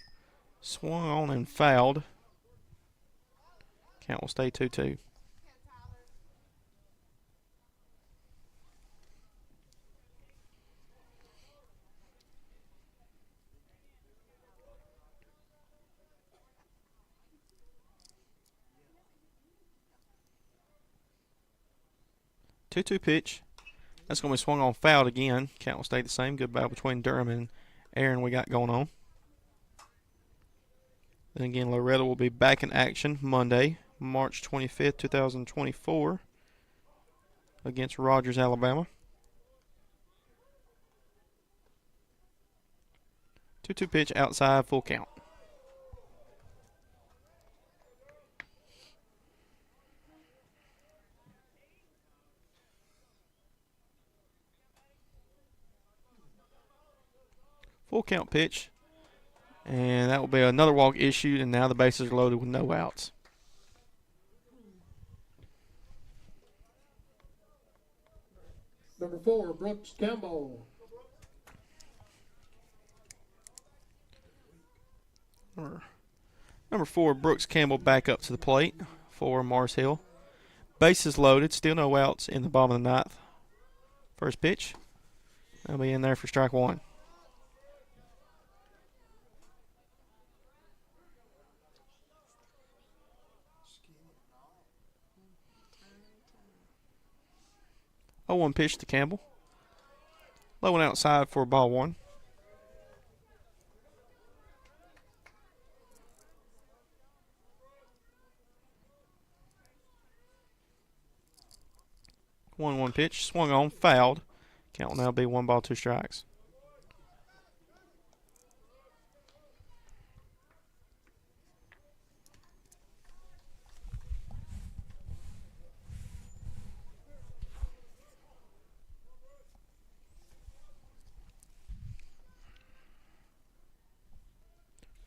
Swung on and fouled. Count will stay 2-2. Two-two pitch. That's going to be swung on, fouled again. Count will stay the same. Good battle between Durham and Aaron we got going on. Then again, Loretto will be back in action Monday, March 25th, 2024, against Rogers, Alabama. 2-2 pitch outside, full count. Full count pitch. And that will be another walk issued, and now the bases are loaded with no outs. Number 4, Brooks Campbell. Number 4, Brooks Campbell back up to the plate for Mars Hill. Bases loaded, still no outs in the bottom of the ninth. First pitch. That'll be in there for strike one. Oh, 1 pitch to Campbell. Low and outside for ball one. 1-1 pitch. Swung on, fouled. Count will now be 1 ball, 2 strikes.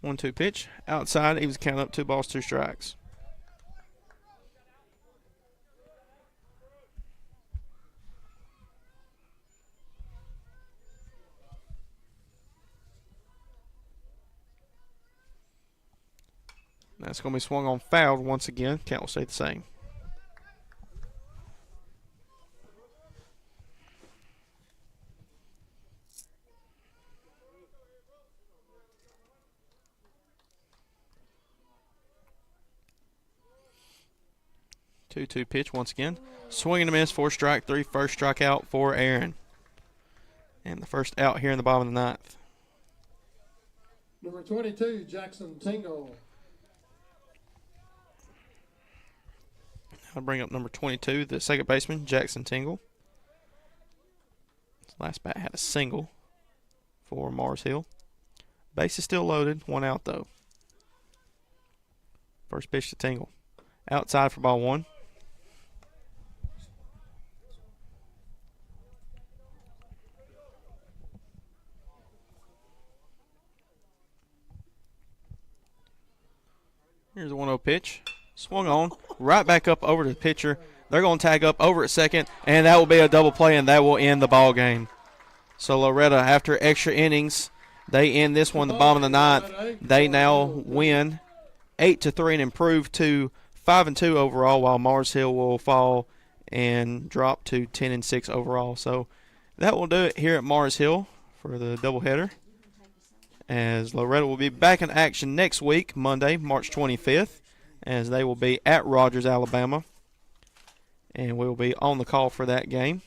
One-two pitch. Outside, he was counting up 2 balls, 2 strikes. That's going to be swung on, fouled once again. Count will stay the same. Two-two pitch once again. Swing and a miss for strike 3. First strikeout for Aaron. And the first out here in the bottom of the 9th. Number 22, Jackson Tingle. I'll bring up number 22, the second baseman, Jackson Tingle. His last bat had a single for Mars Hill. Base is still loaded. 1 out, though. First pitch to Tingle. Outside for ball 1. Here's a 1-0 pitch. Swung on. Right back up over to the pitcher. They're going to tag up over at second, and that will be a double play, and that will end the ball game. So Loretto, after extra innings, they end this one the bottom of the 9th. They now win 8-3 and improve to 5-2 overall, while Mars Hill will fall and drop to 10-6 overall. So that will do it here at Mars Hill for the doubleheader, as Loretto will be back in action next week, Monday, March 25th, as they will be at Rogers, Alabama, and we will be on the call for that game.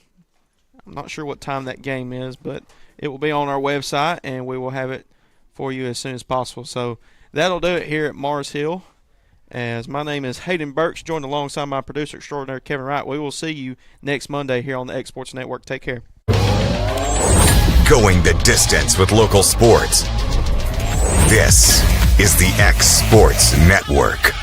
I'm not sure what time that game is, but it will be on our website, and we will have it for you as soon as possible. So that'll do it here at Mars Hill, as my name is Hayden Burks, joined alongside my producer extraordinaire, Kevin Wright. We will see you next Monday here on the X Sports Network. Take care. Going the distance with local sports. This is the X Sports Network.